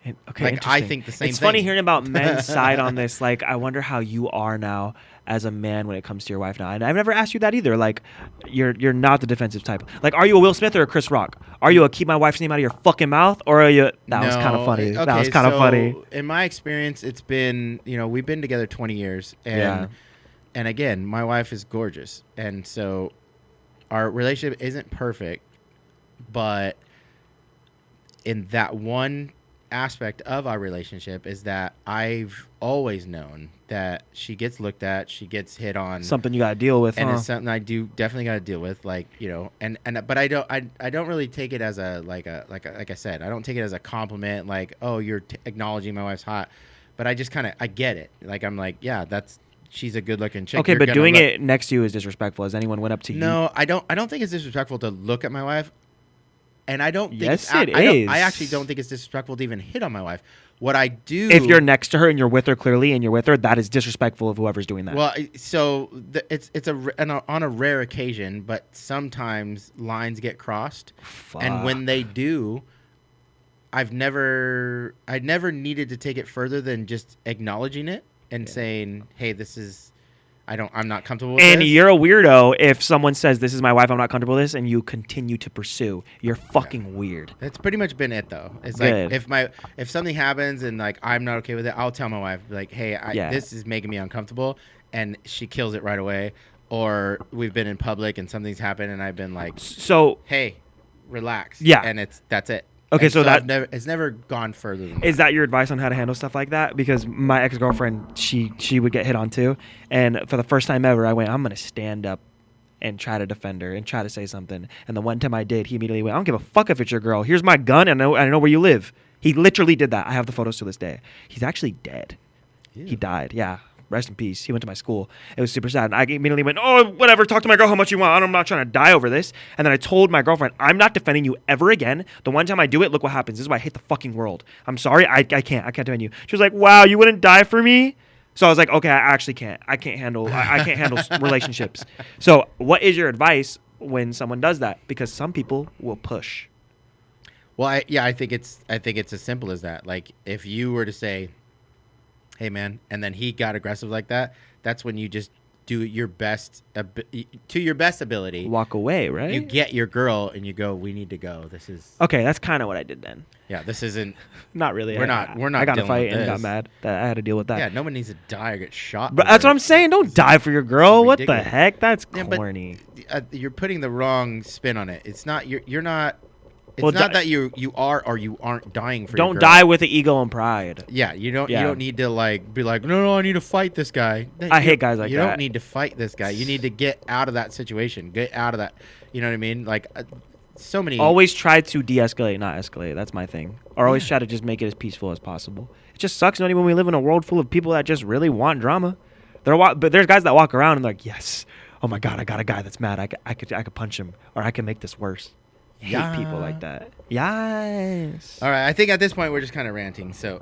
Okay, Like, I interesting. think the same It's funny thing. hearing about men's side on this. Like, I wonder how you are now as a man when it comes to your wife now. And I've never asked you that either. Like, you're not the defensive type. Like, are you a Will Smith or a Chris Rock? Are you a keep my wife's name out of your fucking mouth, or are you? That was kind of funny. Okay, That was kind of so funny. In my experience, it's been we've been together 20 years, and Yeah. and again, my wife is gorgeous, and so our relationship isn't perfect, but in that one aspect of our relationship is that I've always known that she gets looked at, she gets hit on, Something you gotta deal with, and huh? it's something I do definitely got to deal with, like and but I don't really take it as like I said, I don't take it as a compliment, like, oh, you're acknowledging my wife's hot, but I just kind of I get it, like I'm like, yeah, she's a good looking chick. Okay, You're but gonna doing look- it next to you is disrespectful. Has anyone went up to you? No, I don't think it's disrespectful to look at my wife, and I don't think Yes, it's, it I is. I actually don't think it's disrespectful to even hit on my wife. What I do, If you're next to her and you're with her clearly and you're with her, that is disrespectful of whoever's doing that. well, so it's on a rare occasion, but sometimes lines get crossed, and when they do, I never needed to take it further than just acknowledging it and saying, hey, this is. I'm not comfortable with And this. you're a weirdo if someone says, this is my wife, I'm not comfortable with this, and you continue to pursue. You're fucking weird. That's pretty much been it though. It's Good. like if something happens and like I'm not okay with it, I'll tell my wife like, hey, Yeah. this is making me uncomfortable, and she kills it right away. Or we've been in public and something's happened and I've been like, So hey, relax. Yeah. And that's it. Okay, And so that- it's never gone further than is that your advice on how to handle stuff like that? Because my ex-girlfriend, she would get hit on too. And for the first time ever, I went, I'm going to stand up and try to defend her and try to say something. And the one time I did, he immediately went, I don't give a fuck if it's your girl. Here's my gun and I know where you live. He literally did that. I have the photos to this day. He's actually dead. Ew. He died. Yeah. Rest in peace. He went to my school. It was super sad. And I immediately went, oh, whatever. Talk to my girl how much you want. I'm not trying to die over this. And then I told my girlfriend, I'm not defending you ever again. The one time I do it, look what happens. This is why I hate the fucking world. I'm sorry. I can't defend you. She was like, wow, you wouldn't die for me? So I was like, okay, I actually can't. I can't handle relationships. So what is your advice when someone does that? Because some people will push. Well, I think it's as simple as that. Like if you were to say, hey man, and then he got aggressive like that, that's when you just do your best to your best ability. Walk away, right? You get your girl and you go, we need to go. This is Okay, that's kind of what I did then. yeah, this isn't Not really. We're not I got in a dealing fight with and got this. mad that I had to deal with that. yeah, no one needs to die or get shot. But over that's what it. I'm saying. Don't die for your girl. What the ridiculous. heck? That's Yeah, but corny. You're putting the wrong spin on it. It's not you're not it's Well, not di- that you are or you aren't dying for Don't your girl. die with the ego and pride. Yeah, you don't Yeah. need to like be like, no, I need to fight this guy. I hate guys like you that. don't need to fight this guy. You need to get out of that situation. Get out of that. You know what I mean? Like so many Always try to de-escalate, not escalate. That's my thing. Or always try to just make it as peaceful as possible. It just sucks, Nutty, when we live in a world full of people that just really want drama. But there's guys that walk around and they're like, yes, oh my god, I got a guy that's mad. I could punch him, or I can make this worse. hate people like that. Yes. All right, I think at this point we're just kind of ranting, so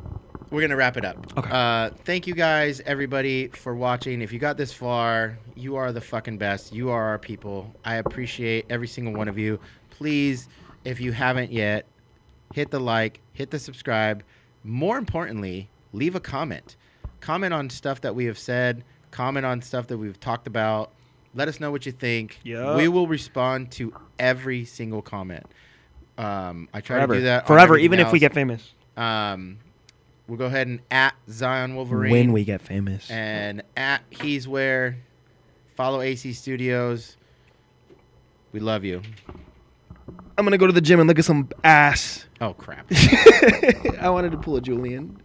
we're gonna wrap it up. Okay. Thank you guys, everybody, for watching. If you got this far, you are the fucking best. You are our people. I appreciate every single one of you. Please, if you haven't yet, hit the like, hit the subscribe. More importantly, leave a comment. Comment on stuff that we have said. Comment on stuff that we've talked about. Let us know what you think. Yup. We will respond to every single comment. I try Forever. to do that on Forever, everything even if we else. get famous. We'll go ahead and at Zion Wolverine. When we get famous. And at He's Where. Follow AC Studios. We love you. I'm going to go to the gym and look at some ass. Oh, crap. I wanted to pull a Julian.